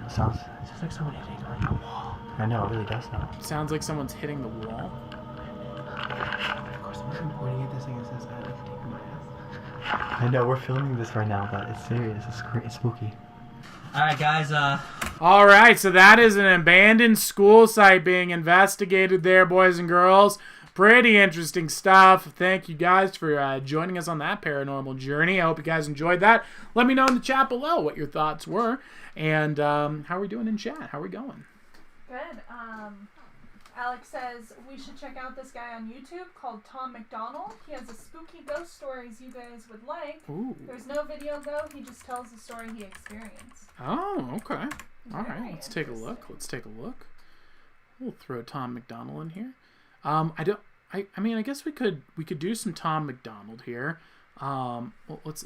Sounds just like someone hitting like a wall. I know, it really does though. Sounds like someone's hitting the wall. Of course, I'm pointing at this thing that says, I like taking my ass. I know, we're filming this right now, but it's serious. It's spooky. Alright, guys, All right, so that is an abandoned school site being investigated there, boys and girls. Pretty interesting stuff. Thank you guys for joining us on that paranormal journey. I hope you guys enjoyed that. Let me know in the chat below what your thoughts were. And how are we doing in chat? How are we going? Good. Alex says we should check out this guy on YouTube called Tom McDonald. He has a spooky ghost stories you guys would like. Ooh. There's no video though. He just tells the story he experienced. Oh, okay. All right, Very let's take a look. interesting. Let's take a look. We'll throw Tom McDonald in here. I mean, I guess we could do some Tom McDonald here. Well,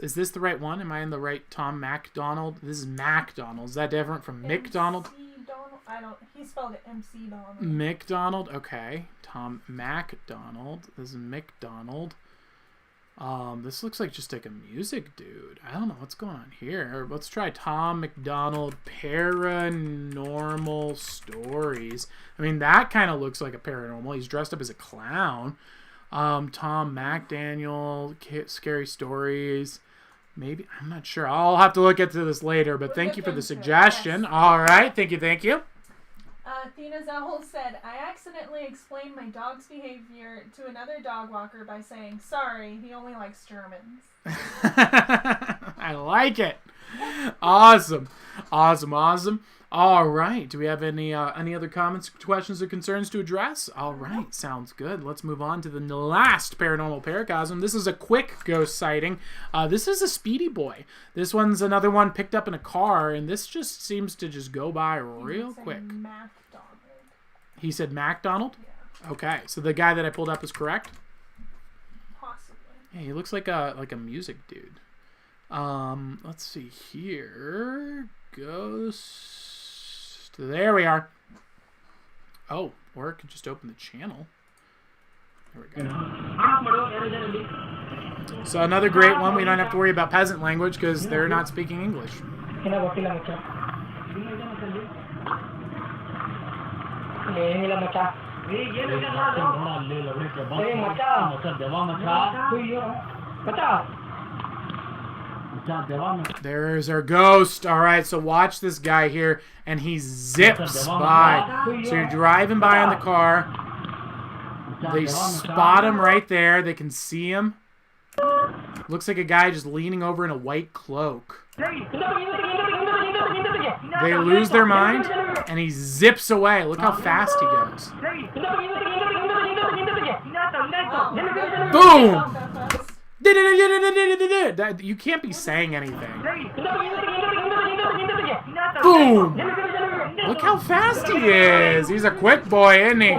is this the right one? Am I in the right Tom MacDonald? This is MacDonald. Is that different from McDonald? MC Donald? I don't. He spelled it MC Donald. McDonald. Okay, Tom MacDonald. This is McDonald. This looks like just like a music dude. I don't know what's going on here. Let's try Tom McDonald Paranormal Stories. I mean, that kind of looks like a paranormal. He's dressed up as a clown. Tom McDaniel, Scary Stories. Maybe, I'm not sure. I'll have to look into this later, but thank you for the suggestion. Yes. All right, thank you. Athena Zahol said, I accidentally explained my dog's behavior to another dog walker by saying, sorry, he only likes Germans. I like it. Awesome. All right. Do we have any other comments, questions, or concerns to address? All right. Sounds good. Let's move on to the last paranormal paracosm. This is a quick ghost sighting. This is a speedy boy. This one's another one picked up in a car, and this just seems to just go by real quick. MacDonald. He said MacDonald? Yeah, Okay. So the guy that I pulled up is correct? possibly. Yeah, he looks like a music dude. Let's see here. Ghost. There we are. Oh, or it could just open the channel. There we go. So another great one. We don't have to worry about peasant language because they're not speaking English. There's our ghost. All right, so watch this guy here, and he zips by. So you're driving by in the car. They spot him right there. They can see him. Looks like a guy just leaning over in a white cloak. They lose their mind, and he zips away. Look how fast he goes. Boom! You can't be saying anything. Boom! Look how fast he is. He's a quick boy, isn't he?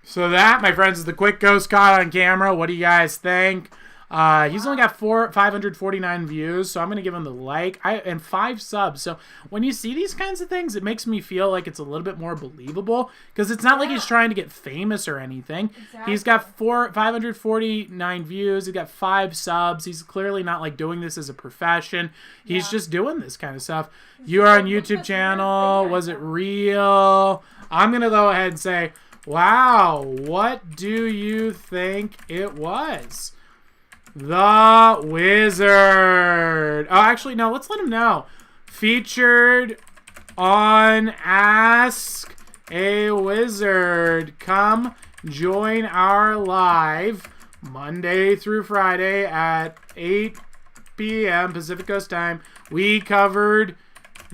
So that, my friends, is the quick ghost caught on camera. What do you guys think? He's only got 549 views, so I'm going to give him the like. And 5 subs. So when you see these kinds of things, it makes me feel like it's a little bit more believable. Because it's not like he's trying to get famous or anything. Exactly. He's got 549 views. He's got 5 subs. He's clearly not like doing this as a profession. He's just doing this kind of stuff. You are on YouTube channel. Was it real? I'm going to go ahead and say, wow, what do you think it was? The Wizard. Oh, actually, no, let's let him know. Featured on Ask a Wizard. Come join our live Monday through Friday at 8 p.m. Pacific Coast time. We covered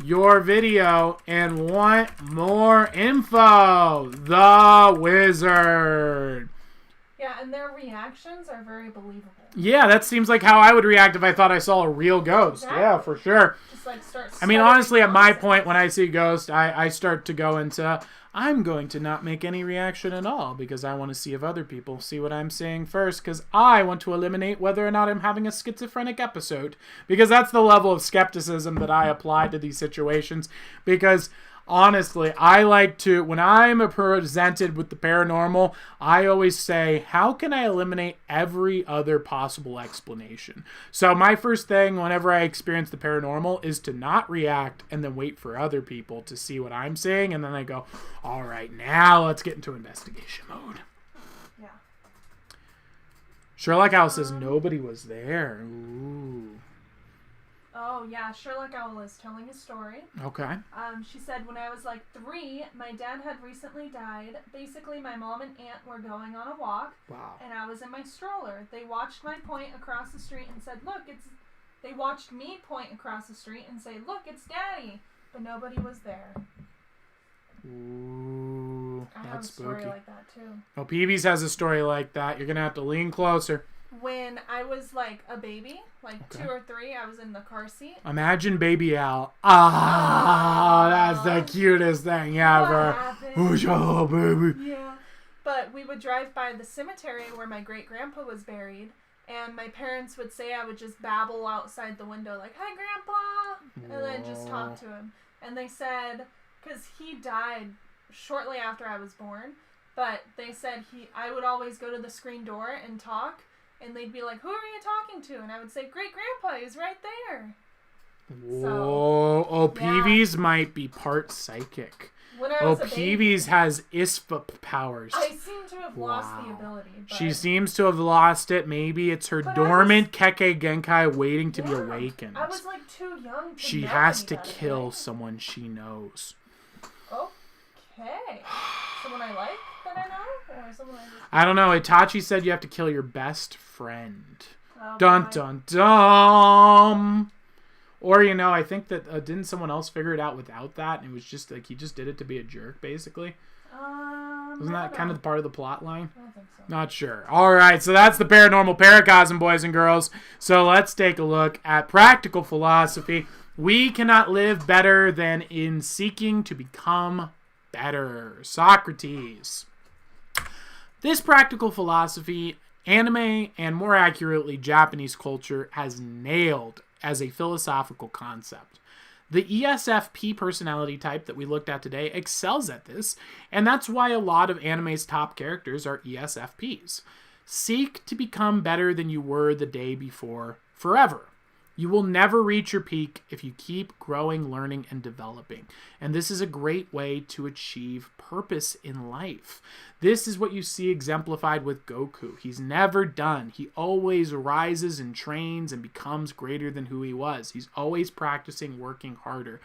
your video and want more info. The Wizard. Yeah, and their reactions are very believable. Yeah, that seems like how I would react if I thought I saw a real ghost. Exactly. Yeah, for sure. Just like start. I mean, honestly, at my point, when I see a ghost, I start to go into, I'm going to not make any reaction at all because I want to see if other people see what I'm saying first because I want to eliminate whether or not I'm having a schizophrenic episode because that's the level of skepticism that I apply to these situations because honestly, I like to, when I'm presented with the paranormal, I always say, how can I eliminate every other possible explanation? So my first thing whenever I experience the paranormal is to not react and then wait for other people to see what I'm saying. And then I go, all right, now let's get into investigation mode. Yeah. Sherlock Owl says nobody was there. Ooh. Oh, yeah, Sherlock Owl is telling a story. Okay. She said, when I was like 3, my dad had recently died. Basically, my mom and aunt were going on a walk. Wow. And I was in my stroller. They watched my point across the street and said, look, it's... They watched me point across the street and say, look, it's Daddy. But nobody was there. Ooh, I have a that's story spooky. like that, too. Oh, Peeves has a story like that. You're going to have to lean closer. When I was like a baby, like Okay. 2 or 3, I was in the car seat. Imagine Baby Al. Ah, that's the cutest thing ever. happened? Oh, baby. Yeah. But we would drive by the cemetery where my great-grandpa was buried, and my parents would say I would just babble outside the window like, hi, Grandpa, and then just talk to him. And they said, because he died shortly after I was born, but they said I would always go to the screen door and talk, and they'd be like, who are you talking to? And I would say, great-grandpa, he's right there. Whoa. Oh, yeah. Peeves might be part psychic. When I Oh, was a baby, Peeves has Esp powers. I seem to have lost the Wow. ability. But She seems to have lost it. Maybe it's her But I dormant Keke Genkai waiting to be Yeah, awakened. I was like too young to She know has to any better, kill right? someone she knows. Okay. Someone I like that I know? Or someone I just... I don't know. Itachi said you have to kill your best friend. Oh, Dun boy. dun dun. Or, you know, I think that didn't someone else figure it out without that? And it was just like he just did it to be a jerk, basically. Wasn't that kind of part of the plot line? I don't think so. Not sure. All right, so that's the paranormal paracosm, boys and girls. So let's take a look at practical philosophy. We cannot live better than in seeking to become better. Socrates. This practical philosophy, anime, and more accurately, Japanese culture has nailed as a philosophical concept. The ESFP personality type that we looked at today excels at this, and that's why a lot of anime's top characters are ESFPs. Seek to become better than you were the day before forever. You will never reach your peak if you keep growing, learning, and developing. And this is a great way to achieve purpose in life. This is what you see exemplified with Goku. He's never done. He always rises and trains and becomes greater than who he was. He's always practicing, working harder.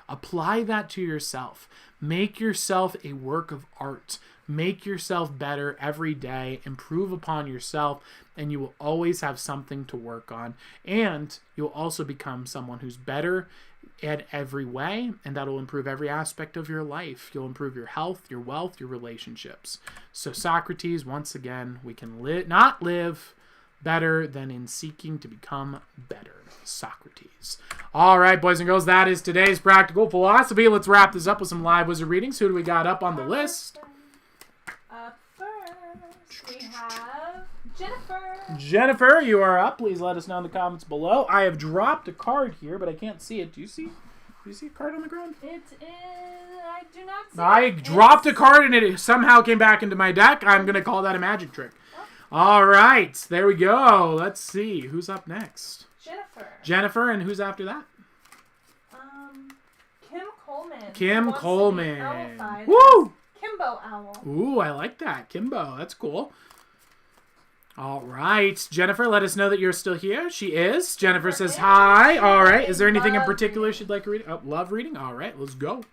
Apply that to yourself. Make yourself a work of art. Make yourself better every day, improve upon yourself, and you will always have something to work on. And you'll also become someone who's better at every way, and that'll improve every aspect of your life. You'll improve your health, your wealth, your relationships. So Socrates, once again, we can not live better than in seeking to become better. Socrates. All right, boys and girls, that is today's practical philosophy. Let's wrap this up with some live wizard readings. Who do we got up on the list? Up first, we have Jennifer. Jennifer, you are up. Please let us know in the comments below. I have dropped a card here, but I can't see it. Do you see a card on the ground? It is. I do not see I it. dropped a card and it somehow came back into my deck. I'm going to call that a magic trick. All right, there we go. Let's see. Who's up next? Jennifer, and who's after that? Kim Coleman. Kim Wants to be Coleman. owlified Woo! as Kimbo Owl. Ooh, I like that. Kimbo, that's cool. All right. Jennifer, let us know that you're still here. She is. Jennifer says hi. All right. Is there anything in particular she'd like to read? Oh, love reading? All right, let's go.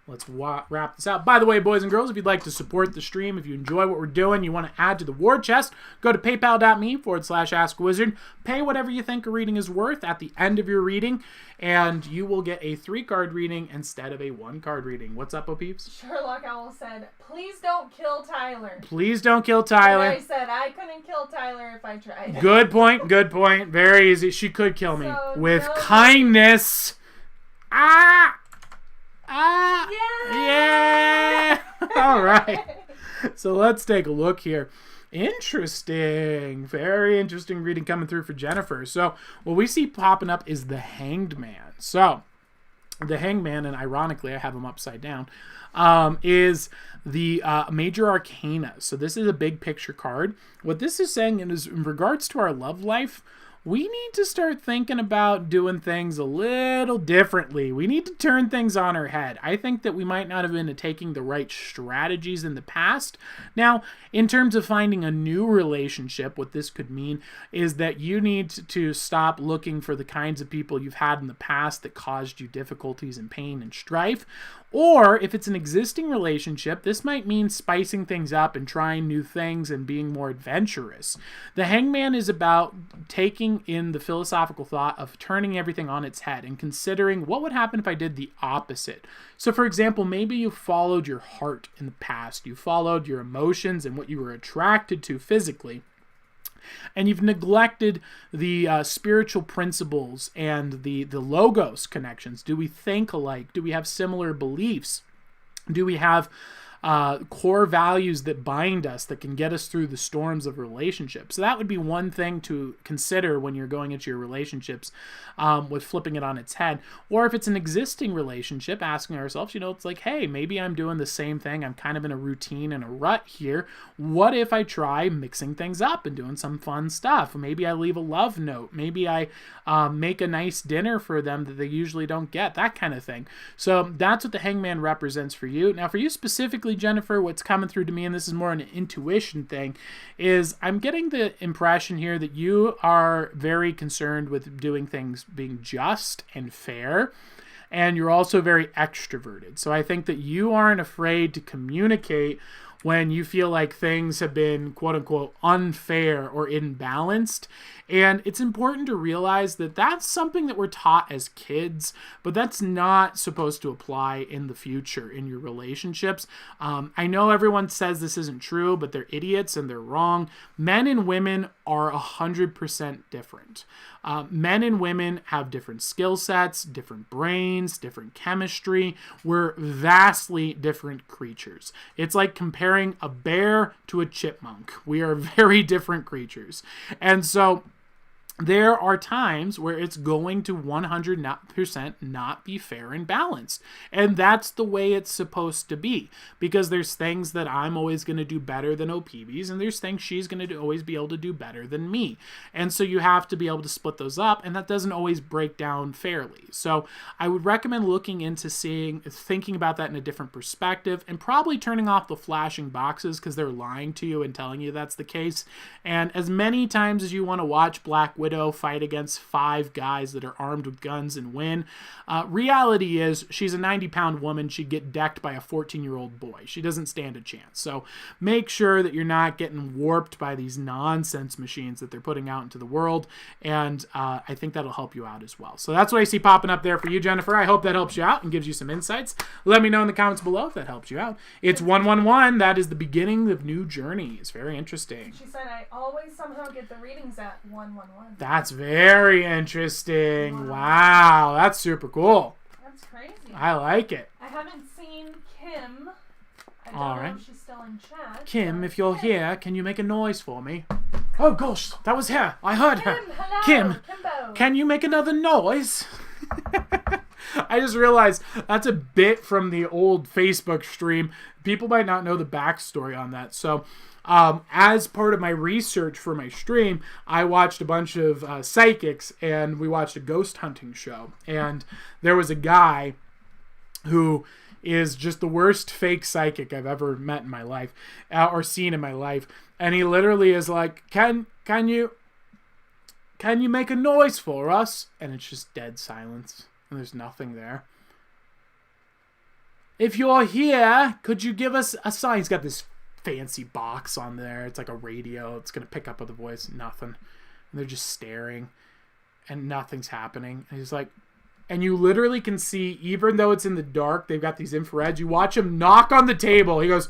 Let's wrap this out. By the way, boys and girls, if you'd like to support the stream, if you enjoy what we're doing, you want to add to the war chest, go to paypal.me/AskWizard. Pay whatever you think a reading is worth at the end of your reading, and you will get a 3-card reading instead of a 1-card reading. What's up, O-Peeps? Sherlock Owl said, please don't kill Tyler. Please don't kill Tyler. And I said, I couldn't kill Tyler if I tried. Good point. Good point. Very easy. She could kill me So, with no. kindness. Ah! Yeah! All right. So let's take a look here. Interesting. Very interesting reading coming through for Jennifer. So what we see popping up is the Hanged Man. So the Hanged Man, and ironically I have him upside down, is the major arcana. So this is a big picture card. What this is saying is in regards to our love life, we need to start thinking about doing things a little differently. We need to turn things on our head. I think that we might not have been taking the right strategies in the past. Now, in terms of finding a new relationship, what this could mean is that you need to stop looking for the kinds of people you've had in the past that caused you difficulties and pain and strife. Or if it's an existing relationship, this might mean spicing things up and trying new things and being more adventurous. The Hangman is about taking in the philosophical thought of turning everything on its head and considering what would happen if I did the opposite. So for example, maybe you followed your heart in the past. You followed your emotions and what you were attracted to physically. And you've neglected the spiritual principles and the logos connections. Do we think alike? Do we have similar beliefs? Do we have core values that bind us, that can get us through the storms of relationships? So that would be one thing to consider when you're going into your relationships with flipping it on its head. Or if it's an existing relationship, asking ourselves, it's like, hey, maybe I'm doing the same thing. I'm kind of in a routine and a rut here. What if I try mixing things up and doing some fun stuff? Maybe I leave a love note. Maybe I make a nice dinner for them that they usually don't get, that kind of thing. So that's what the Hangman represents for you. Now, for you specifically, Jennifer, what's coming through to me, and this is more an intuition thing, is I'm getting the impression here that you are very concerned with doing things being just and fair, and you're also very extroverted. So I think that you aren't afraid to communicate when you feel like things have been quote-unquote unfair or imbalanced. And it's important to realize that that's something that we're taught as kids, but that's not supposed to apply in the future in your relationships. I know everyone says this isn't true, but they're idiots and they're wrong. Men and women are 100% different. Men and women have different skill sets, different brains, different chemistry. We're vastly different creatures. It's like comparing a bear to a chipmunk. We are very different creatures. And so there are times where it's going to 100% not be fair and balanced. And that's the way it's supposed to be. Because there's things that I'm always going to do better than OPB's, and there's things she's going to always be able to do better than me. And so you have to be able to split those up, and that doesn't always break down fairly. So I would recommend looking into thinking about that in a different perspective, and probably turning off the flashing boxes because they're lying to you and telling you that's the case. And as many times as you want to watch Black Widow fight against 5 guys that are armed with guns and win. Reality is she's a 90-pound woman. She'd get decked by a 14-year-old boy. She doesn't stand a chance. So make sure that you're not getting warped by these nonsense machines that they're putting out into the world. And I think that'll help you out as well. So that's what I see popping up there for you, Jennifer. I hope that helps you out and gives you some insights. Let me know in the comments below if that helps you out. It's 111. That is the beginning of new journeys. Very interesting. She said I always somehow get the readings at 111. That's very interesting. Wow. That's super cool. That's crazy. I like it. I haven't seen Kim. I don't All know right. if she's still in chat. Kim, if you're here, can you make a noise for me? Oh gosh, that was her. I heard her. Kim, hello. Kim, Kimbo. can you make another noise? I just realized that's a bit from the old Facebook stream. People might not know the backstory on that. So as part of my research for my stream, I watched a bunch of psychics, and we watched a ghost hunting show. And there was a guy who is just the worst fake psychic I've ever met in my life or seen in my life. And he literally is like, can you make a noise for us? And it's just dead silence. And there's nothing there. If you're here, could you give us a sign? He's got this fancy box on there. It's like a radio. It's going to pick up with the voice. Nothing. And they're just staring. And nothing's happening. And he's like, and you literally can see, even though it's in the dark, they've got these infrareds. You watch him knock on the table. He goes,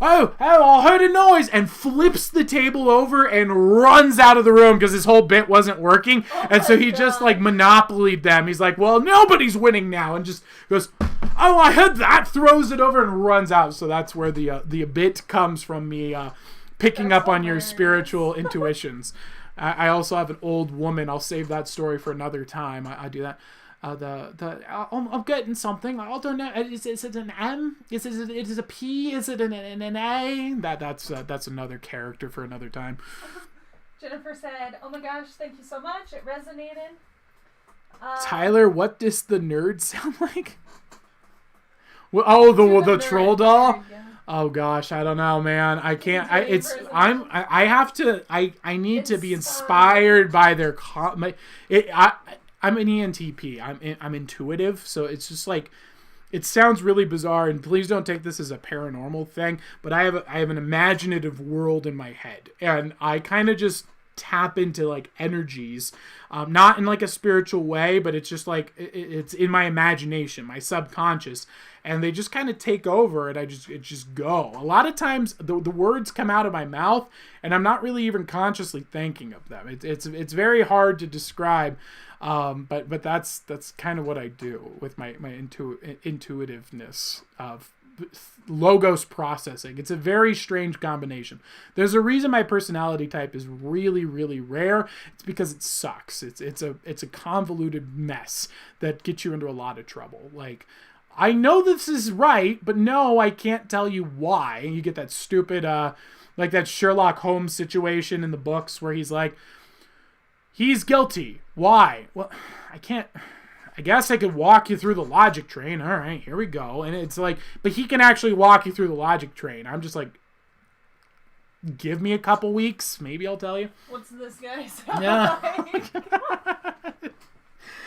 oh, I heard a noise, and flips the table over and runs out of the room because his whole bit wasn't working. And so he just like monopolied them. He's like, well, nobody's winning now, and just goes, oh, I heard that, throws it over and runs out. So that's where the bit comes from, me picking up on your spiritual intuitions. I also have an old woman. I'll save that story for another time. I do that. I'm getting something. I don't know. Is it an M? Is it a P? Is it an A? That's another character for another time. Jennifer said, oh my gosh, thank you so much. It resonated. Tyler, what does the nerd sound like? Well, oh, the troll doll. Oh gosh, I don't know, man. I can't. I need to be inspired by their. I'm an ENTP. I'm intuitive, so it's just like, it sounds really bizarre. And please don't take this as a paranormal thing, but I have an imaginative world in my head, and I kind of just tap into like energies, not in like a spiritual way, but it's just like it's in my imagination, my subconscious. And they just kind of take over, and it just go. A lot of times the words come out of my mouth, and I'm not really even consciously thinking of them. It's very hard to describe, but that's kind of what I do with my intuitiveness of logos processing. It's a very strange combination. There's a reason my personality type is really, really rare. It's because it sucks. It's a convoluted mess that gets you into a lot of trouble. Like, I know this is right, but no, I can't tell you why. And you get that stupid, like that Sherlock Holmes situation in the books where he's like, he's guilty. Why? Well, I guess I could walk you through the logic train. All right, here we go. And it's like, but he can actually walk you through the logic train. I'm just like, give me a couple weeks. Maybe I'll tell you. What's this guy sound Yeah. like?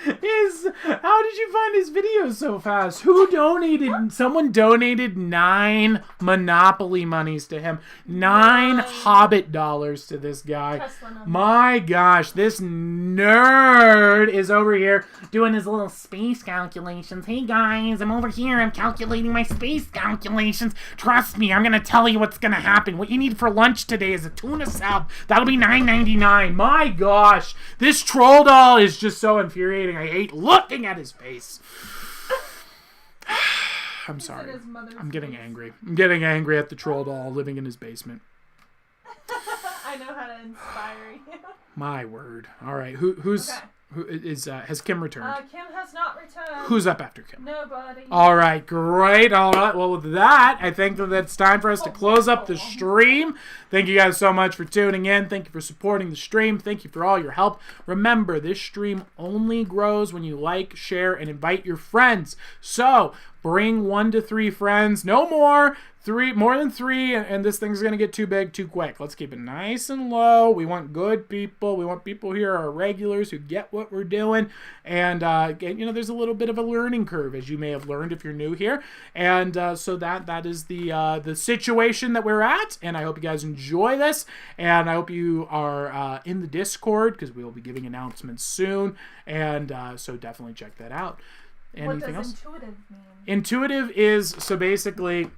How did you find his video so fast? Who donated? Someone donated 9 Monopoly monies to him. 9 Hobbit dollars to this guy. My gosh, this nerd is over here doing his little space calculations. Hey guys, I'm over here. I'm calculating my space calculations. Trust me, I'm going to tell you what's going to happen. What you need for lunch today is a tuna sub. That'll be $9.99. My gosh, this troll doll is just so infuriating. I hate looking at his face. I'm sorry. I'm getting angry. I'm getting angry at the troll doll living in his basement. I know how to inspire you. My word. All right. Has Kim returned? Kim has not returned. Who's up after Kim? Nobody. All right, great. All right, well, with that, I think that it's time for us to close up the stream. Thank you guys so much for tuning in. Thank you for supporting the stream. Thank you for all your help. Remember, this stream only grows when you like, share, and invite your friends. So, bring 1 to 3 friends, no more. more than 3, and this thing's going to get too big too quick. Let's keep it nice and low. We want good people. We want people here are regulars who get what we're doing. And, there's a little bit of a learning curve, as you may have learned if you're new here. And so that is the situation that we're at. And I hope you guys enjoy this. And I hope you are in the Discord, because we will be giving announcements soon. And so definitely check that out. Anything what does else? intuitive mean? Intuitive is, so basically,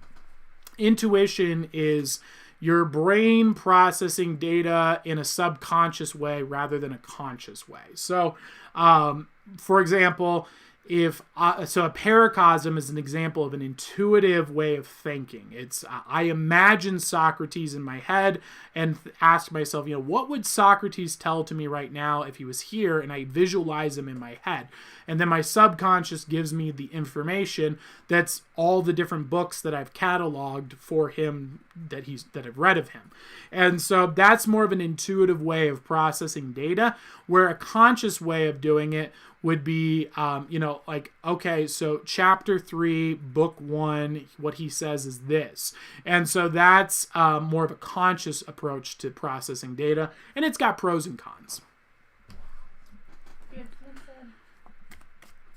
intuition is your brain processing data in a subconscious way rather than a conscious way. So, for example, a paracosm is an example of an intuitive way of thinking. It's I imagine Socrates in my head and ask myself, what would Socrates tell to me right now if he was here? And I visualize him in my head. And then my subconscious gives me the information that's all the different books that I've cataloged for him that I've read of him. And so that's more of an intuitive way of processing data, where a conscious way of doing it would be, okay, so chapter 3, book 1, what he says is this. And so that's more of a conscious approach to processing data, and it's got pros and cons.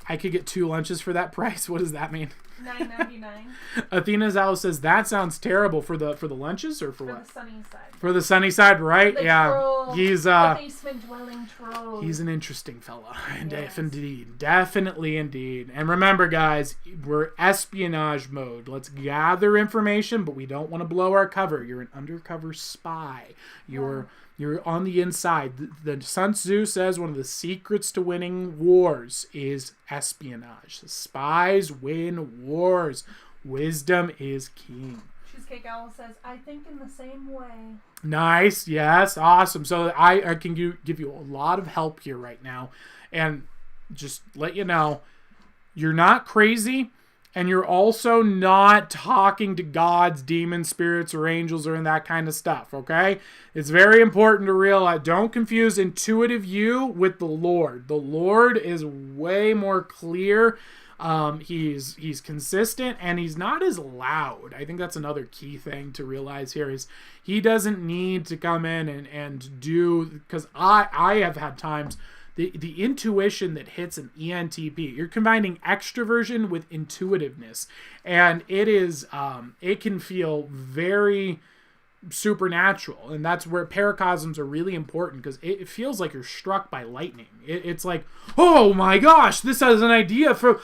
I could get 2 lunches for that price. What does that mean? $9.99. Athena Zalo says that sounds terrible for the lunches or for what? For the sunny side. For the sunny side, right? The yeah. troll, He's the basement dwelling troll. He's an interesting fella. Yes. Indeed. Definitely indeed. And remember, guys, we're espionage mode. Let's gather information, but we don't want to blow our cover. You're an undercover spy. You're on the inside. The Sun Tzu says one of the secrets to winning wars is espionage. The spies win wars. Wisdom is king. Cheesecake Owl says, I think in the same way. Nice. Yes. Awesome. So I can give you a lot of help here right now. And just let you know, you're not crazy. And you're also not talking to gods, demons, spirits, or angels, or that kind of stuff, okay? It's very important to realize, don't confuse intuitive you with the Lord. The Lord is way more clear. He's consistent, and he's not as loud. I think that's another key thing to realize here is he doesn't need to come in and do, because I have had times, the intuition that hits an ENTP, you're combining extroversion with intuitiveness, and it can feel very supernatural, and that's where paracosms are really important, because it feels like you're struck by lightning. It's like, oh my gosh, this has an idea for...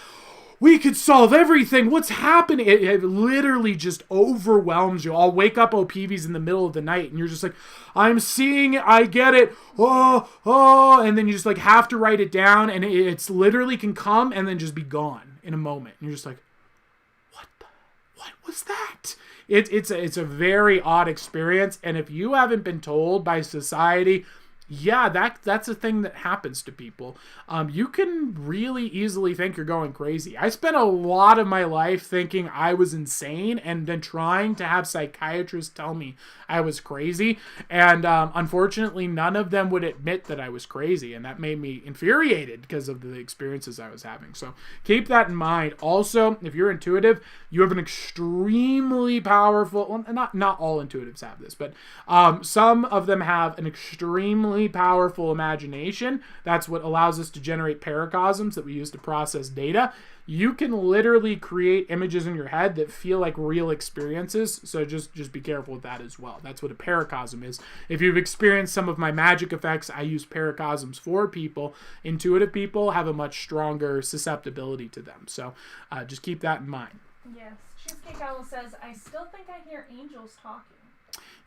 We could solve everything. What's happening? It literally just overwhelms you. I'll wake up OPVs in the middle of the night, and you're just like, I'm seeing it. I get it. Oh. And then you just have to write it down, and it's literally can come and then just be gone in a moment. And you're just like, what was that? It's a very odd experience. And if you haven't been told by society, yeah, that's a thing that happens to people. You can really easily think you're going crazy. I spent a lot of my life thinking I was insane and then trying to have psychiatrists tell me I was crazy. And unfortunately, none of them would admit that I was crazy. And that made me infuriated because of the experiences I was having. So keep that in mind. Also, if you're intuitive, you have an extremely powerful... Well, not all intuitives have this, but some of them have an extremely powerful imagination. That's what allows us to generate paracosms that we use to process data. You can literally create images in your head that feel like real experiences, so just be careful with that as well. That's what a paracosm is. If you've experienced some of my magic effects, I use paracosms for people. Intuitive people have a much stronger susceptibility to them, so just keep that in mind. Yes. Cheesecake Owl says, I still think I hear angels talking.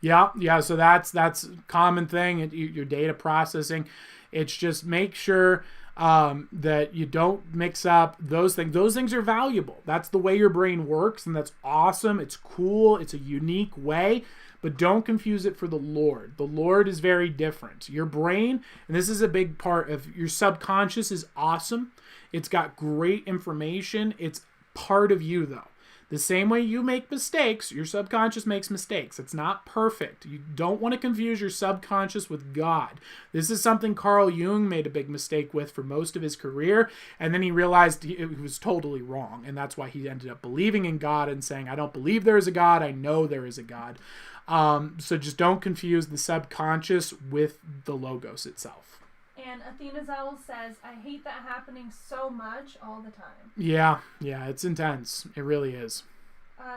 Yeah. So that's a common thing. Your data processing. It's just make sure that you don't mix up those things. Those things are valuable. That's the way your brain works, and that's awesome. It's cool. It's a unique way. But don't confuse it for the Lord. The Lord is very different. Your brain, and this is a big part of your subconscious, is awesome. It's got great information. It's part of you, though. The same way you make mistakes, your subconscious makes mistakes. It's not perfect. You don't want to confuse your subconscious with God. This is something Carl Jung made a big mistake with for most of his career, and then he realized he was totally wrong, and that's why he ended up believing in God and saying, I don't believe there is a God, I know there is a God. So just don't confuse the subconscious with the logos itself. And Athena's Owl says, I hate that happening so much all the time. Yeah, it's intense. It really is.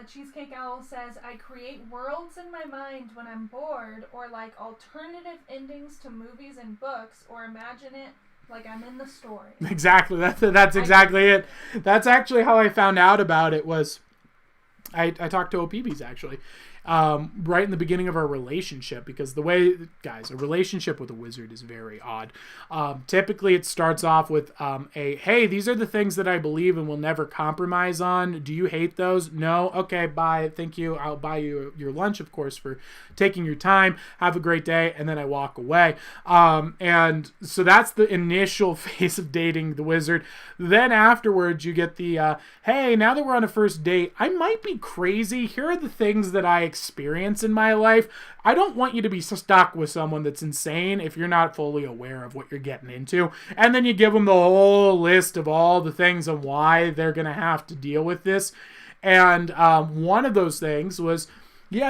Cheesecake Owl says, I create worlds in my mind when I'm bored, or like alternative endings to movies and books, or imagine it like I'm in the story. Exactly. That's exactly it. That's actually how I found out about it. Was I talked to OPBs actually. Right in the beginning of our relationship, because the way, guys, a relationship with a wizard is very odd. Typically it starts off with hey, these are the things that I believe and will never compromise on. Do you hate those? No? Okay, bye. Thank you. I'll buy you your lunch, of course, for taking your time. Have a great day. And then I walk away. And so that's the initial phase of dating the wizard. Then afterwards you get the, hey, now that we're on a first date, I might be crazy. Here are the things that I experience in my life. I don't want you to be stuck with someone that's insane if you're not fully aware of what you're getting into. And then you give them the whole list of all the things and why they're going to have to deal with this. And one of those things was,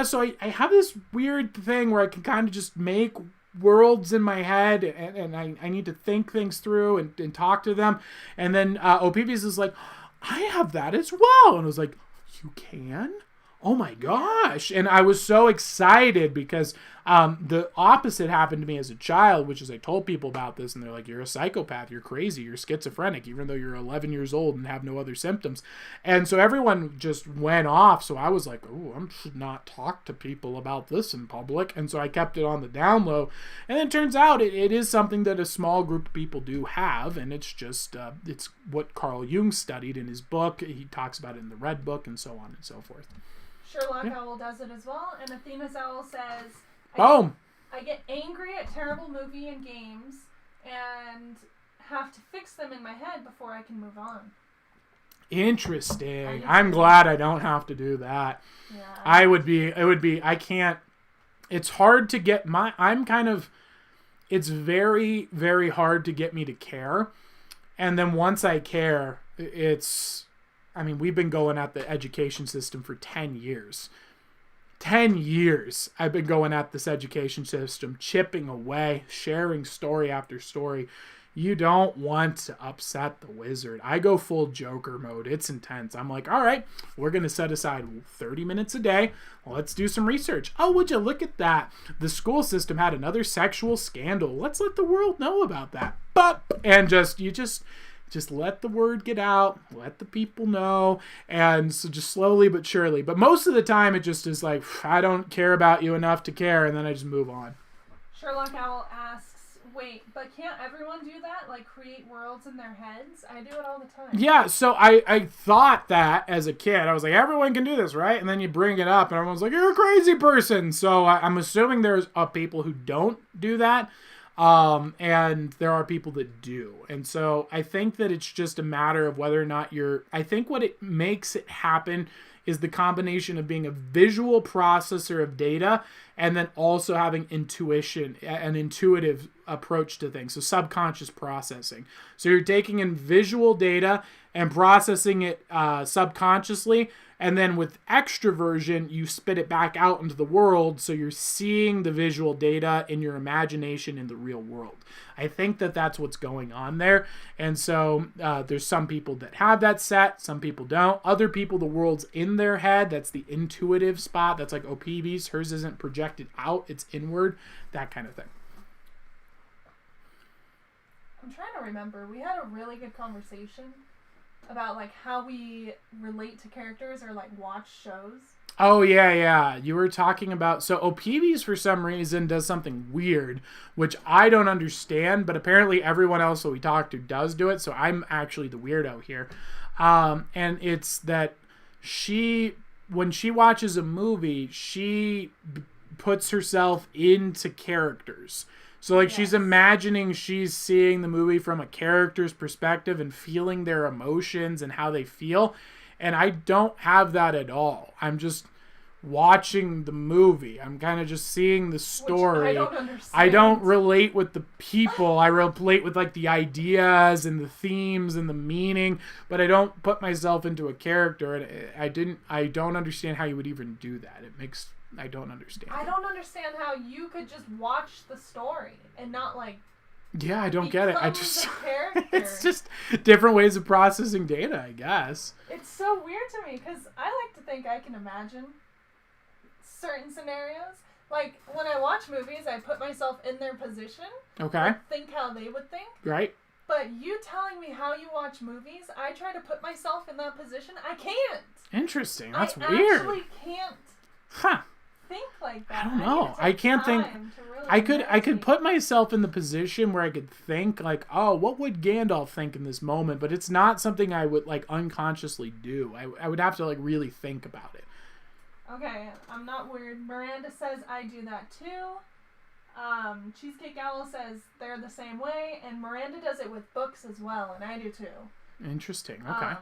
so I have this weird thing where I can kind of just make worlds in my head, and I need to think things through and talk to them. And then OPBs is like, I have that as well. And I was like, you can? Oh my gosh. And I was so excited because the opposite happened to me as a child, which is I told people about this and they're like, you're a psychopath, you're crazy, you're schizophrenic, even though you're 11 years old and have no other symptoms. And so everyone just went off. So I was like, oh, I should not talk to people about this in public. And so I kept it on the down low. And it turns out it is something that a small group of people do have. And it's just, it's what Carl Jung studied in his book. He talks about it in the Red Book and so on and so forth. Sherlock Owl does it as well, and Athena's Owl says, I get angry at terrible movie and games and have to fix them in my head before I can move on. Interesting. I'm glad I don't have to do that. Yeah. I can't, it's hard to get it's very, very hard to get me to care. And then once I care, we've been going at the education system for 10 years. 10 years I've been going at this education system, chipping away, sharing story after story. You don't want to upset the wizard. I go full Joker mode. It's intense. I'm like, all right, we're going to set aside 30 minutes a day. Let's do some research. Oh, would you look at that? The school system had another sexual scandal. Let's let the world know about that. And just let the word get out, let the people know, and so just slowly but surely. But most of the time, it just is like, I don't care about you enough to care, and then I just move on. Sherlock Owl asks, wait, but can't everyone do that? Like, create worlds in their heads? I do it all the time. Yeah, so I thought that as a kid. I was like, everyone can do this, right? And then you bring it up, and everyone's like, you're a crazy person. So I'm assuming there's people who don't do that. And there are people that do. And so I think that it's just a matter of whether or not I think what it makes it happen is the combination of being a visual processor of data and then also having intuition, an intuitive approach to things. So subconscious processing. So you're taking in visual data and processing it subconsciously. And then with extroversion, you spit it back out into the world, so you're seeing the visual data in your imagination in the real world. I think that that's what's going on there. And so there's some people that have that set, some people don't. Other people, the world's in their head. That's the intuitive spot. That's like OPB's. Hers isn't projected out, it's inward, that kind of thing. I'm trying to remember. We had a really good conversation about like how we relate to characters or like watch shows. Oh yeah. You were talking about, so OPBs for some reason does something weird, which I don't understand, but apparently everyone else that we talk to does do it. So I'm actually the weirdo here. And it's that when she watches a movie, she puts herself into characters. So, like, she's imagining she's seeing the movie from a character's perspective and feeling their emotions and how they feel. And I don't have that at all. I'm just watching the movie. I'm kind of just seeing the story. Which I don't understand. I don't relate with the people. I relate with like the ideas and the themes and the meaning, but I don't put myself into a character. And I don't understand how you would even do that. I don't understand. I don't understand how you could just watch the story and not like. Yeah, I don't get it. Becomes a character. It's just different ways of processing data, I guess. It's so weird to me because I like to think I can imagine certain scenarios. Like when I watch movies, I put myself in their position. Okay. Like, think how they would think. Right. But you telling me how you watch movies, I try to put myself in that position. I can't. Interesting. That's I weird. actually can't Huh. think like that. I don't know. I can't think. I could put myself in the position where I could think like, oh, what would Gandalf think in this moment? But it's not something I would like unconsciously do. I would have to like really think about it. Okay, I'm not weird. Miranda says I do that too. Cheesecake Owl says they're the same way, and Miranda does it with books as well, and I do too. Interesting. Okay.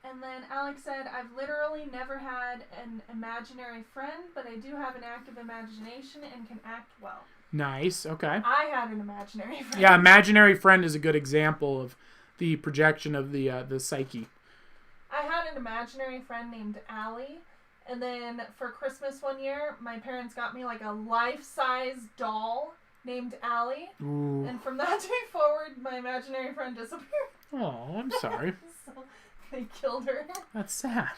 And then Alex said, I've literally never had an imaginary friend, but I do have an active imagination and can act well. Nice. Okay. I had an imaginary friend. Yeah, imaginary friend is a good example of the projection of the psyche. I had an imaginary friend named Allie, and then for Christmas one year, my parents got me like a life-size doll named Allie. Ooh. And from that day forward, my imaginary friend disappeared. Oh, I'm sorry. So they killed her. That's sad.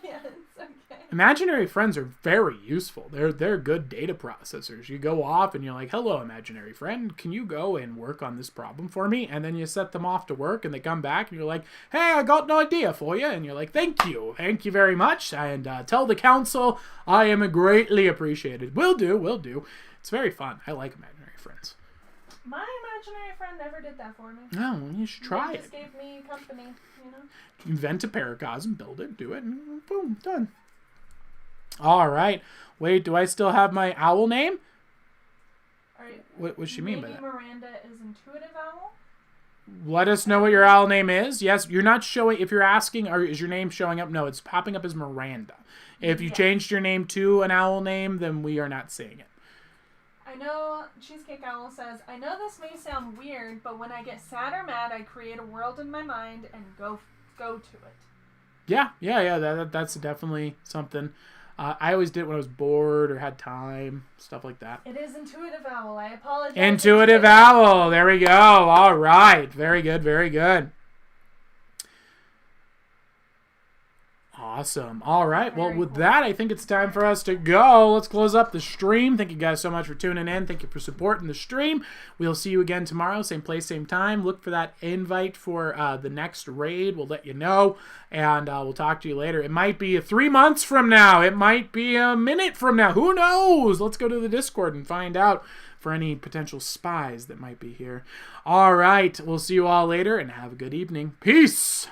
Yeah, it's okay. Imaginary friends are very useful. They're good data processors. You go off and you're like, hello, imaginary friend, can you go and work on this problem for me? And then you set them off to work and they come back and you're like, hey, I got an idea for you. And you're like, thank you very much. And tell the council I am greatly appreciated. Will do. It's very fun. I like imaginary friends. My imaginary friend never did that for me. No, you should try They it. just gave me company, you know? Invent a paracosm, build it, do it, and boom, done. All right. Wait, do I still have my owl name? What does she mean by that? Maybe Miranda is intuitive owl? Let us know what your owl name is. Yes, you're not showing, if you're asking, or is your name showing up? No, it's popping up as Miranda. If you changed your name to an owl name, then we are not seeing it. I know Cheesecake Owl says, I know this may sound weird, but when I get sad or mad, I create a world in my mind and go to it. Yeah. That's definitely something. I always did it when I was bored or had time, stuff like that. It is intuitive owl. I apologize. Intuitive owl. There we go. All right. Very good. Awesome. All right. Well, with that, I think it's time for us to go. Let's close up the stream. Thank you guys so much for tuning in. Thank you for supporting the stream. We'll see you again tomorrow. Same place, same time. Look for that invite for the next raid. We'll let you know. And we'll talk to you later. It might be 3 months from now. It might be a minute from now. Who knows? Let's go to the Discord and find out for any potential spies that might be here. All right. We'll see you all later and have a good evening. Peace.